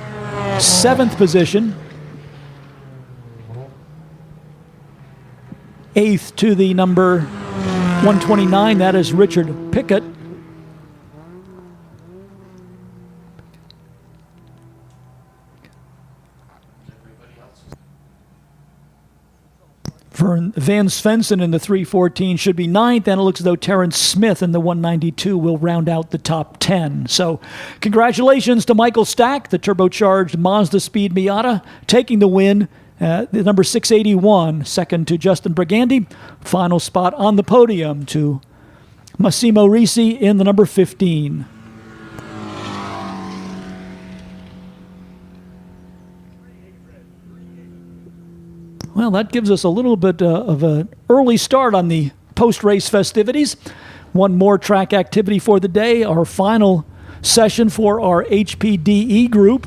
7th position. 8th to the number 129, that is Richard Pickett. Van Svensson in the 314 should be 9th, and it looks as though Terrence Smith in the 192 will round out the top 10. So congratulations to Michael Stack, the turbocharged Mazda Speed Miata, taking the win. The number 681, 2nd to Justin Brigandy. Final spot on the podium to Massimo Risi in the number 15. Well, that gives us a little bit of an early start on the post-race festivities. One more track activity for the day, our final session for our HPDE group.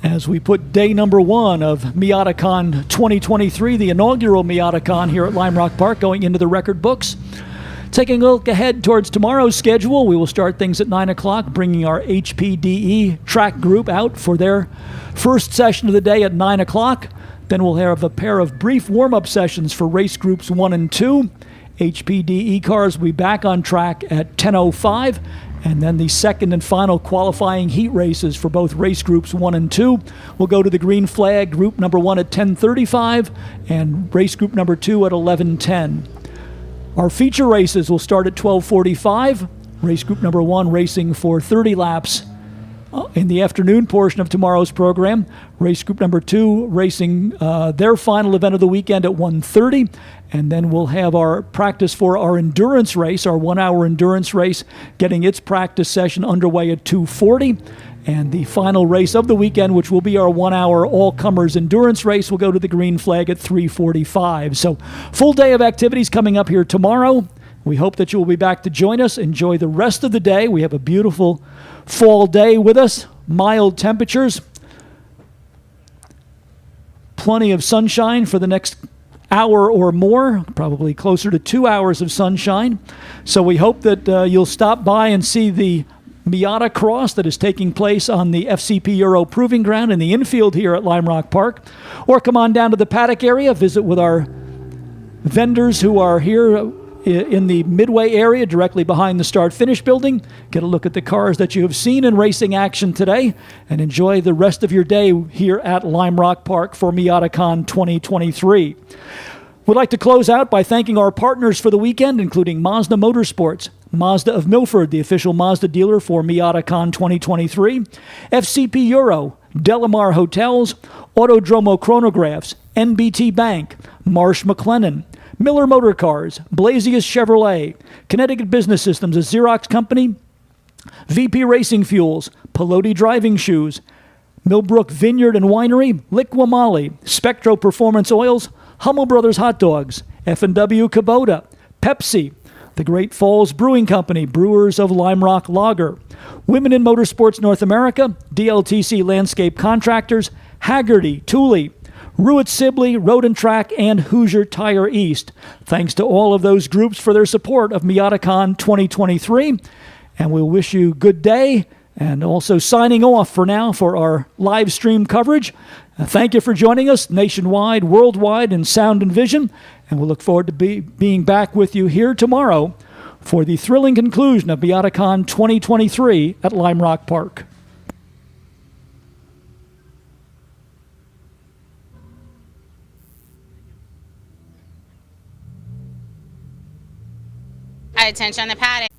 As we put day number 1 of Miatacon 2023, the inaugural Miatacon here at Lime Rock Park, going into the record books. Taking a look ahead towards tomorrow's schedule, we will start things at 9 o'clock, bringing our HPDE track group out for their first session of the day at 9 o'clock. Then we'll have a pair of brief warm-up sessions for race groups 1 and 2. HPDE cars will be back on track at 10:05, and then the second and final qualifying heat races for both race groups 1 and 2 will go to the green flag, group number 1 at 10:35, and race group number 2 at 11:10. Our feature races will start at 12:45. Race group number 1 racing for 30 laps in the afternoon portion of tomorrow's program. Race group number 2 racing their final event of the weekend at 1:30. And then we'll have our practice for our endurance race, our 1-hour endurance race, getting its practice session underway at 2:40. And the final race of the weekend, which will be our 1-hour all-comers endurance race, will go to the green flag at 3:45. So full day of activities coming up here tomorrow. We hope that you will be back to join us. Enjoy the rest of the day. We have a beautiful fall day with us, mild temperatures, plenty of sunshine for the next hour or more, probably closer to 2 hours of sunshine. So we hope that you'll stop by and see the Miata Cross that is taking place on the FCP Euro Proving Ground in the infield here at Lime Rock Park. Or come on down to the paddock area, visit with our vendors who are here in the midway area directly behind the start-finish building. Get a look at the cars that you have seen in racing action today and enjoy the rest of your day here at Lime Rock Park for Miatacon 2023. We'd like to close out by thanking our partners for the weekend, including Mazda Motorsports, Mazda of Milford, the official Mazda dealer for Miatacon 2023, FCP Euro, Delamar Hotels, Autodromo Chronographs, NBT Bank, Marsh McLennan, Miller Motor Cars, Blasius Chevrolet, Connecticut Business Systems, a Xerox company, VP Racing Fuels, Pelote Driving Shoes, Millbrook Vineyard and Winery, Liqua Moly, Spectro Performance Oils, Hummel Brothers Hot Dogs, F&W Kubota, Pepsi, the Great Falls Brewing Company, Brewers of Lime Rock Lager, Women in Motorsports North America, DLTC Landscape Contractors, Haggerty, Thule, Ruitt Sibley, Road and Track, and Hoosier Tire East. Thanks to all of those groups for their support of Miatacon 2023. And we'll wish you good day, and also signing off for now for our live stream coverage. Thank you for joining us nationwide, worldwide, in sound and vision, and we'll look forward to being back with you here tomorrow for the thrilling conclusion of Miatacon 2023 at Lime Rock Park. Attention on the paddock.